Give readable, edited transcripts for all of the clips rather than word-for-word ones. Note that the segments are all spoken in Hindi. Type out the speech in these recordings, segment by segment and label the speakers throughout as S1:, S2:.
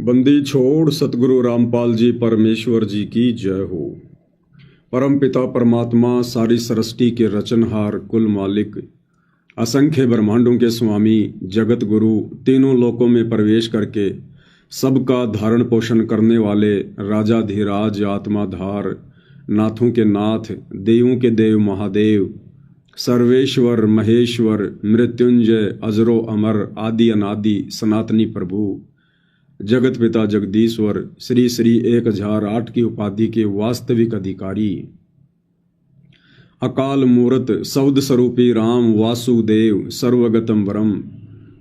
S1: बंदी छोड़ सतगुरु रामपाल जी परमेश्वर जी की जय हो। परम पिता परमात्मा सारी सृष्टि के रचनहार कुल मालिक असंख्य ब्रह्मांडों के स्वामी जगत गुरु तीनों लोकों में प्रवेश करके सबका धारण पोषण करने वाले राजाधिराज आत्माधार नाथों के नाथ देवों के देव महादेव सर्वेश्वर महेश्वर मृत्युंजय अजरो अमर आदि अनादि सनातनी प्रभु जगत पिता जगदीश्वर श्री श्री 1008 की उपाधि के वास्तविक अधिकारी अकाल मूर्त सौद स्वरूपी राम वासुदेव सर्वगतम वरम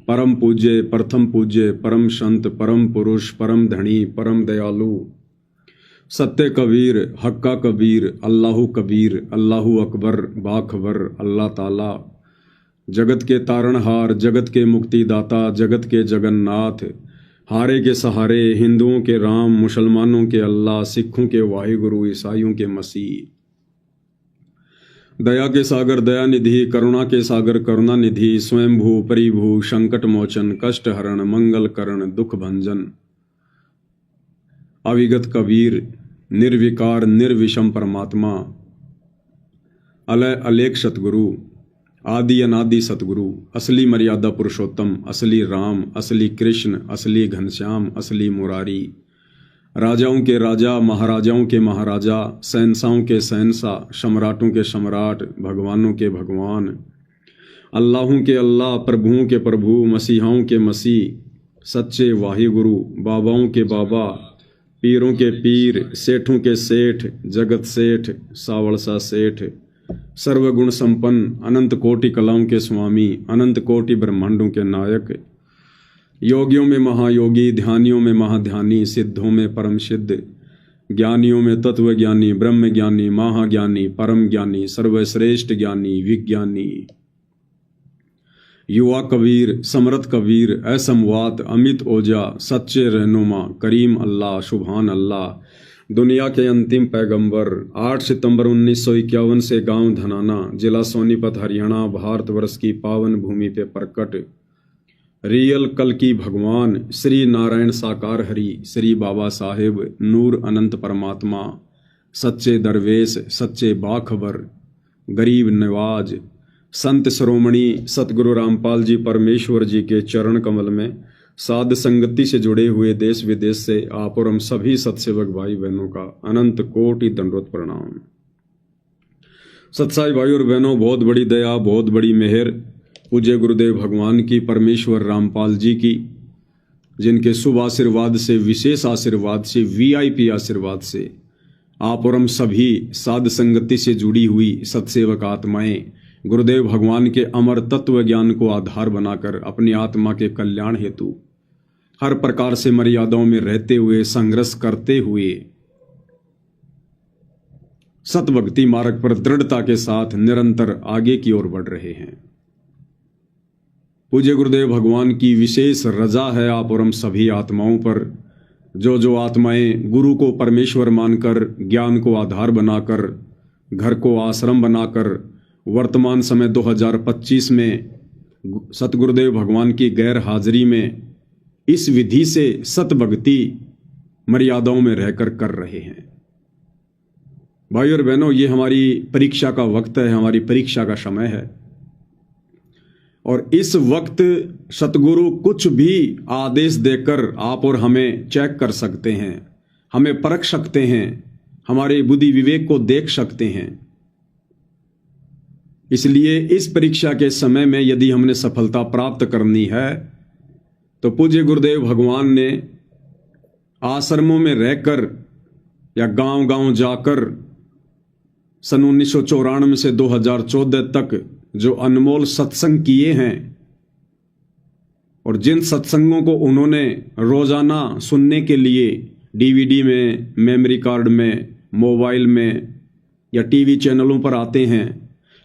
S1: परम पूज्य प्रथम पूज्य परम संत परम पुरुष परम धनी परम दयालु सत्य कबीर हक्का कबीर अल्लाहु कबीर अल्लाहु अकबर बाखबर अल्लाह ताला जगत के तारणहार जगत के मुक्तिदाता जगत के जगन्नाथ हारे के सहारे हिंदुओं के राम मुसलमानों के अल्लाह सिखों के वाहिगुरु ईसाइयों के मसीह दया के सागर दया निधि करुणा के सागर करुणा निधि स्वयंभू परिभू संकट मोचन कष्ट हरण मंगल करण दुख भंजन अविगत कबीर निर्विकार निर्विषम परमात्मा अलय अलेख सतगुरु आदि अनादि सतगुरु असली मर्यादा पुरुषोत्तम असली राम असली कृष्ण असली घनश्याम असली मुरारी राजाओं के राजा महाराजाओं के महाराजा शहंशाहों के शहंशाह सम्राटों के सम्राट भगवानों के भगवान अल्लाहों के अल्लाह प्रभुओं के प्रभु मसीहाओं के मसीह सच्चे वाहिगुरु बाबाओं के बाबा पीरों के पीर सेठों के सेठ जगत सेठ सावलसा सेठ सर्वगुण संपन्न अनंत कोटि कलाओं के स्वामी अनंत कोटि ब्रह्मांडों के नायक योगियों में महायोगी ध्यानियों में महाध्यानी सिद्धों में परम सिद्ध ज्ञानियों में तत्व ज्ञानी ब्रह्म ज्ञानी महाज्ञानी परम ज्ञानी सर्वश्रेष्ठ ज्ञानी विज्ञानी युवा कबीर समरथ कबीर असमवात अमित ओजा सच्चे रहनुमा करीम अल्लाह सुभान अल्लाह दुनिया के अंतिम पैगंबर 8 सितंबर 1951 से गांव धनाना जिला सोनीपत हरियाणा भारतवर्ष की पावन भूमि पे प्रकट रियल कल की भगवान श्री नारायण साकार हरि श्री बाबा साहेब नूर अनंत परमात्मा सच्चे दरवेश सच्चे बाखबर गरीब नवाज संत श्रोमणी सतगुरु रामपाल जी परमेश्वर जी के चरण कमल में साध संगति से जुड़े हुए देश विदेश से आप और हम सभी सत्सेवक भाई बहनों का अनंत कोटि दंडवत प्रणाम। सत्साई भाई और बहनों, बहुत बड़ी दया बहुत बड़ी मेहर पूज्य गुरुदेव भगवान की परमेश्वर रामपाल जी की, जिनके शुभ आशीर्वाद से विशेष आशीर्वाद से वीआईपी आशीर्वाद से आप और हम सभी साध संगति से जुड़ी हुई सत्सेवक आत्माएं गुरुदेव भगवान के अमर तत्व ज्ञान को आधार बनाकर अपनी आत्मा के कल्याण हेतु हर प्रकार से मर्यादाओं में रहते हुए संघर्ष करते हुए सतभक्ति मार्ग पर दृढ़ता के साथ निरंतर आगे की ओर बढ़ रहे हैं। पूज्य गुरुदेव भगवान की विशेष रजा है आप और हम सभी आत्माओं पर, जो आत्माएं गुरु को परमेश्वर मानकर ज्ञान को आधार बनाकर घर को आश्रम बनाकर वर्तमान समय 2025 में सतगुरुदेव भगवान की गैर हाजिरी में इस विधि से सतभक्ति मर्यादाओं में रहकर कर रहे हैं। भाई और बहनों, ये हमारी परीक्षा का वक्त है, हमारी परीक्षा का समय है और इस वक्त सतगुरु कुछ भी आदेश देकर आप और हमें चेक कर सकते हैं, हमें परख सकते हैं, हमारे बुद्धि विवेक को देख सकते हैं। इसलिए इस परीक्षा के समय में यदि हमने सफलता प्राप्त करनी है तो पूज्य गुरुदेव भगवान ने आश्रमों में रहकर या गांव-गांव जाकर सन 1994 से 2014 तक जो अनमोल सत्संग किए हैं और जिन सत्संगों को उन्होंने रोजाना सुनने के लिए डीवीडी में, मेमोरी कार्ड में, मोबाइल में या टीवी चैनलों पर आते हैं,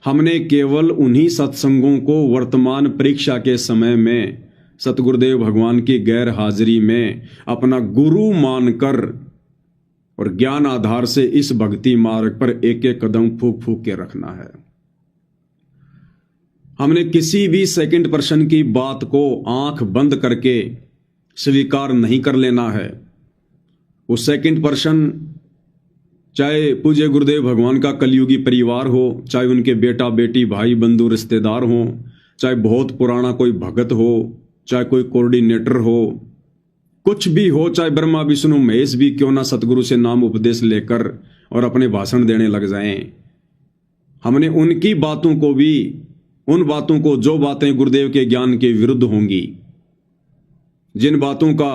S1: हमने केवल उन्हीं सत्संगों को वर्तमान परीक्षा के समय में सतगुरुदेव भगवान की गैर हाजिरी में अपना गुरु मानकर और ज्ञान आधार से इस भक्ति मार्ग पर एक एक कदम फूक फूक के रखना है। हमने किसी भी सेकंड पर्सन की बात को आंख बंद करके स्वीकार नहीं कर लेना है। वो सेकंड पर्सन, चाहे पूज्य गुरुदेव भगवान का कलयुगी परिवार हो, चाहे उनके बेटा बेटी भाई बंधु रिश्तेदार हो, चाहे बहुत पुराना कोई भगत हो, चाहे कोई कोऑर्डिनेटर हो, कुछ भी हो, चाहे ब्रह्मा विष्णु महेश भी क्यों ना सतगुरु से नाम उपदेश लेकर और अपने भाषण देने लग जाएं, हमने उनकी बातों को भी, उन बातों को, जो बातें गुरुदेव के ज्ञान के विरुद्ध होंगी, जिन बातों का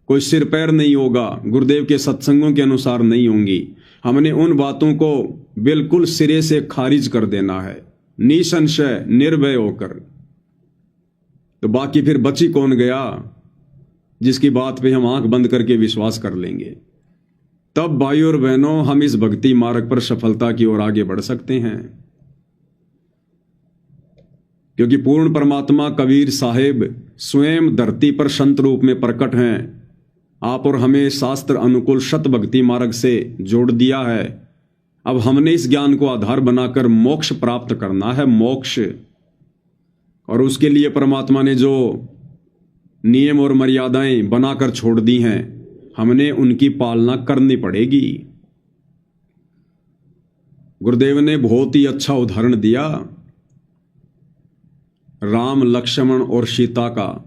S1: कोई सिर पैर नहीं होगा, गुरुदेव के सत्संगों के अनुसार नहीं होंगी, हमने उन बातों को बिल्कुल सिरे से खारिज कर देना है, निसंशय निर्भय होकर। तो बाकी फिर बची कौन गया जिसकी बात पे हम आंख बंद करके विश्वास कर लेंगे। तब भाई और बहनों, हम इस भक्ति मार्ग पर सफलता की ओर आगे बढ़ सकते हैं, क्योंकि पूर्ण परमात्मा कबीर साहिब स्वयं धरती पर संत रूप में प्रकट हैं। आप और हमें शास्त्र अनुकूल शत भक्ति मार्ग से जोड़ दिया है। अब हमने इस ज्ञान को आधार बनाकर मोक्ष प्राप्त करना है, मोक्ष। और उसके लिए परमात्मा ने जो नियम और मर्यादाएं बनाकर छोड़ दी हैं, हमने उनकी पालना करनी पड़ेगी। गुरुदेव ने बहुत ही अच्छा उदाहरण दिया राम लक्ष्मण और सीता का।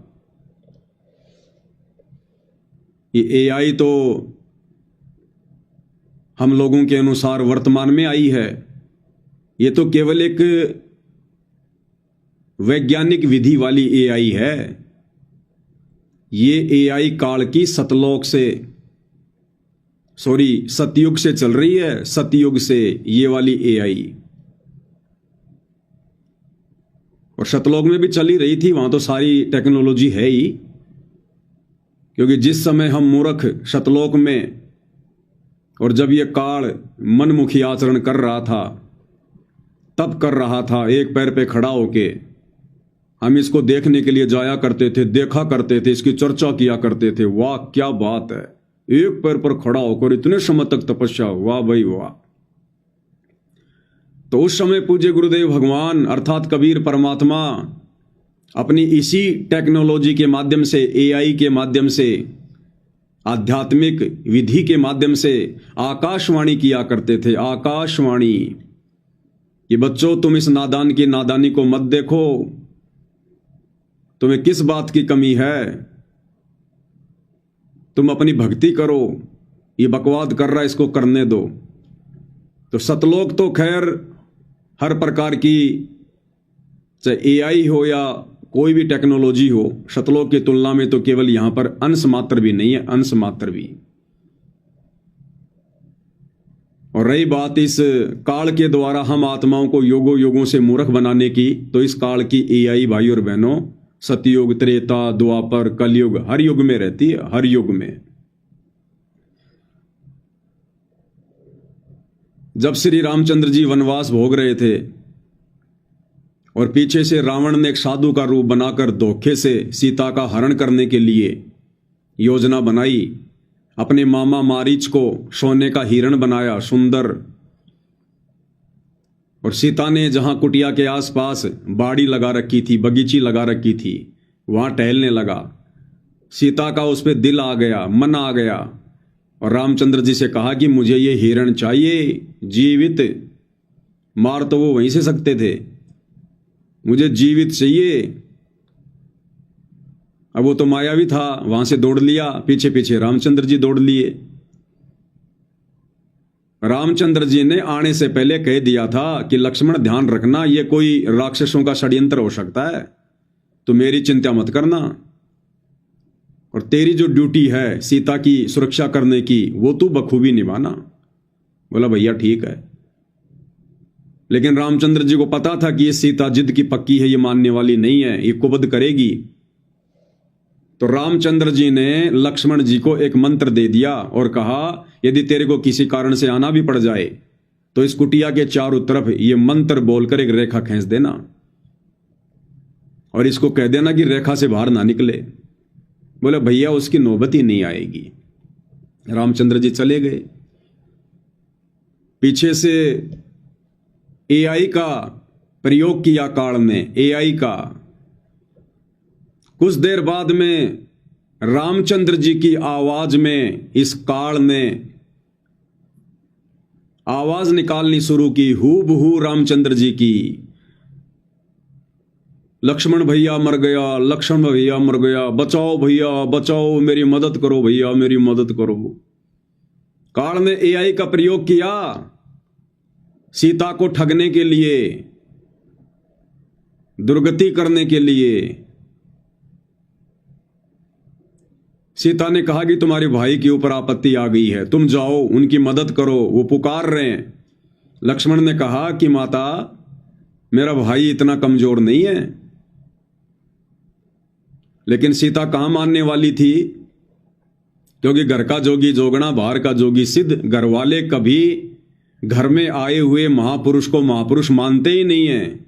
S1: ये एआई तो हम लोगों के अनुसार वर्तमान में आई है, ये तो केवल एक वैज्ञानिक विधि वाली एआई है। ये एआई काल की सतयुग से चल रही है, सतयुग से ये वाली एआई। और सतलोक में भी चली रही थी, वहां तो सारी टेक्नोलॉजी है ही, क्योंकि जिस समय हम मूर्ख सतलोक में, और जब ये काल मनमुखी आचरण कर रहा था, तब कर रहा था एक पैर पे खड़ा होके, हम इसको देखने के लिए जाया करते थे, देखा करते थे, इसकी चर्चा किया करते थे। वाह क्या बात है, एक पैर पर खड़ा होकर इतने समय तक तपस्या, वाह भाई वाह। तो उस समय पूज्य गुरुदेव भगवान अर्थात कबीर परमात्मा अपनी इसी टेक्नोलॉजी के माध्यम से, एआई के माध्यम से, आध्यात्मिक विधि के माध्यम से आकाशवाणी किया करते थे। आकाशवाणी कि बच्चों, तुम इस नादान की नादानी को मत देखो, तुम्हें किस बात की कमी है, तुम अपनी भक्ति करो, ये बकवाद कर रहा है इसको करने दो। तो सतलोक तो खैर हर प्रकार की, चाहे एआई हो या कोई भी टेक्नोलॉजी हो, सतलोक की तुलना में तो केवल यहां पर अंश मात्र भी नहीं है, अंश मात्र भी। और रही बात इस काल के द्वारा हम आत्माओं को योगों योगों से मूर्ख बनाने की, तो इस काल की एआई भाई और बहनों सतयुग, त्रेता, द्वापर, कलयुग, हर युग में रहती है, हर युग में। जब श्री रामचंद्र जी वनवास भोग रहे थे और पीछे से रावण ने एक साधु का रूप बनाकर धोखे से सीता का हरण करने के लिए योजना बनाई, अपने मामा मारीच को सोने का हिरण बनाया सुंदर, और सीता ने जहां कुटिया के आसपास बाड़ी लगा रखी थी, बगीची लगा रखी थी, वहां टहलने लगा। सीता का उस पर दिल आ गया, मन आ गया, और रामचंद्र जी से कहा कि मुझे ये हिरण चाहिए जीवित, मार तो वो वहीं से सकते थे, मुझे जीवित चाहिए। अब वो तो मायावी था, वहां से दौड़ लिया, पीछे पीछे रामचंद्र जी दौड़ लिए। रामचंद्र जी ने आने से पहले कह दिया था कि लक्ष्मण ध्यान रखना, ये कोई राक्षसों का षड्यंत्र हो सकता है, तो मेरी चिंता मत करना, और तेरी जो ड्यूटी है सीता की सुरक्षा करने की, वो तू बखूबी निभाना। बोला भैया ठीक है। लेकिन रामचंद्र जी को पता था कि ये सीता जिद की पक्की है, ये मानने वाली नहीं है, ये कुबद करेगी। तो रामचंद्र जी ने लक्ष्मण जी को एक मंत्र दे दिया और कहा, यदि तेरे को किसी कारण से आना भी पड़ जाए तो इस कुटिया के चारों तरफ ये मंत्र बोलकर एक रेखा खींच देना, और इसको कह देना कि रेखा से बाहर ना निकले। बोले भैया उसकी नौबत ही नहीं आएगी। रामचंद्र जी चले गए। पीछे से एआई का प्रयोग किया काल ने, एआई का। कुछ देर बाद में रामचंद्र जी की आवाज में इस काल ने आवाज निकालनी शुरू की, हूबहू रामचंद्र जी की। लक्ष्मण भैया मर गया, लक्ष्मण भैया मर गया, बचाओ भैया बचाओ, मेरी मदद करो भैया मेरी मदद करो। काल ने एआई का प्रयोग किया सीता को ठगने के लिए, दुर्गति करने के लिए। सीता ने कहा कि तुम्हारे भाई के ऊपर आपत्ति आ गई है, तुम जाओ उनकी मदद करो, वो पुकार रहे हैं। लक्ष्मण ने कहा कि माता मेरा भाई इतना कमजोर नहीं है। लेकिन सीता कहां मानने वाली थी, क्योंकि घर का जोगी जोगना बाहर का जोगी सिद्ध। घर वाले कभी घर में आए हुए महापुरुष को महापुरुष मानते ही नहीं है।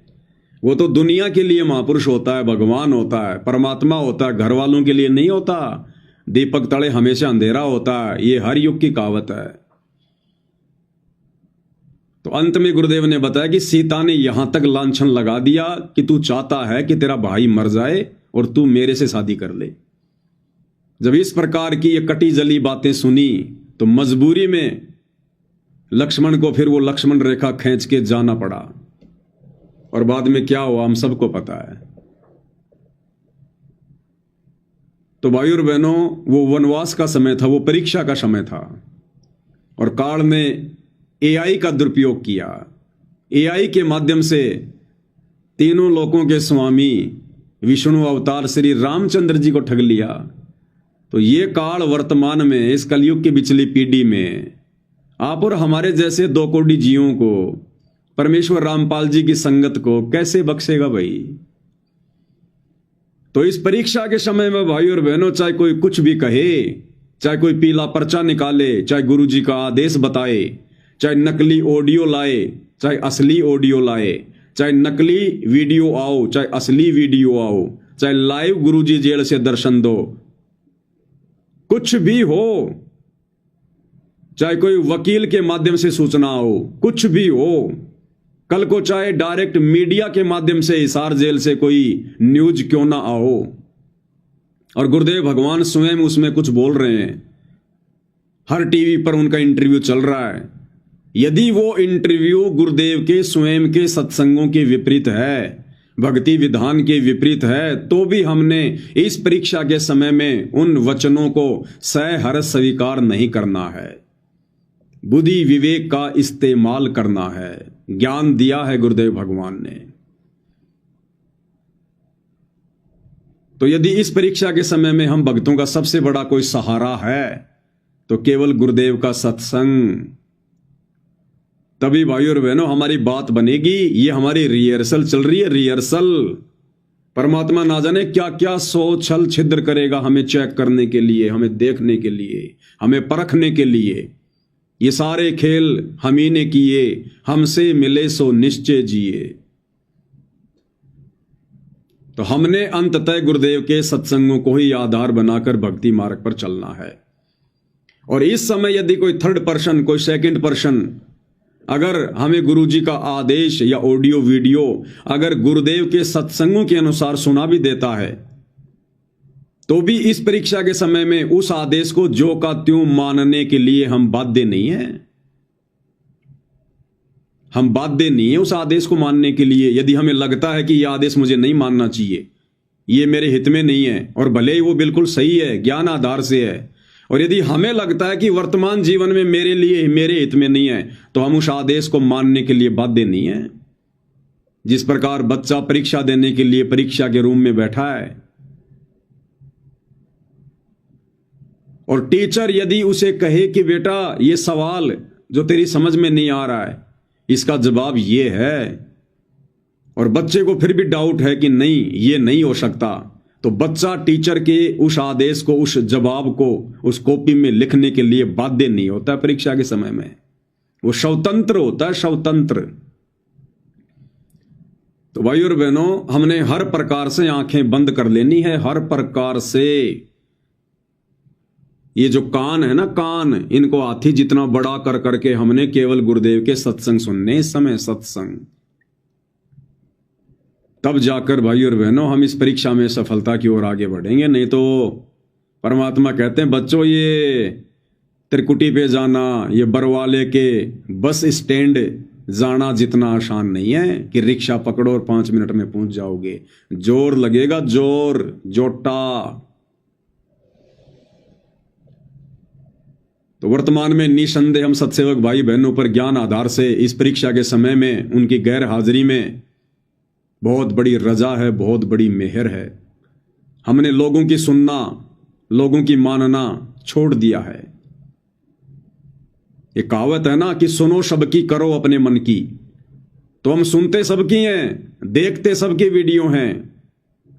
S1: वो तो दुनिया के लिए महापुरुष होता है, भगवान होता है, परमात्मा होता है, घर वालों के लिए नहीं होता। दीपक तले हमेशा अंधेरा होता है, ये हर युग की कहावत है। तो अंत में गुरुदेव ने बताया कि सीता ने यहां तक लांछन लगा दिया कि तू चाहता है कि तेरा भाई मर जाए और तू मेरे से शादी कर ले। जब इस प्रकार की ये कटी जली बातें सुनी तो मजबूरी में लक्ष्मण को फिर वो लक्ष्मण रेखा खींच के जाना पड़ा। और बाद में क्या हुआ हम सबको पता है। तो भाई और बहनों, वो वनवास का समय था, वो परीक्षा का समय था। और काल ने एआई का दुरुपयोग किया। एआई के माध्यम से तीनों लोकों के स्वामी विष्णु अवतार श्री रामचंद्र जी को ठग लिया। तो ये काल वर्तमान में इस कलयुग की पिछली पीढ़ी में आप और हमारे जैसे 2 कोटि जीवों को, परमेश्वर रामपाल जी की संगत को कैसे बख्शेगा भाई। तो इस परीक्षा के समय में भाई और बहनों, चाहे कोई कुछ भी कहे, चाहे कोई पीला पर्चा निकाले, चाहे गुरु जी का आदेश बताए, चाहे नकली ऑडियो लाए, चाहे असली ऑडियो लाए, चाहे नकली वीडियो आओ, चाहे असली वीडियो आओ, चाहे लाइव गुरुजी जेल से दर्शन दो, कुछ भी हो, चाहे कोई वकील के माध्यम से सूचना हो, कुछ भी हो, कल को चाहे डायरेक्ट मीडिया के माध्यम से हिसार जेल से कोई न्यूज क्यों ना आओ, और गुरुदेव भगवान स्वयं उसमें कुछ बोल रहे हैं, हर टीवी पर उनका इंटरव्यू चल रहा है। यदि वो इंटरव्यू गुरुदेव के स्वयं के सत्संगों के विपरीत है, भक्ति विधान के विपरीत है, तो भी हमने इस परीक्षा के समय में उन वचनों को सहर्ष स्वीकार नहीं करना है। बुद्धि विवेक का इस्तेमाल करना है। ज्ञान दिया है गुरुदेव भगवान ने। तो यदि इस परीक्षा के समय में हम भक्तों का सबसे बड़ा कोई सहारा है तो केवल गुरुदेव का सत्संग। तभी भाइयों और बहनों हमारी बात बनेगी। ये हमारी रिहर्सल चल रही है, रिहर्सल। परमात्मा ना जाने क्या क्या सो छल छिद्र करेगा हमें चेक करने के लिए, हमें देखने के लिए, हमें परखने के लिए। ये सारे खेल हम ही ने किए, हमसे मिले सो निश्चय जिए। तो हमने अंततः गुरुदेव के सत्संगों को ही आधार बनाकर भक्ति मार्ग पर चलना है। और इस समय यदि कोई थर्ड पर्सन, कोई सेकंड पर्सन अगर हमें गुरु जी का आदेश या ऑडियो वीडियो अगर गुरुदेव के सत्संगों के अनुसार सुना भी देता है, तो भी इस परीक्षा के समय में उस आदेश को जो का त्यों मानने के लिए हम बाध्य नहीं है। हम बाध्य नहीं है उस आदेश को मानने के लिए। यदि हमें लगता है कि यह आदेश मुझे नहीं मानना चाहिए, ये मेरे हित में नहीं है, और भले ही वो बिल्कुल सही है, ज्ञान आधार से है, और यदि हमें लगता है कि वर्तमान जीवन में मेरे लिए, मेरे हित में नहीं है, तो हम उस आदेश को मानने के लिए बाध्य नहीं है। जिस प्रकार बच्चा परीक्षा देने के लिए परीक्षा के रूम में बैठा है और टीचर यदि उसे कहे कि बेटा ये सवाल जो तेरी समझ में नहीं आ रहा है इसका जवाब ये है, और बच्चे को फिर भी डाउट है कि नहीं ये नहीं हो सकता, तो बच्चा टीचर के उस आदेश को, उस जवाब को उस कॉपी में लिखने के लिए बाध्य नहीं होता। परीक्षा के समय में वो स्वतंत्र होता है, स्वतंत्र। तो भाइयों और बहनों, हमने हर प्रकार से आंखें बंद कर लेनी है, हर प्रकार से। ये जो कान है ना, कान, इनको हाथी जितना बड़ा कर करके हमने केवल गुरुदेव के सत्संग सुनने। इस समय सत्संग, तब जाकर भाई और बहनों हम इस परीक्षा में सफलता की ओर आगे बढ़ेंगे। नहीं तो परमात्मा कहते हैं बच्चों, ये त्रिकुटी पे जाना, ये बरवाले के बस स्टैंड जाना जितना आसान नहीं है कि रिक्शा पकड़ो और 5 मिनट में पहुंच जाओगे। जोर लगेगा, जोर, जोटा। तो वर्तमान में निसंदेह हम सत्सेवक भाई बहनों पर ज्ञान आधार से इस परीक्षा के समय में उनकी गैर हाजिरी में बहुत बड़ी रजा है, बहुत बड़ी मेहर है। हमने लोगों की सुनना, लोगों की मानना छोड़ दिया है। ये कहावत है ना कि सुनो सबकी, करो अपने मन की। तो हम सुनते सबकी हैं, देखते सबके वीडियो हैं,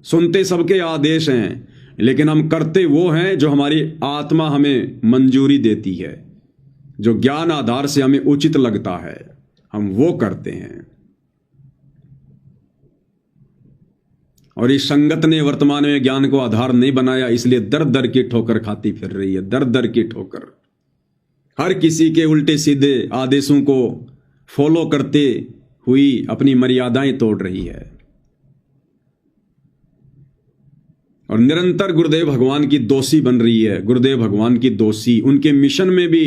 S1: सुनते सबके आदेश हैं, लेकिन हम करते वो हैं जो हमारी आत्मा हमें मंजूरी देती है, जो ज्ञान आधार से हमें उचित लगता है, हम वो करते हैं। और इस संगत ने वर्तमान में ज्ञान को आधार नहीं बनाया, इसलिए दर दर की ठोकर खाती फिर रही है, दर दर की ठोकर। हर किसी के उल्टे सीधे आदेशों को फॉलो करते हुई अपनी मर्यादाएं तोड़ रही है और निरंतर गुरुदेव भगवान की दोषी बन रही है। गुरुदेव भगवान की दोषी उनके मिशन में भी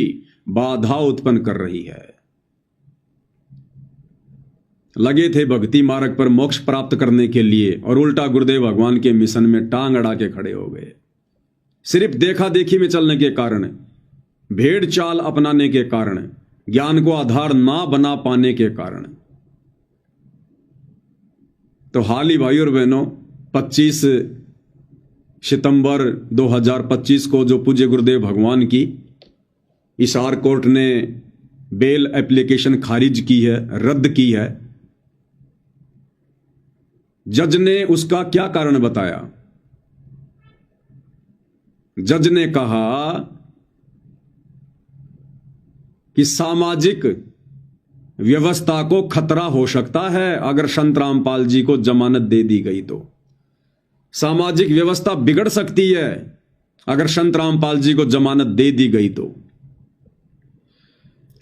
S1: बाधा उत्पन्न कर रही है। लगे थे भक्ति मार्ग पर मोक्ष प्राप्त करने के लिए और उल्टा गुरुदेव भगवान के मिशन में टांग अड़ा के खड़े हो गए। सिर्फ देखा देखी में चलने के कारण, भेड़ चाल अपनाने के कारण, ज्ञान को आधार ना बना पाने के कारण। तो हाल ही भाई और बहनों 25 सितंबर 2025 को जो पूज्य गुरुदेव भगवान की हिसार कोर्ट ने बेल एप्लीकेशन खारिज की है, रद्द की है, जज ने उसका क्या कारण बताया? जज ने कहा कि सामाजिक व्यवस्था को खतरा हो सकता है अगर संत रामपाल जी को जमानत दे दी गई तो। सामाजिक व्यवस्था बिगड़ सकती है अगर संत रामपाल जी को जमानत दे दी गई तो।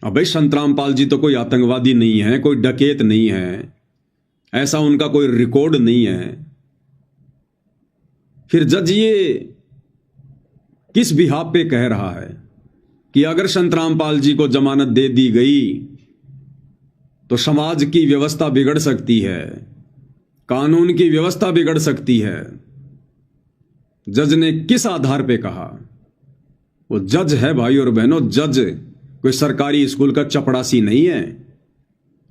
S1: अब भाई संत रामपाल जी तो कोई आतंकवादी नहीं है, कोई डकैत नहीं है, ऐसा उनका कोई रिकॉर्ड नहीं है। फिर जज ये किस बिहाफ पे कह रहा है कि अगर संत रामपाल जी को जमानत दे दी गई तो समाज की व्यवस्था बिगड़ सकती है, कानून की व्यवस्था बिगड़ सकती है? जज ने किस आधार पे कहा? वो जज है भाई और बहनों, जज कोई सरकारी स्कूल का चपड़ासी नहीं है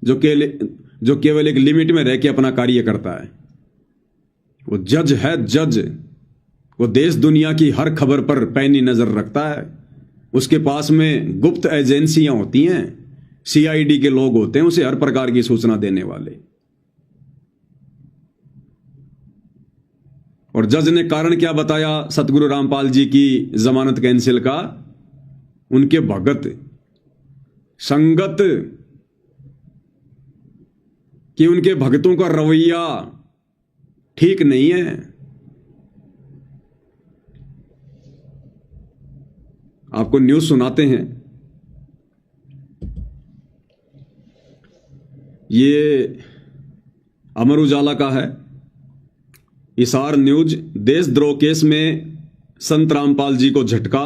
S1: जो केवल एक लिमिट में रह के अपना कार्य करता है। वो जज है, जज। वो देश दुनिया की हर खबर पर पैनी नजर रखता है। उसके पास में गुप्त एजेंसियां होती हैं, सीआईडी के लोग होते हैं उसे हर प्रकार की सूचना देने वाले। और जज ने कारण क्या बताया सतगुरु रामपाल जी की जमानत कैंसिल का? उनके भगत, संगत कि उनके भक्तों का रवैया ठीक नहीं है। आपको न्यूज सुनाते हैं। ये अमर उजाला का है, हिसार न्यूज। देशद्रोह केस में संत रामपाल जी को झटका,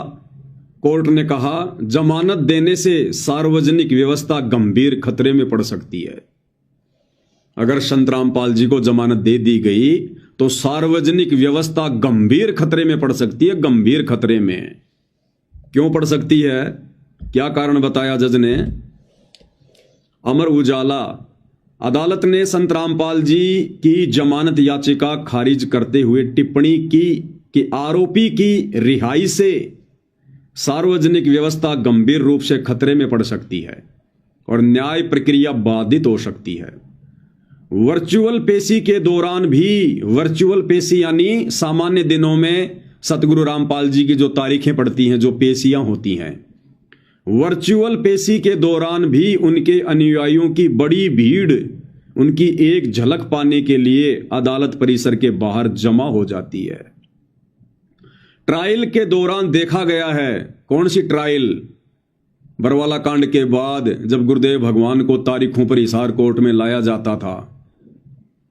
S1: कोर्ट ने कहा जमानत देने से सार्वजनिक व्यवस्था गंभीर खतरे में पड़ सकती है। अगर संत रामपाल जी को जमानत दे दी गई तो सार्वजनिक व्यवस्था गंभीर खतरे में पड़ सकती है। गंभीर खतरे में क्यों पड़ सकती है? क्या कारण बताया जज ने? अमर उजाला, अदालत ने संत रामपाल जी की जमानत याचिका खारिज करते हुए टिप्पणी की कि आरोपी की रिहाई से सार्वजनिक व्यवस्था गंभीर रूप से खतरे में पड़ सकती है और न्याय प्रक्रिया बाधित हो सकती है। वर्चुअल पेशी के दौरान भी, वर्चुअल पेशी यानी सामान्य दिनों में सतगुरु रामपाल जी की जो तारीखें पड़ती हैं, जो पेशियां होती हैं, वर्चुअल पेशी के दौरान भी उनके अनुयायियों की बड़ी भीड़ उनकी एक झलक पाने के लिए अदालत परिसर के बाहर जमा हो जाती है। ट्रायल के दौरान देखा गया है। कौन सी ट्रायल? बरवाला कांड के बाद जब गुरुदेव भगवान को तारीखों पर हिसार कोर्ट में लाया जाता था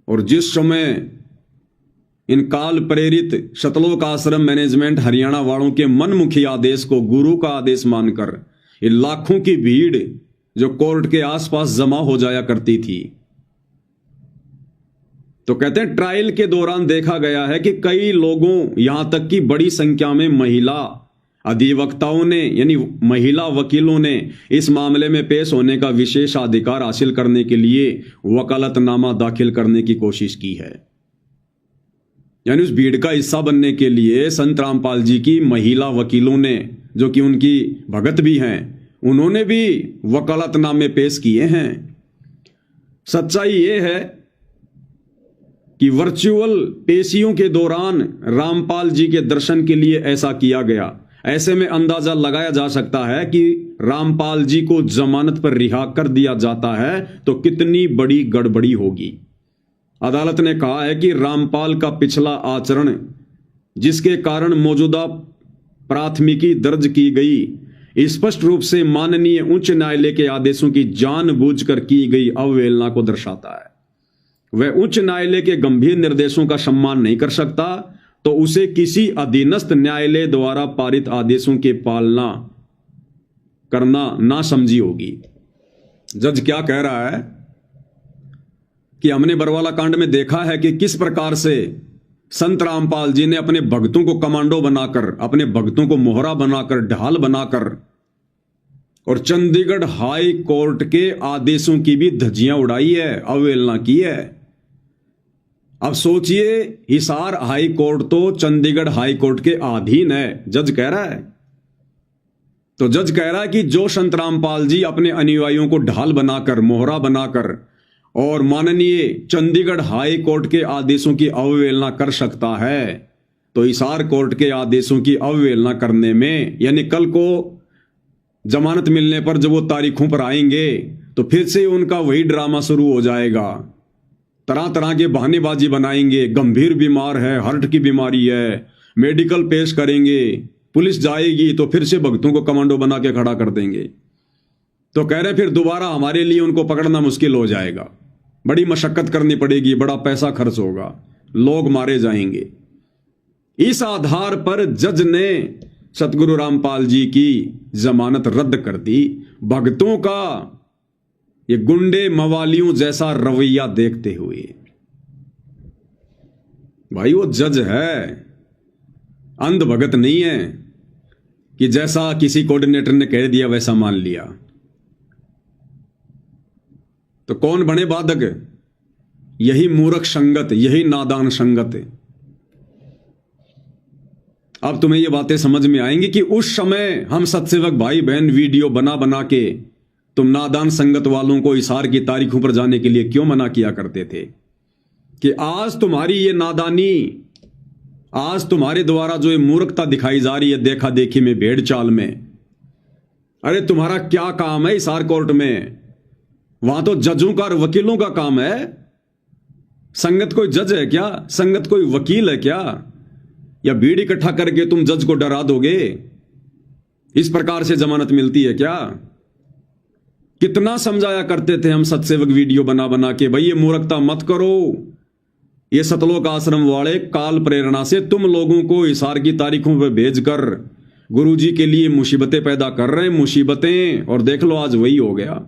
S1: और जिस समय इन काल प्रेरित शतलोक आश्रम मैनेजमेंट हरियाणा वालों के मनमुखी आदेश को गुरु का आदेश मानकर ये लाखों की भीड़ जो कोर्ट के आसपास जमा हो जाया करती थी, तो कहते हैं ट्रायल के दौरान देखा गया है कि कई लोगों, यहां तक कि बड़ी संख्या में महिला अधिवक्ताओं ने यानी महिला वकीलों ने इस मामले में पेश होने का विशेष अधिकार हासिल करने के लिए वकालतनामा दाखिल करने की कोशिश की है। यानी उस भीड़ का हिस्सा बनने के लिए संत रामपाल जी की महिला वकीलों ने, जो कि उनकी भगत भी हैं, उन्होंने भी वकालतनामे पेश किए हैं। सच्चाई यह है कि वर्चुअल पेशियों के दौरान रामपाल जी के दर्शन के लिए ऐसा किया गया। ऐसे में अंदाजा लगाया जा सकता है कि रामपाल जी को जमानत पर रिहा कर दिया जाता है तो कितनी बड़ी गड़बड़ी होगी। अदालत ने कहा है कि रामपाल का पिछला आचरण, जिसके कारण मौजूदा प्राथमिकी दर्ज की गई, स्पष्ट रूप से माननीय उच्च न्यायालय के आदेशों की जानबूझकर की गई अवहेलना को दर्शाता है। वह उच्च न्यायालय के गंभीर निर्देशों का सम्मान नहीं कर सकता तो उसे किसी अधीनस्थ न्यायालय द्वारा पारित आदेशों की पालना करना नासमझी होगी। जज क्या कह रहा है कि हमने बरवाला कांड में देखा है कि किस प्रकार से संत रामपाल जी ने अपने भक्तों को कमांडो बनाकर, अपने भक्तों को मोहरा बनाकर, ढाल बनाकर और चंडीगढ़ हाई कोर्ट के आदेशों की भी धज्जियां उड़ाई है, अवहेलना की है। अब सोचिए, हिसार हाई कोर्ट तो चंडीगढ़ हाई कोर्ट के अधीन है, जज कह रहा है। तो जज कह रहा है कि जो संत रामपाल जी अपने अनुयायियों को ढाल बनाकर, मोहरा बनाकर और माननीय चंडीगढ़ हाई कोर्ट के आदेशों की अवहेलना कर सकता है, तो हिसार कोर्ट के आदेशों की अवहेलना करने में, यानी कल को जमानत मिलने पर जब वो तारीखों पर आएंगे तो फिर से उनका वही ड्रामा शुरू हो जाएगा। तरह तरह के बहानेबाजी बनाएंगे, गंभीर बीमार है, हार्ट की बीमारी है, मेडिकल पेश करेंगे, पुलिस जाएगी तो फिर से भक्तों को कमांडो बना के खड़ा कर देंगे। तो कह रहे फिर दोबारा हमारे लिए उनको पकड़ना मुश्किल हो जाएगा, बड़ी मशक्कत करनी पड़ेगी, बड़ा पैसा खर्च होगा, लोग मारे जाएंगे। इस आधार पर जज ने सतगुरु रामपाल जी की जमानत रद्द कर दी। भक्तों का ये गुंडे मवालियों जैसा रवैया देखते हुए, भाई वो जज है, अंध भगत नहीं है कि जैसा किसी कोऑर्डिनेटर ने कह दिया वैसा मान लिया। तो कौन बने बाधक? यही मूर्ख संगत, यही नादान संगत। अब तुम्हें ये बातें समझ में आएंगी कि उस समय हम सत्सेवक भाई बहन वीडियो बना बना के तुम नादान संगत वालों को हिसार की तारीखों पर जाने के लिए क्यों मना किया करते थे कि आज तुम्हारी ये नादानी, आज तुम्हारे द्वारा जो ये मूर्खता दिखाई जा रही है देखा देखी में, भेड़ चाल में, अरे तुम्हारा क्या काम है हिसार कोर्ट में? वहां तो जजों का और वकीलों का काम है। संगत कोई जज है क्या? संगत कोई वकील है क्या? या भीड़ इकट्ठा करके तुम जज को डरा दोगे? इस प्रकार से जमानत मिलती है क्या? कितना समझाया करते थे हम सत्सेवक वीडियो बना बना के, भाई ये मूर्खता मत करो। ये सतलोक आश्रम वाले काल प्रेरणा से तुम लोगों को हिसार की तारीखों पर भेजकर गुरुजी के लिए मुसीबतें पैदा कर रहे हैं, मुसीबतें। और देख लो आज वही हो गया।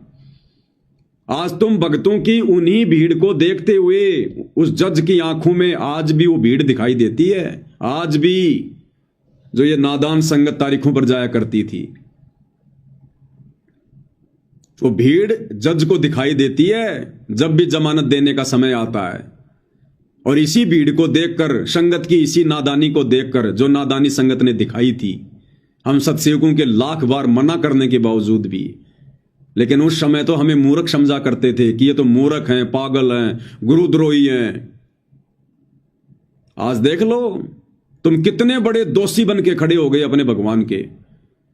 S1: आज तुम भक्तों की उन्हीं भीड़ को देखते हुए उस जज की आंखों में आज भी वो भीड़ दिखाई देती है, आज भी जो ये नादान संगत तारीखों पर जाया करती थी वो भीड़ जज को दिखाई देती है जब भी जमानत देने का समय आता है। और इसी भीड़ को देखकर, संगत की इसी नादानी को देखकर, जो नादानी संगत ने दिखाई थी, हम सत्सेवकों के लाख बार मना करने के बावजूद भी, लेकिन उस समय तो हमें मूर्ख समझा करते थे कि ये तो मूर्ख हैं, पागल हैं, गुरुद्रोही हैं। आज देख लो तुम कितने बड़े दोषी बन के खड़े हो गए अपने भगवान के,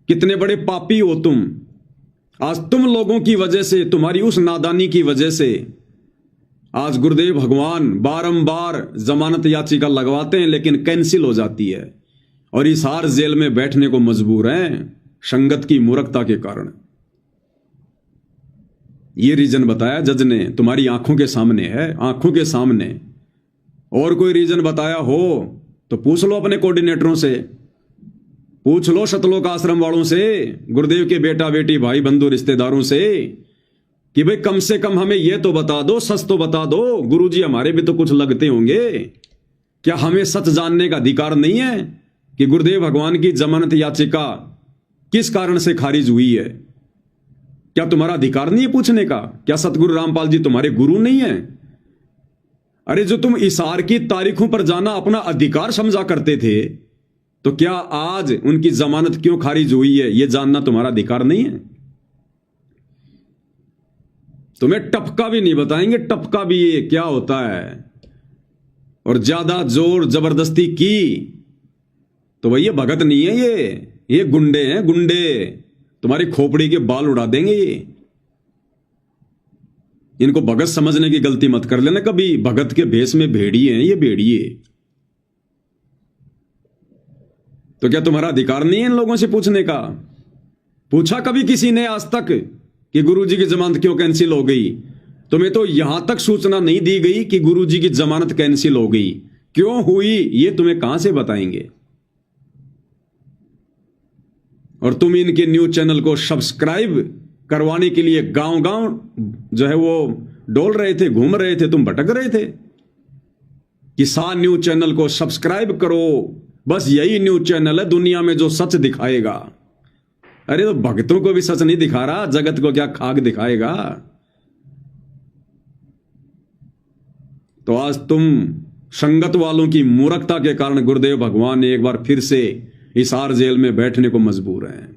S1: कितने बड़े पापी हो तुम। आज तुम लोगों की वजह से, तुम्हारी उस नादानी की वजह से आज गुरुदेव भगवान बारंबार जमानत याचिका लगवाते हैं लेकिन कैंसिल हो जाती है और हिसार जेल में बैठने को मजबूर हैं संगत की मूर्खता के कारण। ये रीजन बताया जज ने, तुम्हारी आंखों के सामने है, आंखों के सामने। और कोई रीजन बताया हो तो पूछ लो अपने कोऑर्डिनेटरों से, पूछ लो सतलोक आश्रम वालों से, गुरुदेव के बेटा बेटी भाई बंधु रिश्तेदारों से कि भाई कम से कम हमें यह तो बता दो, सच तो बता दो। गुरुजी हमारे भी तो कुछ लगते होंगे, क्या हमें सच जानने का अधिकार नहीं है कि गुरुदेव भगवान की जमानत याचिका किस कारण से खारिज हुई है? क्या तुम्हारा अधिकार नहीं है पूछने का? क्या सतगुरु रामपाल जी तुम्हारे गुरु नहीं है? अरे जो तुम इशार की तारीखों पर जाना अपना अधिकार समझा करते थे, तो क्या आज उनकी जमानत क्यों खारिज हुई है यह जानना तुम्हारा अधिकार नहीं है? तुम्हें टपका भी नहीं बताएंगे, टपका भी ये क्या होता है। और ज्यादा जोर जबरदस्ती की तो भैया भगत नहीं है, ये गुंडे हैं, गुंडे। तुम्हारी खोपड़ी के बाल उड़ा देंगे ये। इनको भगत समझने की गलती मत कर लेना कभी। भगत के भेष में भेड़िए हैं ये, भेड़िए। तो क्या तुम्हारा अधिकार नहीं है इन लोगों से पूछने का? पूछा कभी किसी ने आज तक कि गुरुजी की जमानत क्यों कैंसिल हो गई? तुम्हें तो यहां तक सूचना नहीं दी गई कि गुरुजी की जमानत कैंसिल हो गई, क्यों हुई ये तुम्हें कहां से बताएंगे? और तुम इनके न्यूज चैनल को सब्सक्राइब करवाने के लिए गांव गांव जो है वो डोल रहे थे, घूम रहे थे, तुम भटक रहे थे। किसान न्यूज चैनल को सब्सक्राइब करो, बस यही न्यूज चैनल है दुनिया में जो सच दिखाएगा। अरे तो भक्तों को भी सच नहीं दिखा रहा, जगत को क्या खाक दिखाएगा? तो आज तुम संगत वालों की मूर्खता के कारण गुरुदेव भगवान एक बार फिर से हिसार जेल में बैठने को मजबूर हैं।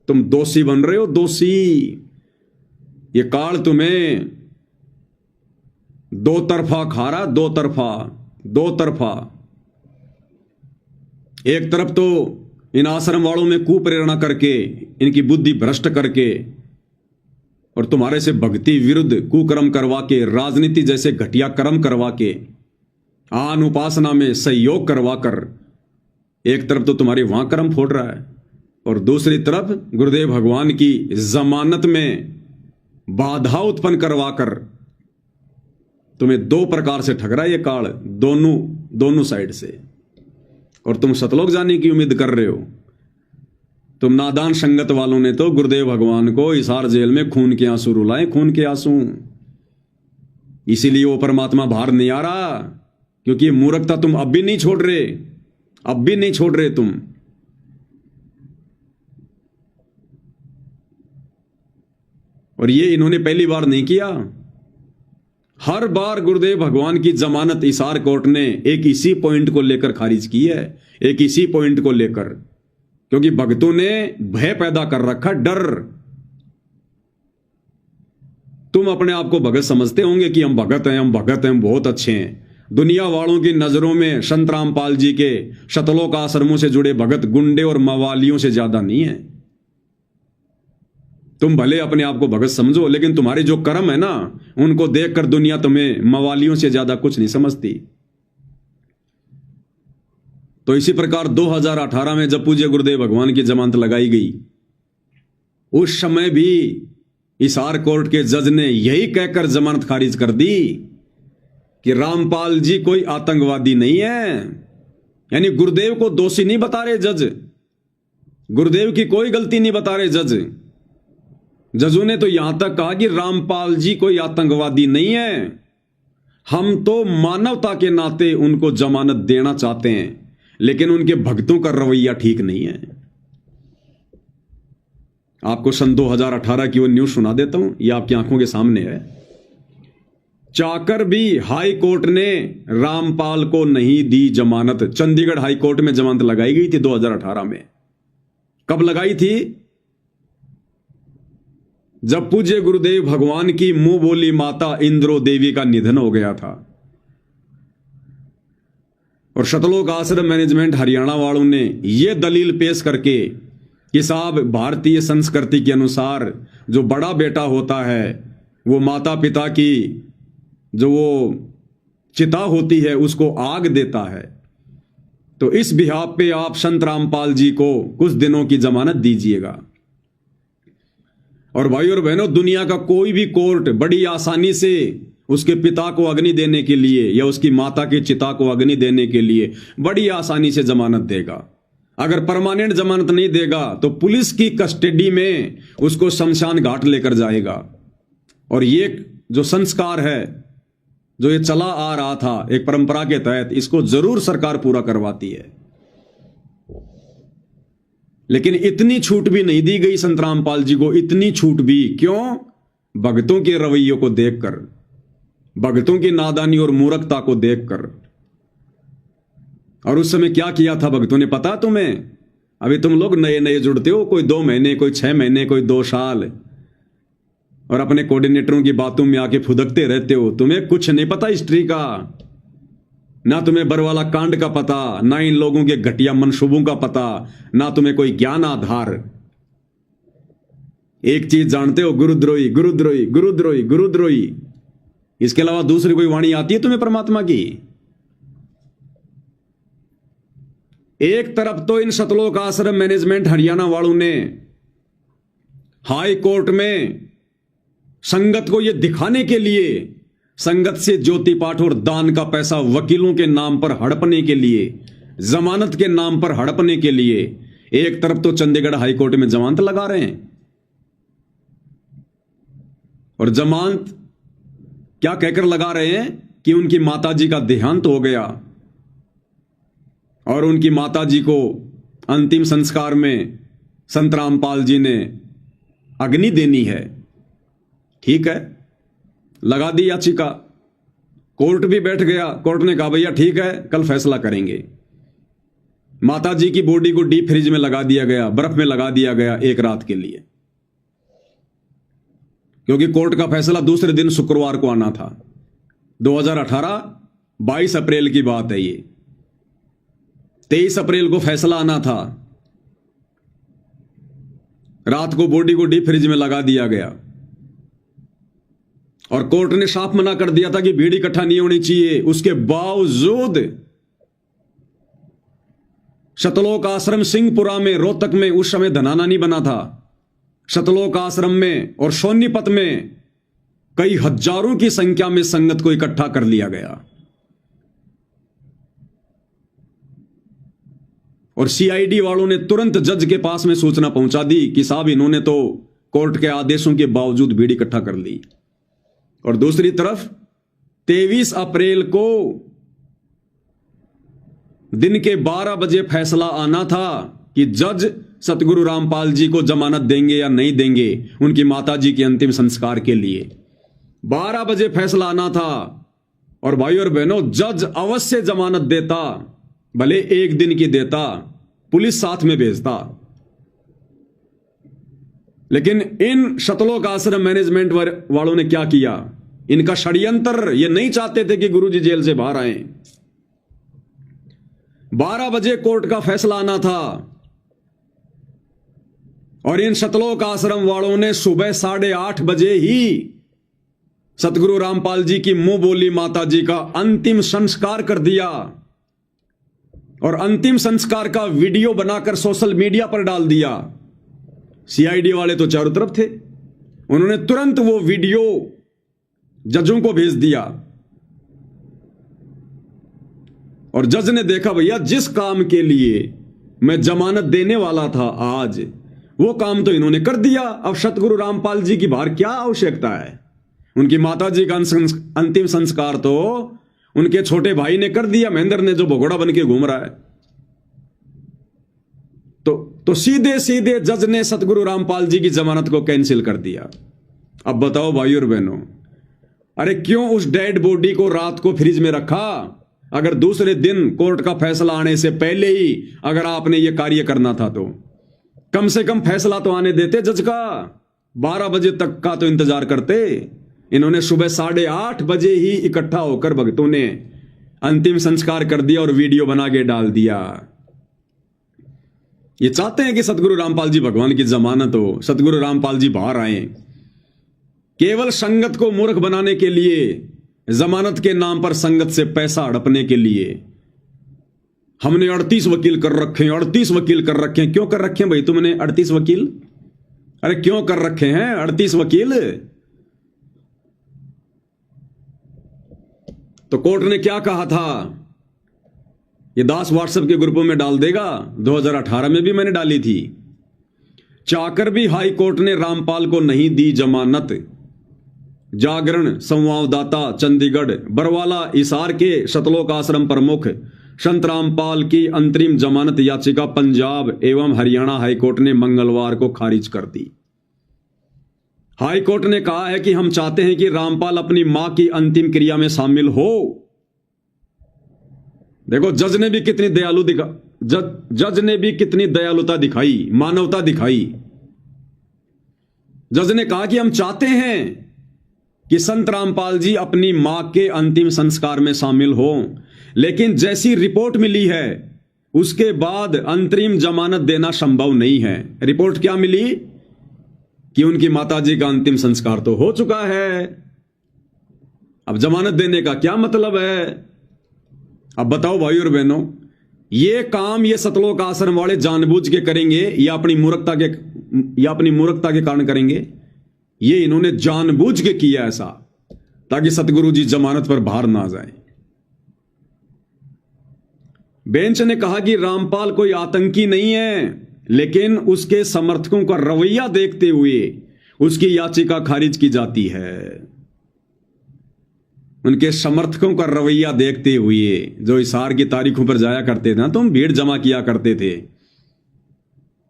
S1: तुम दोषी बन रहे हो, दोषी। ये काल तुम्हें दो तरफा खा रहा, दो तरफा। एक तरफ तो इन आश्रम वालों में कुप्रेरणा करके, इनकी बुद्धि भ्रष्ट करके और तुम्हारे से भक्ति विरुद्ध कुकर्म करवा के, राजनीति जैसे घटिया कर्म करवा के, आन उपासना में सहयोग करवा कर एक तरफ तो तुम्हारी वहां कर्म फोड़ रहा है और दूसरी तरफ गुरुदेव भगवान की जमानत में बाधा उत्पन्न करवाकर तुम्हें दो प्रकार से ठग रहा है ये काल, दोनों साइड से। और तुम सतलोक जाने की उम्मीद कर रहे हो। तुम नादान संगत वालों ने तो गुरुदेव भगवान को हिसार जेल में खून के आंसू रुलाए, खून के आंसू। इसीलिए वो परमात्मा बाहर नहीं आ रहा, क्योंकि ये मूर्खता तुम अब भी नहीं छोड़ रहे, तुम। और ये इन्होंने पहली बार नहीं किया, हर बार गुरुदेव भगवान की जमानत हिसार कोर्ट ने एक इसी पॉइंट को लेकर खारिज की है, एक इसी पॉइंट को लेकर, क्योंकि भक्तों ने भय पैदा कर रखा, डर। तुम अपने आप को भगत समझते होंगे कि हम भगत हैं, हम बहुत अच्छे हैं। दुनिया वालों की नजरों में संत रामपाल जी के सतलोक आश्रमों से जुड़े भगत गुंडे और मवालियों से ज्यादा नहीं है। तुम भले अपने आप को भगत समझो, लेकिन तुम्हारे जो कर्म है ना, उनको देखकर दुनिया तुम्हें मवालियों से ज्यादा कुछ नहीं समझती। तो इसी प्रकार 2018 में जब पूज्य गुरुदेव भगवान की जमानत लगाई गई, उस समय भी हिसार कोर्ट के जज ने यही कहकर जमानत खारिज कर दी कि रामपाल जी कोई आतंकवादी नहीं है। यानी गुरुदेव को दोषी नहीं बता रहे जज, गुरुदेव की कोई गलती नहीं बता रहे जज। जजों ने तो यहां तक कहा कि रामपाल जी कोई आतंकवादी नहीं है, हम तो मानवता के नाते उनको जमानत देना चाहते हैं, लेकिन उनके भक्तों का रवैया ठीक नहीं है। आपको सन 2018 की वो न्यूज सुना देता हूं, ये आपकी आंखों के सामने है। चाकर भी हाई कोर्ट ने रामपाल को नहीं दी जमानत। चंडीगढ़ हाई कोर्ट में जमानत लगाई गई थी 2018 में। कब लगाई थी? जब पूज्य गुरुदेव भगवान की मुंह बोली माता इंद्रो देवी का निधन हो गया था और सतलोक आश्रम मैनेजमेंट हरियाणा वालों ने यह दलील पेश करके कि साहब भारतीय संस्कृति के अनुसार जो बड़ा बेटा होता है वो माता पिता की जो वो चिता होती है उसको आग देता है, तो इस बिहाफ पे आप संत रामपाल जी को कुछ दिनों की जमानत दीजिएगा। और भाई और बहनों, दुनिया का कोई भी कोर्ट बड़ी आसानी से उसके पिता को अग्नि देने के लिए या उसकी माता की चिता को अग्नि देने के लिए बड़ी आसानी से जमानत देगा। अगर परमानेंट जमानत नहीं देगा तो पुलिस की कस्टडी में उसको शमशान घाट लेकर जाएगा। और ये जो संस्कार है, जो ये चला आ रहा था एक परंपरा के तहत, इसको जरूर सरकार पूरा करवाती है। लेकिन इतनी छूट भी नहीं दी गई संत रामपाल जी को, इतनी छूट भी क्यों? भक्तों के रवैयों को देखकर, भक्तों की नादानी और मूर्खता को देखकर। और उस समय क्या किया था भक्तों ने पता तुम्हें? अभी तुम लोग नए नए जुड़ते हो, कोई 2 महीने, कोई 6 महीने, कोई 2 साल, और अपने कोऑर्डिनेटरों की बातों में आके फुदकते रहते हो। तुम्हें कुछ नहीं पता हिस्ट्री का, ना तुम्हें बरवाला कांड का पता, ना इन लोगों के घटिया मनसूबों का पता, ना तुम्हें कोई ज्ञान आधार। एक चीज जानते हो, गुरुद्रोही गुरुद्रोही गुरुद्रोही गुरुद्रोही। इसके अलावा दूसरी कोई वाणी आती है तुम्हें परमात्मा की? एक तरफ तो इन सतलोक आश्रम मैनेजमेंट हरियाणा वालों ने हाई कोर्ट में संगत को यह दिखाने के लिए, संगत से ज्योति पाठ और दान का पैसा वकीलों के नाम पर हड़पने के लिए, जमानत के नाम पर हड़पने के लिए, एक तरफ तो चंडीगढ़ हाई कोर्ट में जमानत लगा रहे हैं। और जमानत क्या कहकर लगा रहे हैं कि उनकी माताजी का देहांत हो गया और उनकी माताजी को अंतिम संस्कार में संत रामपाल जी ने अग्नि देनी है। ठीक है, लगा दी याचिका, कोर्ट भी बैठ गया। कोर्ट ने कहा भैया ठीक है, कल फैसला करेंगे। माताजी की बॉडी को डीप फ्रिज में लगा दिया गया, बर्फ में लगा दिया गया एक रात के लिए, क्योंकि कोर्ट का फैसला दूसरे दिन शुक्रवार को आना था। 2018 22 अप्रैल की बात है ये। 23 अप्रैल को फैसला आना था। रात को बॉडी को डीप फ्रिज में लगा दिया गया और कोर्ट ने साफ मना कर दिया था कि भीड़ इकट्ठा नहीं होनी चाहिए। उसके बावजूद सतलोक आश्रम सिंहपुरा में, रोहतक में, उस समय धनाना नहीं बना था, सतलोक आश्रम में और सोनीपत में कई हजारों की संख्या में संगत को इकट्ठा कर लिया गया। और सीआईडी वालों ने तुरंत जज के पास में सूचना पहुंचा दी कि साहब इन्होंने तो कोर्ट के आदेशों के बावजूद भीड़ इकट्ठा कर ली। और दूसरी तरफ 23 अप्रैल को दिन के 12 बजे फैसला आना था कि जज सतगुरु रामपाल जी को जमानत देंगे या नहीं देंगे उनकी माताजी के अंतिम संस्कार के लिए। 12 बजे फैसला आना था। और भाई और बहनों, जज अवश्य जमानत देता, भले एक दिन की देता, पुलिस साथ में भेजता। लेकिन इन सतलोक आश्रम मैनेजमेंट वालों ने क्या किया? इनका षड्यंत्र, ये नहीं चाहते थे कि गुरुजी जेल से बाहर आए। 12 बजे कोर्ट का फैसला आना था और इन सतलोक आश्रम वालों ने सुबह 8:30 बजे ही सतगुरु रामपाल जी की मुंह बोली माता जी का अंतिम संस्कार कर दिया। और अंतिम संस्कार का वीडियो बनाकर सोशल मीडिया पर डाल दिया। सीआईडी वाले तो चारों तरफ थे, उन्होंने तुरंत वो वीडियो जजों को भेज दिया। और जज ने देखा भैया जिस काम के लिए मैं जमानत देने वाला था आज, वो काम तो इन्होंने कर दिया। अब सतगुरु रामपाल जी की बाहर क्या आवश्यकता है? उनकी माताजी का अंतिम संस्कार तो उनके छोटे भाई ने कर दिया, महेंद्र ने, जो भगोड़ा बन के घूम रहा है। तो सीधे सीधे जज ने सतगुरु रामपाल जी की जमानत को कैंसिल कर दिया। अब बताओ भाई और बहनों, अरे क्यों उस डेड बॉडी को रात को फ्रिज में रखा? अगर दूसरे दिन कोर्ट का फैसला आने से पहले ही अगर आपने यह कार्य करना था तो कम से कम फैसला तो आने देते जज का। 12 बजे तक का तो इंतजार करते। इन्होंने सुबह 8:30 बजे ही इकट्ठा होकर भक्तों ने अंतिम संस्कार कर दिया और वीडियो बना के डाल दिया। ये चाहते हैं कि सतगुरु रामपाल जी भगवान की जमानत हो, सतगुरु रामपाल जी बाहर आए। केवल संगत को मूर्ख बनाने के लिए, जमानत के नाम पर संगत से पैसा हड़पने के लिए हमने 38 वकील कर रखे हैं, 38 वकील कर रखे हैं। क्यों कर रखे हैं भाई तुमने 38 वकील? अरे क्यों कर रखे हैं 38 वकील? तो कोर्ट ने क्या कहा था, ये दास व्हाट्सएप के ग्रुपों में डाल देगा, 2018 में भी मैंने डाली थी। चाकर भी हाई कोर्ट ने रामपाल को नहीं दी जमानत। जागरण संवाददाता चंडीगढ़। बरवाला हिसार के सतलोक आश्रम प्रमुख संत रामपाल की अंतरिम जमानत याचिका पंजाब एवं हरियाणा हाईकोर्ट ने मंगलवार को खारिज कर दी। हाईकोर्ट ने कहा है कि हम चाहते हैं कि रामपाल अपनी मां की अंतिम क्रिया में शामिल हो। देखो जज ने भी कितनी जज ने भी कितनी दयालुता दिखाई, मानवता दिखाई। जज ने कहा कि हम चाहते हैं कि संत रामपाल जी अपनी मां के अंतिम संस्कार में शामिल हो, लेकिन जैसी रिपोर्ट मिली है उसके बाद अंतरिम जमानत देना संभव नहीं है। रिपोर्ट क्या मिली कि उनकी माताजी का अंतिम संस्कार तो हो चुका है, अब जमानत देने का क्या मतलब है। अब बताओ भाई और बहनों, ये काम ये सतलोक आश्रम वाले जानबूझ के करेंगे या अपनी मूर्खता के कारण करेंगे? ये इन्होंने जानबूझ के किया ऐसा, ताकि सतगुरु जी जमानत पर बाहर ना जाए। बेंच ने कहा कि रामपाल कोई आतंकी नहीं है, लेकिन उसके समर्थकों का रवैया देखते हुए उसकी याचिका खारिज की जाती है। उनके समर्थकों का रवैया देखते हुए, जो हिसार की तारीखों पर जाया करते थे ना, तुम भीड़ जमा किया करते थे,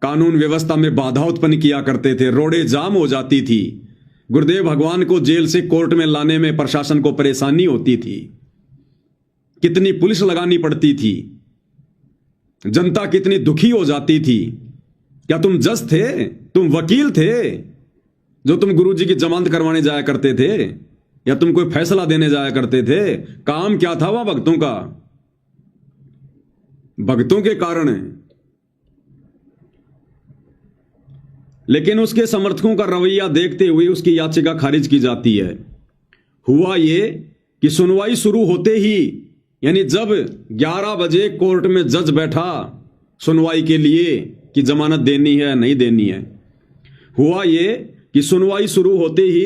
S1: कानून व्यवस्था में बाधा उत्पन्न किया करते थे, रोडें जाम हो जाती थी, गुरुदेव भगवान को जेल से कोर्ट में लाने में प्रशासन को परेशानी होती थी, कितनी पुलिस लगानी पड़ती थी, जनता कितनी दुखी हो जाती थी। क्या तुम जज थे? तुम वकील थे जो तुम गुरुजी की जमानत करवाने जाया करते थे, या तुम कोई फैसला देने जाया करते थे? काम क्या था वह भक्तों का? भक्तों के कारण है। लेकिन उसके समर्थकों का रवैया देखते हुए उसकी याचिका खारिज की जाती है। हुआ ये कि सुनवाई शुरू होते ही, यानी जब 11 बजे कोर्ट में जज बैठा सुनवाई के लिए कि जमानत देनी है नहीं देनी है, हुआ ये कि सुनवाई शुरू होते ही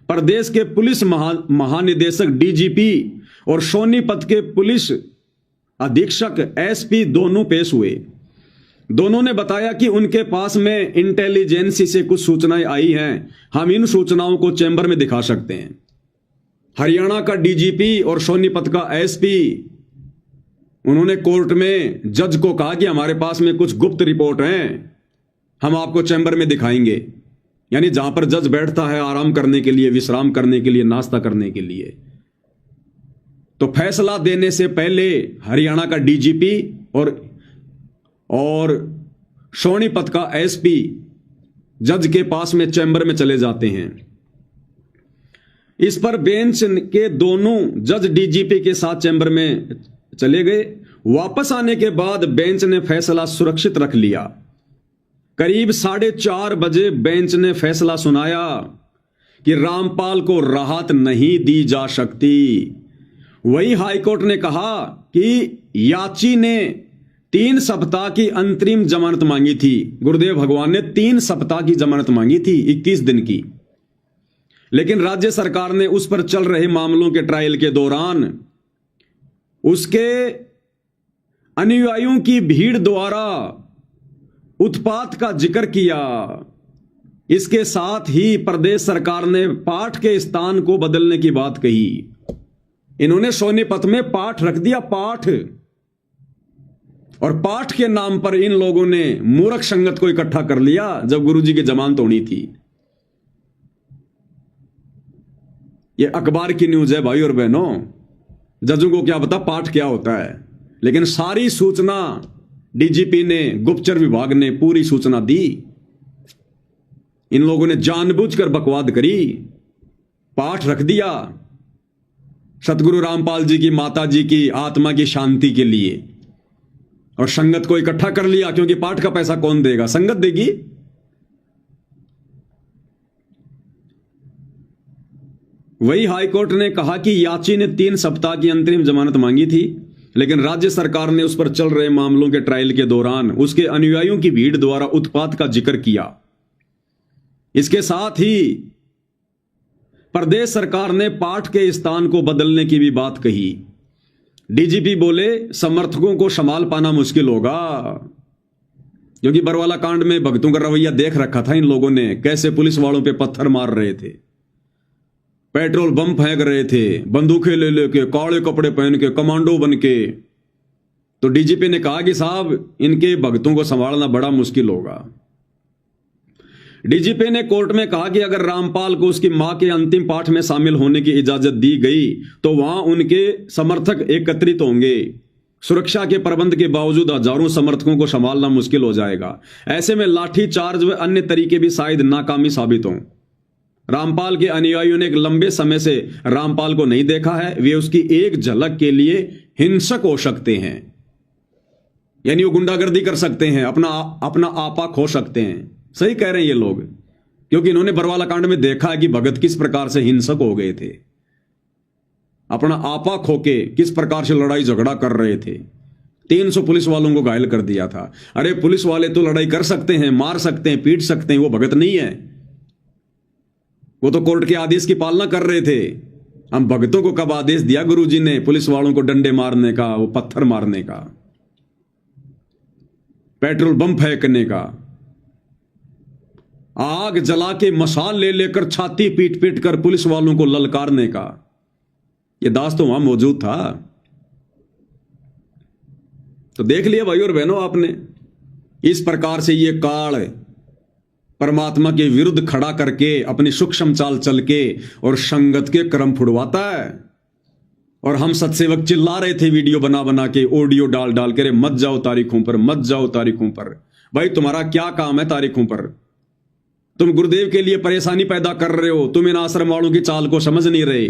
S1: प्रदेश के पुलिस महानिदेशक डीजीपी और सोनीपत के पुलिस अधीक्षक एसपी दोनों पेश हुए। दोनों ने बताया कि उनके पास में इंटेलिजेंसी से कुछ सूचनाएं आई हैं, हम इन सूचनाओं को चैम्बर में दिखा सकते हैं। हरियाणा का डीजीपी और सोनीपत का एसपी, उन्होंने कोर्ट में जज को कहा कि हमारे पास में कुछ गुप्त रिपोर्ट हैं, हम आपको चैम्बर में दिखाएंगे। यानी जहां पर जज बैठता है आराम करने के लिए, विश्राम करने के लिए, नाश्ता करने के लिए। तो फैसला देने से पहले हरियाणा का डीजीपी और सोनीपत का एसपी जज के पास में चैम्बर में चले जाते हैं। इस पर बेंच के दोनों जज डीजीपी के साथ चैम्बर में चले गए। वापस आने के बाद बेंच ने फैसला सुरक्षित रख लिया। करीब 4:30 बजे बेंच ने फैसला सुनाया कि रामपाल को राहत नहीं दी जा सकती। वही हाईकोर्ट ने कहा कि याची ने 3 सप्ताह की अंतरिम जमानत मांगी थी। गुरुदेव भगवान ने 3 सप्ताह की जमानत मांगी थी, 21 दिन की। लेकिन राज्य सरकार ने उस पर चल रहे मामलों के ट्रायल के दौरान उसके अनुयायियों की भीड़ द्वारा उत्पात का जिक्र किया। इसके साथ ही प्रदेश सरकार ने पाठ के स्थान को बदलने की बात कही। इन्होंने सोनीपत में पाठ रख दिया, पाठ। और पाठ के नाम पर इन लोगों ने मूर्ख संगत को इकट्ठा कर लिया जब गुरुजी की जमानत होनी थी। यह अखबार की न्यूज है भाई और बहनों। जजों को क्या पता पाठ क्या होता है, लेकिन सारी सूचना डीजीपी ने, गुप्तचर विभाग ने पूरी सूचना दी। इन लोगों ने जानबूझकर बकवाद करी, पाठ रख दिया सतगुरु रामपाल जी की माता जी की आत्मा की शांति के लिए, और संगत को इकट्ठा कर लिया। क्योंकि पाठ का पैसा कौन देगा? संगत देगी। वही हाईकोर्ट ने कहा कि याची ने 3 सप्ताह की अंतरिम जमानत मांगी थी, लेकिन राज्य सरकार ने उस पर चल रहे मामलों के ट्रायल के दौरान उसके अनुयायियों की भीड़ द्वारा उत्पात का जिक्र किया। इसके साथ ही प्रदेश सरकार ने पाठ के स्थान को बदलने की भी बात कही। डीजीपी बोले समर्थकों को संभाल पाना मुश्किल होगा, क्योंकि बरवाला कांड में भगतों का रवैया देख रखा था इन लोगों ने, कैसे पुलिस वालों पे पत्थर मार रहे थे, पेट्रोल बम फेंक रहे थे, बंदूकें ले लेके, काले कपड़े पहन के, कमांडो बन के। तो डीजीपी ने कहा कि साहब इनके भगतों को संभालना बड़ा मुश्किल होगा। डीजीपी ने कोर्ट में कहा कि अगर रामपाल को उसकी मां के अंतिम पाठ में शामिल होने की इजाजत दी गई तो वहां उनके समर्थक एकत्रित होंगे। सुरक्षा के प्रबंध के बावजूद हजारों समर्थकों को संभालना मुश्किल हो जाएगा। ऐसे में लाठी चार्ज व अन्य तरीके भी शायद नाकामी साबित हों। रामपाल के अनुयायियों ने एक लंबे समय से रामपाल को नहीं देखा है, वे उसकी एक झलक के लिए हिंसक हो सकते हैं, यानी वो गुंडागर्दी कर सकते हैं, अपना आपा खो सकते हैं। सही कह रहे हैं ये लोग, क्योंकि इन्होंने बरवाला कांड में देखा है कि भगत किस प्रकार से हिंसक हो गए थे, अपना आपा खो के किस प्रकार से लड़ाई झगड़ा कर रहे थे। 300 पुलिस वालों को घायल कर दिया था। अरे पुलिस वाले तो लड़ाई कर सकते हैं, मार सकते हैं, पीट सकते हैं, वो भगत नहीं है। वो तो कोर्ट के आदेश की पालना कर रहे थे। हम भगतों को कब आदेश दिया गुरुजी ने पुलिस वालों को डंडे मारने का, वो पत्थर मारने का, पेट्रोल बम फेंकने का, आग जला के मशाल ले लेकर छाती पीट पीट कर पुलिस वालों को ललकारने का? यह दास तो वहां मौजूद था। तो देख लिया भाई और बहनों आपने, इस प्रकार से ये काल परमात्मा के विरुद्ध खड़ा करके अपनी सूक्ष्म चाल चल के और संगत के क्रम फुड़वाता है। और हम सत्सेवक चिल्ला रहे थे वीडियो बना बना के, ऑडियो डाल डाल के, मत जाओ तारीखों पर, मत जाओ तारीखों पर। भाई तुम्हारा क्या काम है तारीखों पर? तुम गुरुदेव के लिए परेशानी पैदा कर रहे हो, तुम इन आश्रम वालों की चाल को समझ नहीं रहे।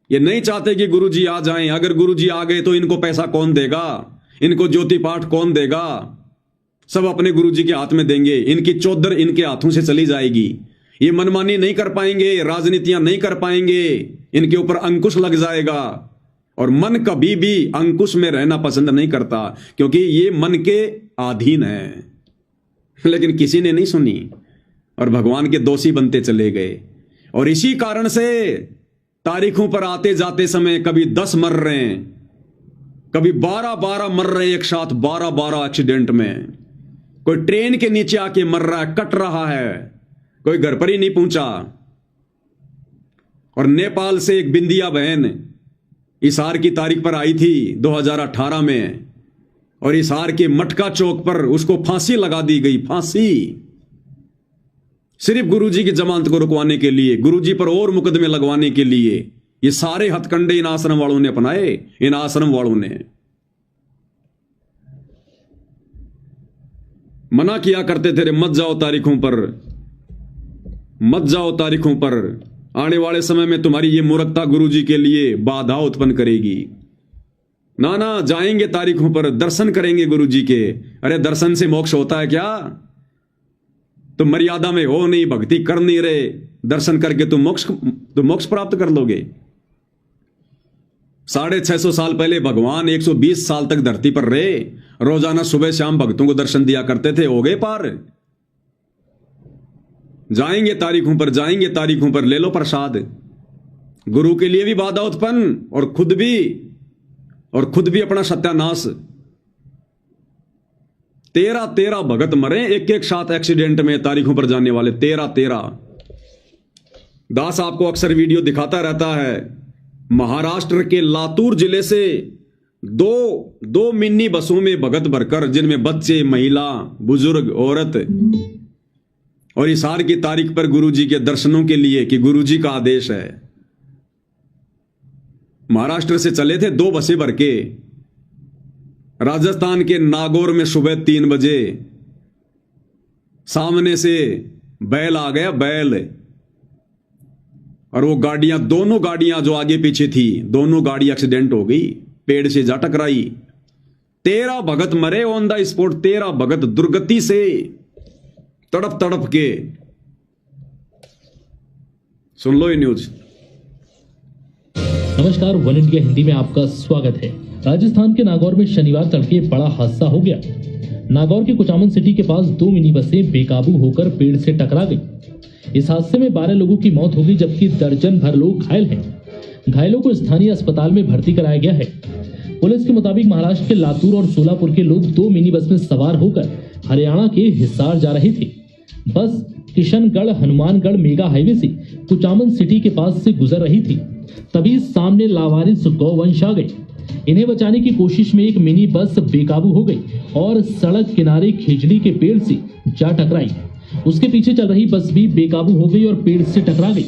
S1: ये नहीं चाहते कि गुरुजी आ जाएं। अगर गुरुजी आ गए तो इनको पैसा कौन देगा, इनको ज्योति पाठ कौन देगा? सब अपने गुरुजी के हाथ में देंगे, इनकी चौधर इनके हाथों से चली जाएगी। ये मनमानी नहीं कर पाएंगे, राजनीतियां नहीं कर पाएंगे, इनके ऊपर अंकुश लग जाएगा। और मन कभी भी अंकुश में रहना पसंद नहीं करता, क्योंकि ये मन के अधीन है। लेकिन किसी ने नहीं सुनी और भगवान के दोषी बनते चले गए। और इसी कारण से तारीखों पर आते जाते समय कभी 10 मर रहे हैं, कभी 12 मर रहे हैं एक साथ, 12 एक्सीडेंट में। कोई ट्रेन के नीचे आके मर रहा है, कट रहा है, कोई घर पर ही नहीं पहुंचा। और नेपाल से एक बिंदिया बहन इसार की तारीख पर आई थी 2018 में, और इसार के मटका चौक पर उसको फांसी लगा दी गई। फांसी सिर्फ गुरुजी की जमानत को रुकवाने के लिए, गुरुजी पर और मुकदमे लगवाने के लिए। ये सारे हथकंडे इन आश्रम वालों ने अपनाए। इन आश्रम वालों ने मना किया करते थे, मत जाओ तारीखों पर, मत जाओ तारीखों पर। आने वाले समय में तुम्हारी ये मूर्खता गुरुजी के लिए बाधा उत्पन्न करेगी। ना ना, जाएंगे तारीखों पर, दर्शन करेंगे गुरुजी के। अरे दर्शन से मोक्ष होता है क्या? तुम मर्यादा में हो नहीं, भक्ति कर नहीं रहे, दर्शन करके तुम मोक्ष प्राप्त कर लोगे। 650 साल पहले भगवान 120 साल तक धरती पर रहे, रोजाना सुबह शाम भक्तों को दर्शन दिया करते थे। हो गए पार। जाएंगे तारीखों पर, जाएंगे तारीखों पर, ले लो प्रसाद। गुरु के लिए भी बाधा उत्पन्न और खुद भी अपना सत्यानाश। 13 भगत मरे एक साथ एक्सीडेंट में, तारीखों पर जाने वाले 13। दास आपको अक्सर वीडियो दिखाता रहता है। महाराष्ट्र के लातूर जिले से दो मिनी बसों में भगत भरकर, जिनमें बच्चे, महिला, बुजुर्ग, औरत, और इसार की तारीख पर गुरुजी के दर्शनों के लिए, कि गुरुजी का आदेश है। महाराष्ट्र से चले थे 2 बसें भर के। राजस्थान के नागौर में सुबह 3 बजे सामने से बैल आ गया, बैल। और वो गाड़ियां, दोनों गाड़ियां जो आगे पीछे थी, दोनों गाड़ी एक्सीडेंट हो गई, पेड़ से जा टकराई। 13 भगत मरे ऑन द स्पॉट। 13 भगत दुर्गति से तड़प तड़प के। सुन लो ये न्यूज।
S2: नमस्कार, वन इंडिया हिंदी में आपका स्वागत है। राजस्थान के नागौर में शनिवार तड़के बड़ा हादसा हो गया। नागौर के कुचामन सिटी के पास 2 मिनी बसें बेकाबू होकर पेड़ से टकरा गई। इस हादसे में 12 लोगों की मौत हो गई, जबकि दर्जन भर लोग घायल हैं। घायलों को स्थानीय अस्पताल में भर्ती कराया गया है। पुलिस के मुताबिक महाराष्ट्र के लातूर और सोलापुर के लोग 2 मिनी बस में सवार होकर हरियाणा के हिसार जा रहे थे। बस किशनगढ़ हनुमानगढ़ मेगा हाईवे से कुचामन सिटी के पास से गुजर रही थी, तभी सामने लावारिस गौवंश आ गए। इन्हें बचाने की कोशिश में एक मिनी बस बेकाबू हो गई और सड़क किनारे खिजड़ी के पेड़ से जा टकराई। उसके पीछे चल रही बस भी बेकाबू हो गई और पेड़ से टकरा गई।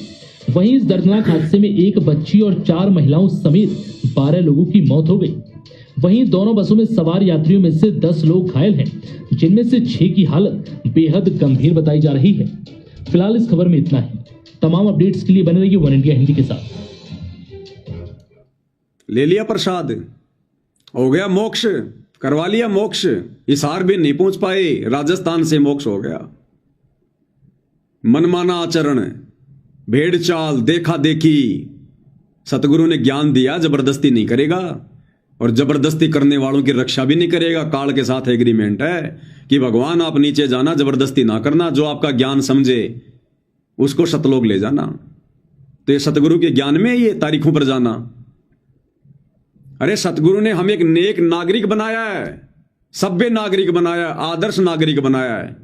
S2: वहीं इस दर्दनाक हादसे में एक बच्ची और 4 महिलाओं समेत 12 लोगों की मौत हो गई। वहीं दोनों बसों में सवार यात्रियों में से 10 लोग घायल हैं, जिनमें से 6 की हालत बेहद गंभीर बताई जा रही है। फिलहाल इस खबर में इतना ही। तमाम अपडेट्स के लिए बने रहिए वन इंडिया हिंदी के साथ।
S1: ले लिया प्रसाद, हो गया मोक्ष, करवा लिया मोक्ष। हिसार भी नहीं पहुंच पाए, राजस्थान से मोक्ष हो गया। मनमाना आचरण, भेड़ चाल, देखा देखी। सतगुरु ने ज्ञान दिया, जबरदस्ती नहीं करेगा और जबरदस्ती करने वालों की रक्षा भी नहीं करेगा। काल के साथ एग्रीमेंट है कि भगवान आप नीचे जाना, जबरदस्ती ना करना। जो आपका ज्ञान समझे उसको सतलोक ले जाना। तो ये सतगुरु के ज्ञान में ये तारीखों पर जाना। अरे सतगुरु ने हमें एक नेक नागरिक बनाया है, सभ्य नागरिक बनाया है, आदर्श नागरिक बनाया है।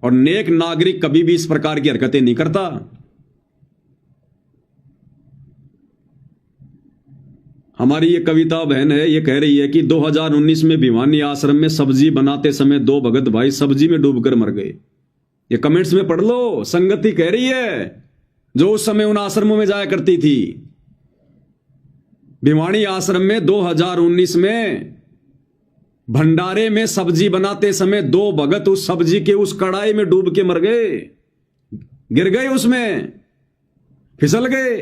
S1: और नेक नागरिक कभी भी इस प्रकार की हरकतें नहीं करता। हमारी ये कविता बहन है, ये कह रही है कि 2019 में भिवानी आश्रम में सब्जी बनाते समय 2 भगत भाई सब्जी में डूबकर मर गए। ये कमेंट्स में पढ़ लो। संगति कह रही है जो उस समय उन आश्रमों में जाया करती थी। भिवानी आश्रम में 2019 में भंडारे में सब्जी बनाते समय 2 भगत उस सब्जी के उस कढ़ाई में डूब के मर गए, गिर गए, उसमें फिसल गए,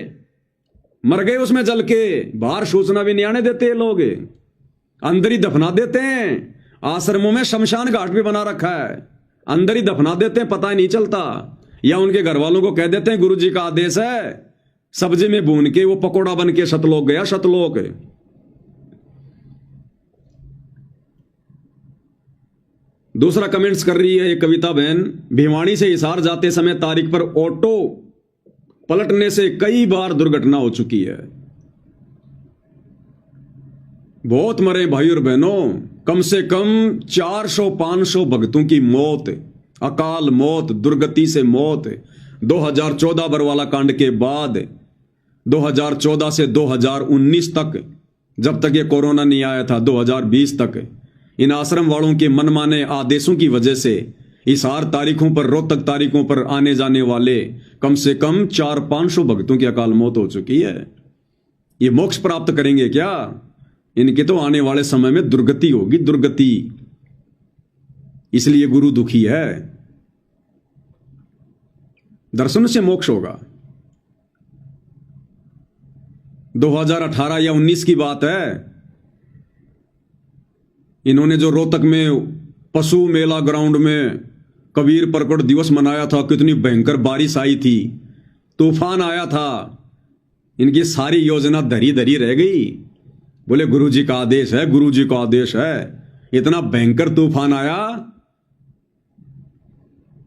S1: मर गए उसमें जल के। बाहर सूचना भी नहीं आने देते ये लोग, अंदर ही दफना देते हैं। आश्रमों में शमशान घाट भी बना रखा है, अंदर ही दफना देते हैं, पता ही नहीं चलता। या उनके घर वालों को कह देते हैं गुरु जी का आदेश है, सब्जी में भून के वो पकोड़ा बन के सतलोक गया, सतलोक। दूसरा कमेंट्स कर रही है ये कविता बहन, भिवानी से हिसार जाते समय तारीख पर ऑटो पलटने से कई बार दुर्घटना हो चुकी है। बहुत मरे भाई और बहनों, कम से कम 400-500 भक्तों की मौत, अकाल मौत, दुर्गति से मौत। 2014 बरवाला कांड के बाद 2014 से 2019 तक, जब तक ये कोरोना नहीं आया था, 2020 तक, इन आश्रम वालों के मनमाने आदेशों की वजह से हिसार तारीखों पर, रोहतक तारीखों पर आने जाने वाले कम से कम 400-500 भक्तों की अकाल मौत हो चुकी है। ये मोक्ष प्राप्त करेंगे क्या? इनके तो आने वाले समय में दुर्गति होगी, दुर्गति। इसलिए गुरु दुखी है। दर्शन से मोक्ष होगा। 2018 या 19 की बात है, इन्होंने जो रोहतक में पशु मेला ग्राउंड में कबीर प्रकट दिवस मनाया था, कितनी भयंकर बारिश आई थी, तूफान आया था, इनकी सारी योजना धरी धरी रह गई। बोले गुरु जी का आदेश है, गुरु जी का आदेश है। इतना भयंकर तूफान आया,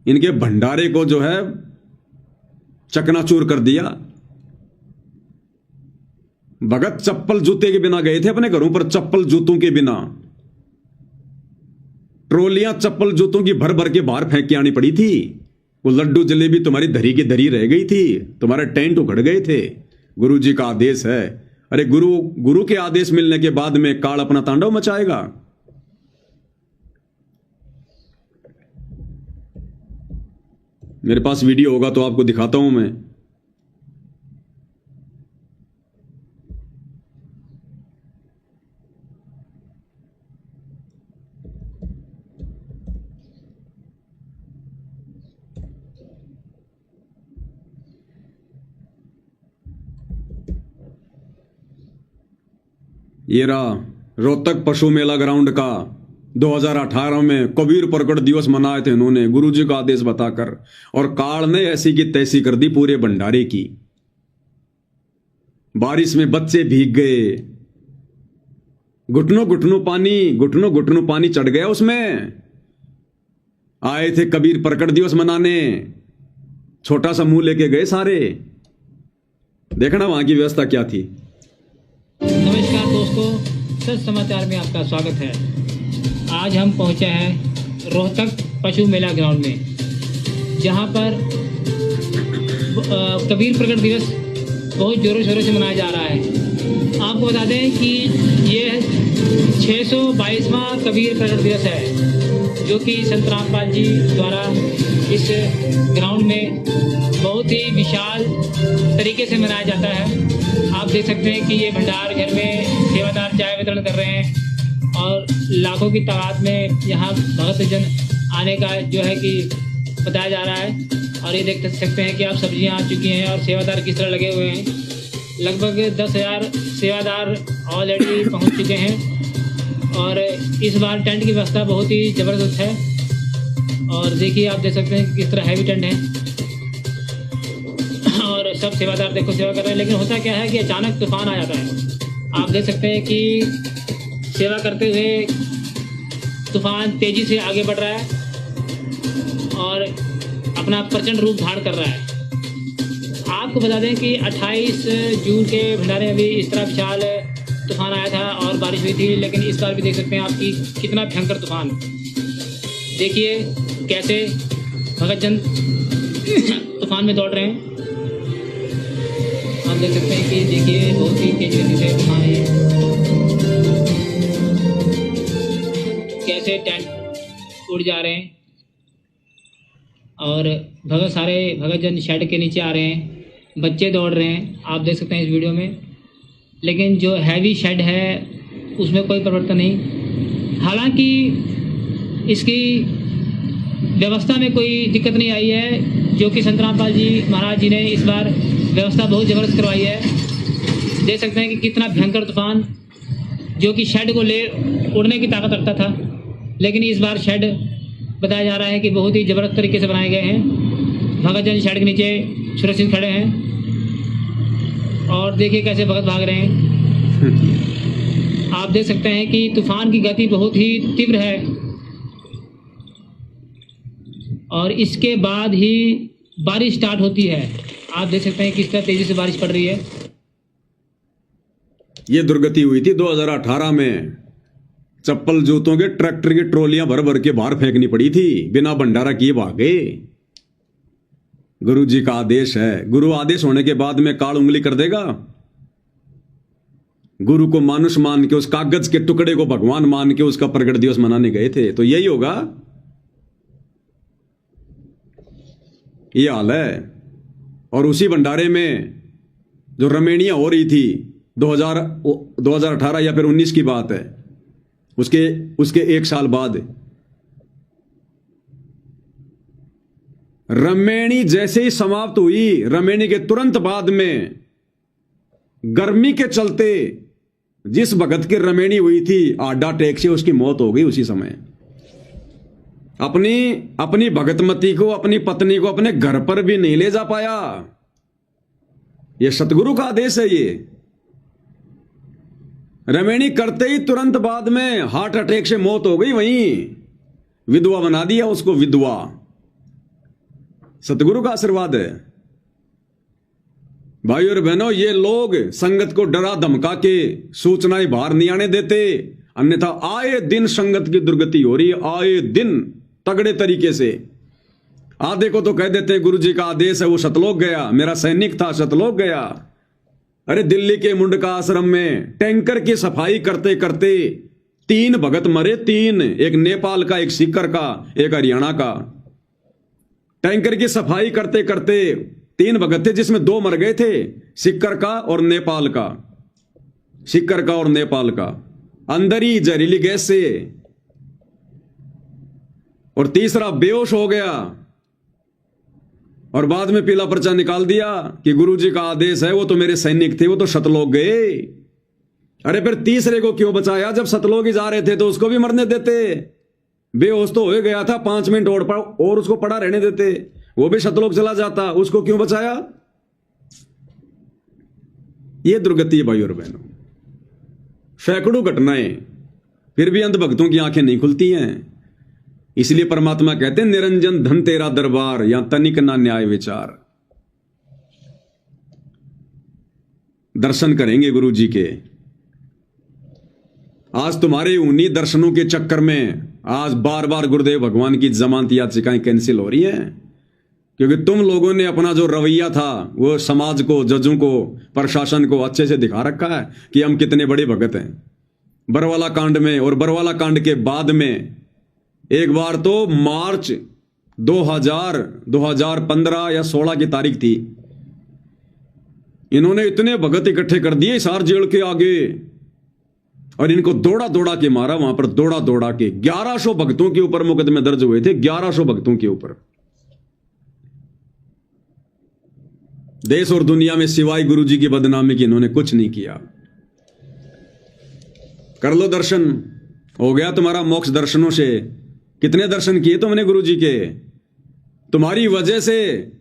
S1: इनके भंडारे को जो है चकनाचूर कर दिया। भगत चप्पल जूते के बिना गए थे अपने घरों पर, चप्पल जूतों के बिना। ट्रोलियां चप्पल जूतों की भर भर के बाहर फेंक के आनी पड़ी थी। वो लड्डू जलेबी तुम्हारी धरी की धरी रह गई थी, तुम्हारे टेंट उखड़ गए थे। गुरु जी का आदेश है। अरे गुरु के आदेश मिलने के बाद में काल अपना तांडव मचाएगा। मेरे पास वीडियो होगा तो आपको दिखाता हूं मैं। ये रहा रोहतक पशु मेला ग्राउंड का 2018 में कबीर प्रकट दिवस मनाए थे इन्होंने, गुरुजी का आदेश बताकर, और काल ने ऐसी की तैसी कर दी पूरे भंडारे की। बारिश में बच्चे भीग गए, घुटनों घुटनों पानी चढ़ गया उसमें। आए थे कबीर प्रकट दिवस मनाने छोटा सा मुंह लेके गए सारे। देखना वहां की व्यवस्था क्या थी।
S3: नमस्कार दोस्तों, सच समाचार में आपका स्वागत है। आज हम पहुंचे हैं रोहतक पशु मेला ग्राउंड में, जहां पर कबीर प्रकट दिवस बहुत जोरों शोरों से मनाया जा रहा है। आपको बता दें कि ये 622वां कबीर प्रकट दिवस है, जो कि संत रामपाल जी द्वारा इस ग्राउंड में बहुत ही विशाल तरीके से मनाया जाता है। आप देख सकते हैं कि ये भंडार घर में सेवादार चाय वितरण कर रहे हैं और लाखों की तादाद में यहाँ भगत जन आने का जो है कि बताया जा रहा है। और ये देख सकते हैं कि आप सब्जियाँ आ चुकी हैं और सेवादार किस तरह लगे हुए हैं। लगभग 10,000 सेवादार ऑलरेडी पहुँच चुके हैं और इस बार टेंट की व्यवस्था बहुत ही ज़बरदस्त है। और देखिए, आप देख सकते हैं कि किस तरह हैवी टेंट है और सब सेवादार देखो सेवा कर रहे हैं। लेकिन होता क्या है कि अचानक तूफान आ जाता है। आप देख सकते हैं कि सेवा करते हुए तूफान तेज़ी से आगे बढ़ रहा है और अपना प्रचंड रूप धारण कर रहा है। आपको बता दें कि 28 जून के भंडारे में भी इस तरह विशाल तूफान आया था और बारिश हुई थी, लेकिन इस बार भी देख सकते हैं आपकी कितना भयंकर तूफान। देखिए कैसे भगत जन तूफान में दौड़ रहे हैं। आप देख सकते हैं कि देखिए बहुत ही तेज गति से तूफान है। कैसे टेंट उड़ जा रहे हैं और सारे भगत जन शेड के नीचे आ रहे हैं। बच्चे दौड़ रहे हैं, आप देख सकते हैं इस वीडियो में। लेकिन जो हैवी शेड है उसमें कोई परिवर्तन नहीं। हालांकि इसकी व्यवस्था में कोई दिक्कत नहीं आई है, जो कि संत रामपाल जी महाराज जी ने इस बार व्यवस्था बहुत ज़बरदस्त करवाई है। देख सकते हैं कि कितना भयंकर तूफान, जो कि शेड को ले उड़ने की ताकत रखता था, लेकिन इस बार शेड बताया जा रहा है कि बहुत ही ज़बरदस्त तरीके से बनाए गए हैं। भगत जन शेड के नीचे सुरक्षित खड़े हैं और देखिए कैसे भगत भाग रहे हैं। आप देख सकते हैं कि तूफान की गति बहुत ही तीव्र है और इसके बाद ही बारिश स्टार्ट होती है। आप देख सकते हैं किस तरह तेजी से बारिश पड़ रही है।
S1: ये दुर्गति हुई थी 2018 में। चप्पल जूतों के ट्रैक्टर की ट्रॉलियां भर भर के बाहर फेंकनी पड़ी थी, बिना भंडारा किए भागे। गुरु जी का आदेश है। गुरु आदेश होने के बाद में काल उंगली कर देगा। गुरु को मानुष मान के, उस कागज के टुकड़े को भगवान मान के उसका प्रकट दिवस मनाने गए थे, तो यही होगा। ये हाल है। और उसी भंडारे में जो रमेणियां हो रही थी 2018 या फिर 19 की बात है, उसके एक साल बाद रमेणी जैसे ही समाप्त हुई, रमेणी के तुरंत बाद में गर्मी के चलते जिस भगत की रमेणी हुई थी, आडा अटैक से उसकी मौत हो गई उसी समय। अपनी भगतमती को, अपनी पत्नी को अपने घर पर भी नहीं ले जा पाया। यह सतगुरु का आदेश है। ये रमेणी करते ही तुरंत बाद में हार्ट अटैक से मौत हो गई। वहीं विधवा बना दिया उसको, विधवा। सतगुरु का आशीर्वाद है। भाई और बहनों, ये लोग संगत को डरा धमका के सूचनाएं बाहर नहीं आने देते, अन्यथा आए दिन संगत की दुर्गति हो रही है। आए दिन तगड़े तरीके से। आधे को तो कह देते हैं गुरु जी का आदेश है, वो सतलोक गया, मेरा सैनिक था सतलोक गया। अरे दिल्ली के मुंडका आश्रम में टैंकर की सफाई करते करते 3 भगत मरे। 3, एक नेपाल का, एक सीकर का, एक हरियाणा का। टैंकर की सफाई करते करते 3 भगत थे, जिसमें 2 मर गए थे, सीकर का और नेपाल का। सीकर का और नेपाल का अंदर ही जहरीली गैस से। और तीसरा बेहोश हो गया और बाद में पीला पर्चा निकाल दिया कि गुरुजी का आदेश है, वो तो मेरे सैनिक थे, वो तो सतलोक गए। अरे फिर तीसरे को क्यों बचाया? जब सतलोक ही जा रहे थे तो उसको भी मरने देते। बेहोश तो हो गया था, 5 मिनट और उसको पड़ा रहने देते, वो भी सतलोक चला जाता, उसको क्यों बचाया? ये दुर्गति है भाई और बहनों। सैकड़ों घटनाएं, फिर भी अंधभक्तों की आंखें नहीं खुलती हैं। इसलिए परमात्मा कहते हैं निरंजन धन तेरा दरबार, यहां तनिक ना न्याय विचार। दर्शन करेंगे गुरु जी के। आज तुम्हारे उन्हीं दर्शनों के चक्कर में आज बार बार गुरुदेव भगवान की जमानत याचिकाएं कैंसिल हो रही हैं, क्योंकि तुम लोगों ने अपना जो रवैया था वो समाज को, जजों को, प्रशासन को अच्छे से दिखा रखा है कि हम कितने बड़े भगत हैं। बरवाला कांड में और बरवाला कांड के बाद में एक बार तो मार्च 2015 या 16 की तारीख थी, इन्होंने इतने भगत इकट्ठे कर दिए हिसार जेल के आगे और इनको दौड़ा दौड़ा के मारा। वहां पर दौड़ा दौड़ा के 1100 भक्तों के ऊपर मुकदमे दर्ज हुए थे, 1100 भक्तों के ऊपर। देश और दुनिया में सिवाय गुरु जी की बदनामी की इन्होंने कुछ नहीं किया। कर लो दर्शन, हो गया तुम्हारा मोक्ष दर्शनों से। कितने दर्शन किए तुमने गुरु जी के? तुम्हारी वजह से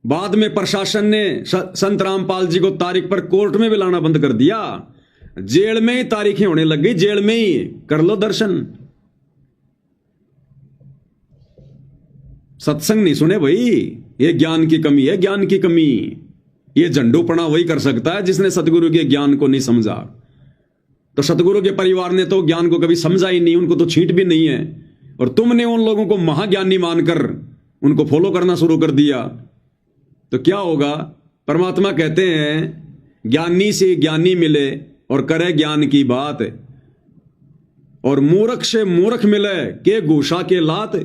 S1: बाद में प्रशासन ने संत रामपाल जी को तारीख पर कोर्ट में भी लाना बंद कर दिया। जेल में ही तारीखें होने लग गई, जेल में ही। कर लो दर्शन। सत्संग नहीं सुने भाई, ये ज्ञान की कमी है, ज्ञान की कमी। ये झंडूपना वही कर सकता है जिसने सतगुरु के ज्ञान को नहीं समझा। तो सतगुरु के परिवार ने तो ज्ञान को कभी समझा ही नहीं, उनको तो छींट भी नहीं है, और तुमने उन लोगों को महाज्ञानी मानकर उनको फॉलो करना शुरू कर दिया। तो क्या होगा? परमात्मा कहते हैं ज्ञानी से ज्ञानी मिले और करे ज्ञान की बात, और मूर्ख से मूर्ख मिले के घूसा के लात।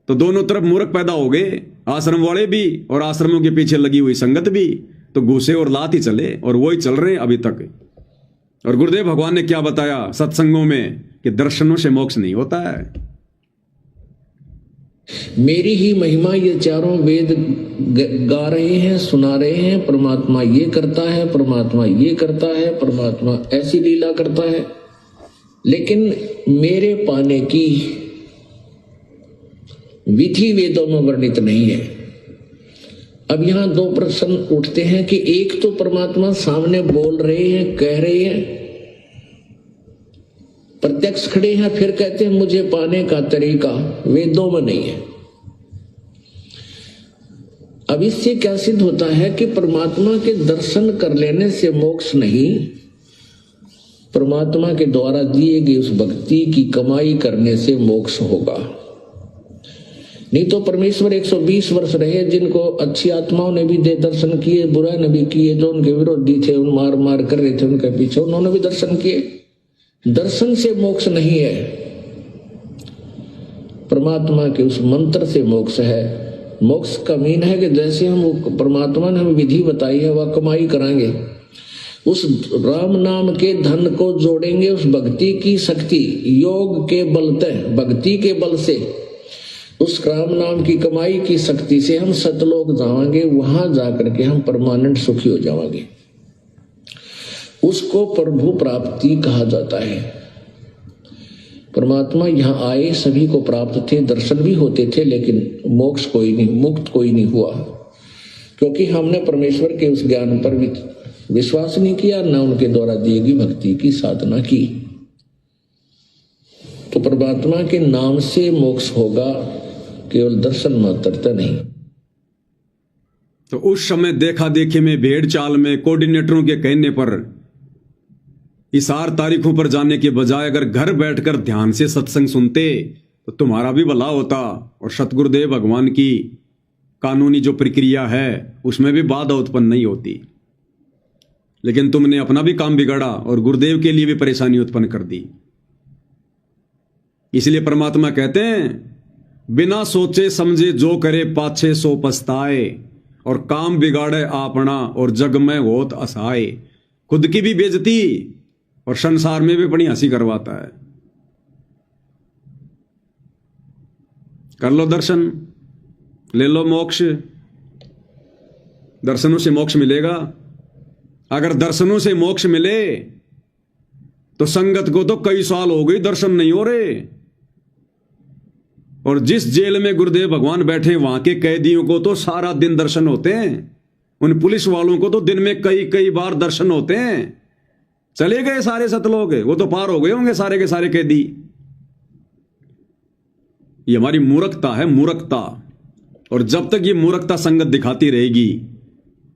S1: तो दोनों तरफ मूर्ख पैदा हो गए, आश्रम वाले भी और आश्रमों के पीछे लगी हुई संगत भी। तो घूसे और लात ही चले, और वही चल रहे हैं अभी तक। और गुरुदेव भगवान ने क्या बताया सत्संगों में कि दर्शनों से मोक्ष नहीं होता है।
S4: मेरी ही महिमा ये चारों वेद गा रहे हैं, सुना रहे हैं। परमात्मा ये करता है, परमात्मा ये करता है, परमात्मा ऐसी लीला करता है। लेकिन मेरे पाने की विधि वेदों में वर्णित नहीं है। अब यहां दो प्रश्न उठते हैं कि एक तो परमात्मा सामने बोल रहे हैं, कह रहे हैं, प्रत्यक्ष खड़े हैं, फिर कहते हैं मुझे पाने का तरीका वेदों में नहीं है। अब इससे क्या सिद्ध होता है कि परमात्मा के दर्शन कर लेने से मोक्ष नहीं, परमात्मा के द्वारा दिए गए उस भक्ति की कमाई करने से मोक्ष होगा। नहीं तो परमेश्वर 120 वर्ष रहे, जिनको अच्छी आत्माओं ने भी दे दर्शन किए, बुरा ने भी किए, जो उनके विरोधी थे, उन मार मार कर रहे थे उनके पीछे, उन्होंने भी दर्शन किए। दर्शन से मोक्ष नहीं है, परमात्मा के उस मंत्र से मोक्ष है। मोक्ष का मीन है कि जैसे हम परमात्मा ने हमें विधि बताई है वह कमाई कराएंगे, उस राम नाम के धन को जोड़ेंगे, उस भक्ति की शक्ति योग के बलते, भक्ति के बल से, उस राम नाम की कमाई की शक्ति से हम सतलोक जाएंगे। वहां जाकर के हम परमानेंट सुखी हो जाएंगे। उसको प्रभु प्राप्ति कहा जाता है। परमात्मा यहाँ आए, सभी को प्राप्त थे, दर्शन भी होते थे, लेकिन मोक्ष कोई नहीं, मुक्त कोई नहीं हुआ, क्योंकि हमने परमेश्वर के उस ज्ञान पर विश्वास नहीं किया, न उनके द्वारा दी गई भक्ति की साधना की। तो परमात्मा के नाम से मोक्ष होगा, केवल दर्शन मात्रता नहीं।
S1: तो उस समय देखा देखी में, भेड़ चाल में, कोऑर्डिनेटरों के कहने पर इशार तारीखों पर जाने के बजाय अगर घर बैठकर ध्यान से सत्संग सुनते तो तुम्हारा भी भला होता, और सतगुरुदेव भगवान की कानूनी जो प्रक्रिया है उसमें भी बाधा उत्पन्न नहीं होती। लेकिन तुमने अपना भी काम बिगाड़ा और गुरुदेव के लिए भी परेशानी उत्पन्न कर दी। इसलिए परमात्मा कहते हैं बिना सोचे समझे जो करे पाछे सो पछताए, और काम बिगाड़े आपना और जग में होत असहाय। खुद की भी बेइज्जती और संसार में भी बड़ी हंसी करवाता है। कर लो दर्शन, ले लो मोक्ष। दर्शनों से मोक्ष मिलेगा। अगर दर्शनों से मोक्ष मिले तो संगत को तो कई साल हो गई दर्शन नहीं हो रहे, और जिस जेल में गुरुदेव भगवान बैठे वहां के कैदियों को तो सारा दिन दर्शन होते हैं। उन पुलिस वालों को तो दिन में कई कई बार दर्शन होते हैं। चले गए सारे सतलोक, वो तो पार हो गए होंगे सारे के सारे कैदी। ये हमारी मूर्खता है, मूर्खता। और जब तक ये मूर्खता संगत दिखाती रहेगी,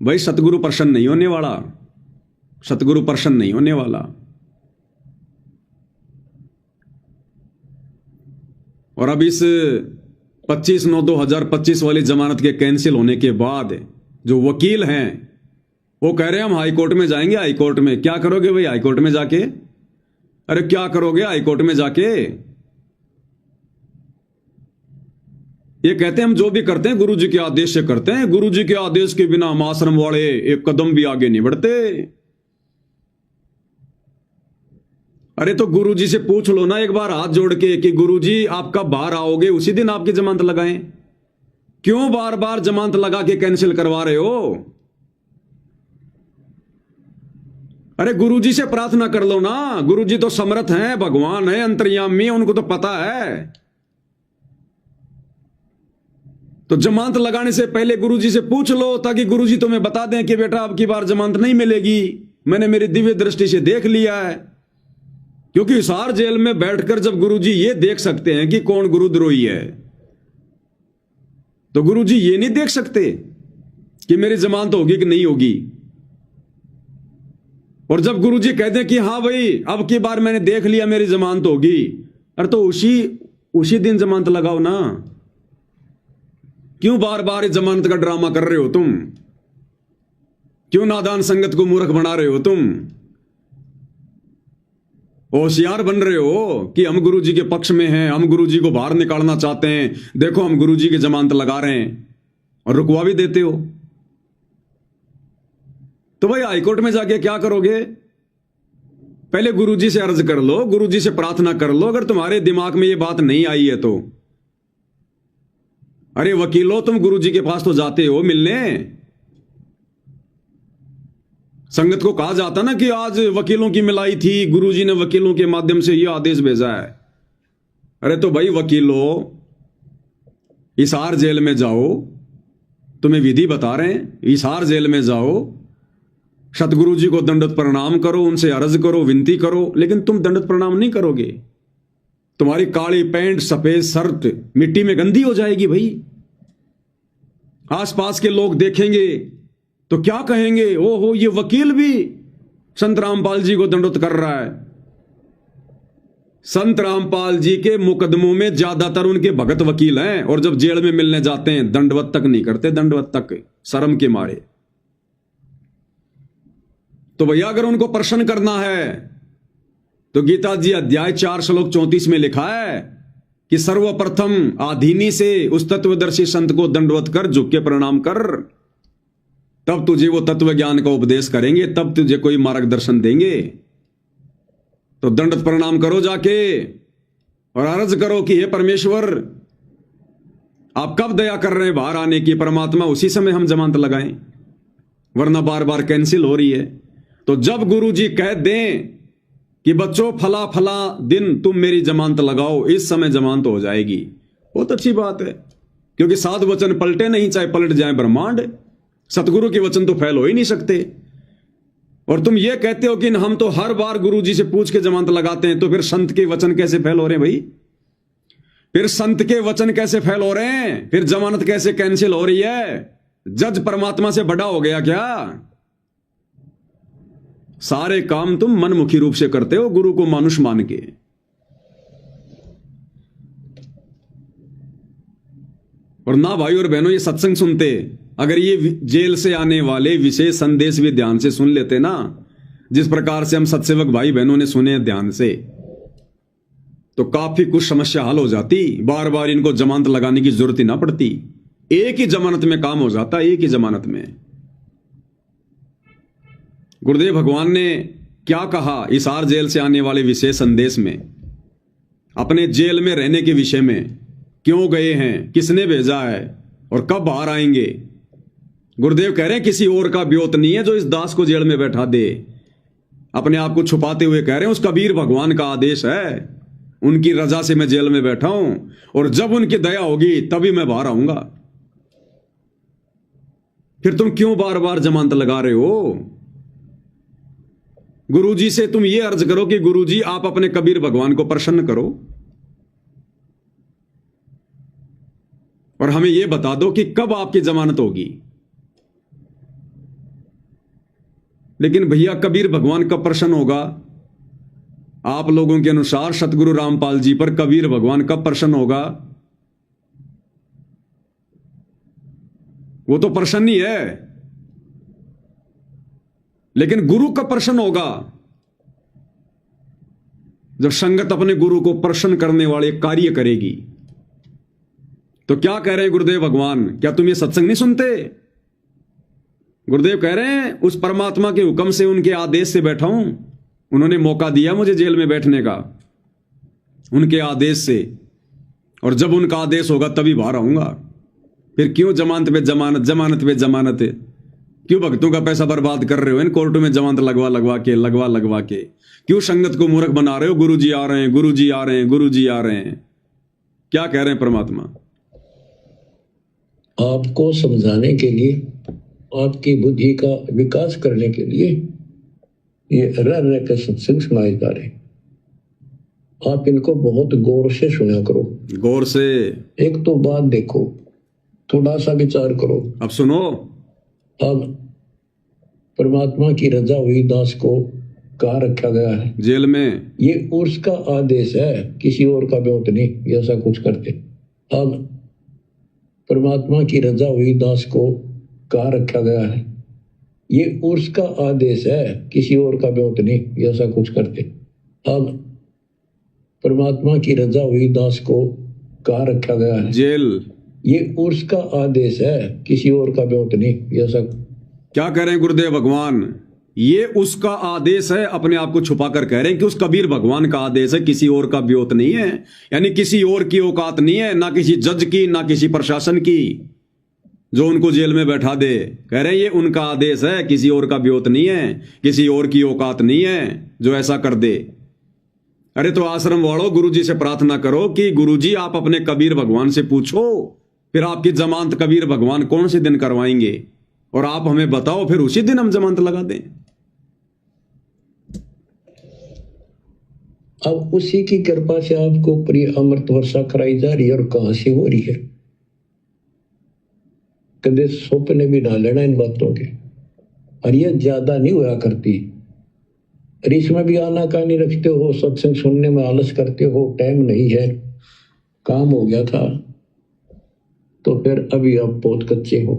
S1: भाई सतगुरु प्रसन्न नहीं होने वाला, सतगुरु प्रसन्न नहीं होने वाला। और अब इस 25/9/2025 वाली जमानत के कैंसिल होने के बाद जो वकील हैं वो कह रहे हैं हम हाईकोर्ट में जाएंगे। हाईकोर्ट में क्या करोगे भाई? हाईकोर्ट में जाके, अरे क्या करोगे हाईकोर्ट में जाके? ये कहते हैं हम जो भी करते हैं गुरुजी के आदेश से करते हैं, गुरुजी के आदेश के बिना हम आश्रम वाले एक कदम भी आगे नहीं बढ़ते। अरे तो गुरुजी से पूछ लो ना एक बार हाथ जोड़ के कि गुरुजी आप कब बाहर आओगे, उसी दिन आपकी जमानत लगाएं। क्यों बार बार जमानत लगा के कैंसिल करवा रहे हो? अरे गुरुजी से प्रार्थना कर लो ना, गुरुजी तो समर्थ हैं, भगवान है, अंतर्यामी, उनको तो पता है। तो जमानत लगाने से पहले गुरुजी से पूछ लो ताकि गुरुजी तुम्हें बता दें कि बेटा अब की बार जमानत नहीं मिलेगी, मैंने मेरी दिव्य दृष्टि से देख लिया है। क्योंकि हिसार जेल में बैठकर जब गुरुजी ये देख सकते हैं कि कौन गुरुद्रोही है, तो गुरुजी ये नहीं देख सकते कि मेरी जमानत होगी कि नहीं होगी। और जब गुरुजी कहते हैं कि हाँ भाई अब की बार मैंने देख लिया मेरी जमानत होगी, अरे तो उसी दिन जमानत लगाओ ना। क्यों बार बार इस जमानत का ड्रामा कर रहे हो तुम? क्यों नादान संगत को मूर्ख बना रहे हो तुम? होशियार बन रहे हो कि हम गुरुजी के पक्ष में हैं, हम गुरुजी को बाहर निकालना चाहते हैं, देखो हम गुरुजी की जमानत लगा रहे हैं, और रुकवा भी देते हो। तो भाई हाईकोर्ट में जाके क्या करोगे? पहले गुरुजी से अर्ज कर लो, गुरुजी से प्रार्थना कर लो। अगर तुम्हारे दिमाग में ये बात नहीं आई है तो अरे वकीलों तुम गुरुजी के पास तो जाते हो मिलने। संगत को कहा जाता ना कि आज वकीलों की मिलाई थी, गुरुजी ने वकीलों के माध्यम से यह आदेश भेजा है। अरे तो भाई वकीलों हिसार जेल में जाओ, तुम्हें विधि बता रहे हैं, हिसार जेल में जाओ, सतगुरु जी को दंडवत प्रणाम करो, उनसे अर्ज करो, विनती करो। लेकिन तुम दंडवत प्रणाम नहीं करोगे, तुम्हारी काली पैंट सफेद शर्ट मिट्टी में गंदी हो जाएगी। भाई आसपास के लोग देखेंगे तो क्या कहेंगे? ओहो ये वकील भी संत रामपाल जी को दंडवत कर रहा है। संत रामपाल जी के मुकदमों में ज्यादातर उनके भगत वकील हैं, और जब जेल में मिलने जाते हैं दंडवत तक नहीं करते, दंडवत तक शर्म के मारे। तो भैया अगर उनको प्रश्न करना है तो गीता जी अध्याय 4 श्लोक 34 में लिखा है कि सर्वप्रथम आधीनी से उस तत्वदर्शी संत को दंडवत कर, झुक के प्रणाम कर, तब तुझे वो तत्व ज्ञान का उपदेश करेंगे, तब तुझे कोई मार्गदर्शन देंगे। तो दंडवत प्रणाम करो जाके और अर्ज करो कि हे परमेश्वर आप कब दया कर रहे हैं बाहर आने की, परमात्मा उसी समय हम जमानत लगाएं, वरना बार बार कैंसिल हो रही है। तो जब गुरुजी कह दें कि बच्चों फला फला दिन तुम मेरी जमानत लगाओ, इस समय जमानत हो जाएगी, बहुत अच्छी बात है। क्योंकि 7 वचन पलटे नहीं, चाहे पलट जाए ब्रह्मांड, सतगुरु के वचन तो फैल हो ही नहीं सकते। और तुम ये कहते हो कि हम तो हर बार गुरुजी से पूछ के जमानत लगाते हैं, तो फिर संत के वचन कैसे फैल हो रहे हैं भाई? फिर संत के वचन कैसे फैल हो रहे हैं? फिर जमानत कैसे कैंसिल हो रही है? जज परमात्मा से बड़ा हो गया क्या? सारे काम तुम मनमुखी रूप से करते हो, गुरु को मानुष मान के। और ना भाई और बहनों ये सत्संग सुनते, अगर ये जेल से आने वाले विशेष संदेश भी ध्यान से सुन लेते ना, जिस प्रकार से हम सत्सेवक भाई बहनों ने सुने ध्यान से, तो काफी कुछ समस्या हल हो जाती। बार बार इनको जमानत लगाने की जरूरत ही ना पड़ती, एक ही जमानत में काम हो जाता, एक ही जमानत में। गुरुदेव भगवान ने क्या कहा हिसार जेल से आने वाले विशेष संदेश में? अपने जेल में रहने के विषय में, क्यों गए हैं, किसने भेजा है और कब बाहर आएंगे। गुरुदेव कह रहे हैं किसी और का ब्योत नहीं है जो इस दास को जेल में बैठा दे। अपने आप को छुपाते हुए कह रहे हैं उस कबीर भगवान का आदेश है, उनकी रजा से मैं जेल में बैठा हूं, और जब उनकी दया होगी तभी मैं बाहर आऊंगा। फिर तुम क्यों बार बार जमानत लगा रहे हो? गुरुजी से तुम ये अर्ज करो कि गुरुजी आप अपने कबीर भगवान को प्रसन्न करो। और हमें यह बता दो कि कब आपकी जमानत होगी। लेकिन भैया कबीर भगवान कब प्रसन्न होगा? आप लोगों के अनुसार सतगुरु रामपाल जी पर कबीर भगवान कब प्रसन्न होगा? वो तो प्रसन्न ही है, लेकिन गुरु कब प्रसन्न होगा? जब संगत अपने गुरु को प्रसन्न करने वाले कार्य करेगी। तो क्या कह रहे हैं गुरुदेव भगवान? क्या तुम ये सत्संग नहीं सुनते? गुरुदेव कह रहे हैं उस परमात्मा के हुक्म से, उनके आदेश से बैठा हूं। उन्होंने मौका दिया मुझे जेल में बैठने का, उनके आदेश से, और जब उनका आदेश होगा तभी बाहर आऊंगा। फिर क्यों जमानत पे जमानत, जमानत पे जमानत? क्यों भक्तों का पैसा बर्बाद कर रहे हो इन कोर्टों में जमानत लगवा के? क्यों संगत को मूर्ख बना रहे हो? गुरुजी आ रहे हैं, गुरुजी आ रहे हैं, गुरुजी आ रहे हैं। क्या कह रहे हैं परमात्मा?
S4: आपको समझाने के लिए, आपकी बुद्धि का विकास करने के लिए ये रह के सत्संग सुनाए जा रहे। आप इनको बहुत गौर से सुना करो।
S1: गौर से
S4: एक तो बात देखो, थोड़ा सा विचार करो।
S1: अब सुनो।
S4: अब परमात्मा की रजा हुई दास को कहाँ रखा गया है?
S1: जेल में।
S4: ये उसका आदेश है, किसी और का विरोध नहीं। ऐसा कुछ करते। अब परमात्मा की रजा हुई दास को कहाँ रखा गया है? ये उसका आदेश है, किसी और का विरोध नहीं। ऐसा कुछ करते। अब परमात्मा की रजा हुई दास को कहाँ रखा गया है?
S1: जेल।
S4: ये उसका आदेश है, किसी और का विरोध नहीं। ऐसा
S1: क्या कह रहे हैं गुरुदेव भगवान? ये उसका आदेश है, अपने आप को छुपा कर कह रहे हैं कि उस कबीर भगवान का आदेश है, किसी और का ब्योत नहीं है। यानी किसी और की औकात नहीं है, ना किसी जज की, ना किसी प्रशासन की, जो उनको जेल में बैठा दे। कह रहे हैं ये उनका आदेश है, किसी और का ब्योत नहीं है, किसी और की औकात नहीं है जो ऐसा कर दे। अरे तो आश्रम वालों, गुरुजी से प्रार्थना करो कि गुरुजी आप अपने कबीर भगवान से पूछो, फिर आपकी जमानत कबीर भगवान कौन से दिन करवाएंगे, और आप हमें बताओ, फिर उसी दिन हम जमानत लगा दें।
S4: अब उसी की कृपा से आपको प्रिय अमृत वर्षा कराई जा रही है। और कहां से हो रही है? कदे सपने भी ना लेना इन बातों के। और ये ज्यादा नहीं हुआ करती। और इसमें भी आनाकानी रखते हो, सत्संग सुनने में आलस करते हो, टाइम नहीं है, काम हो गया था, तो फिर अभी आप बहुत कच्चे हो,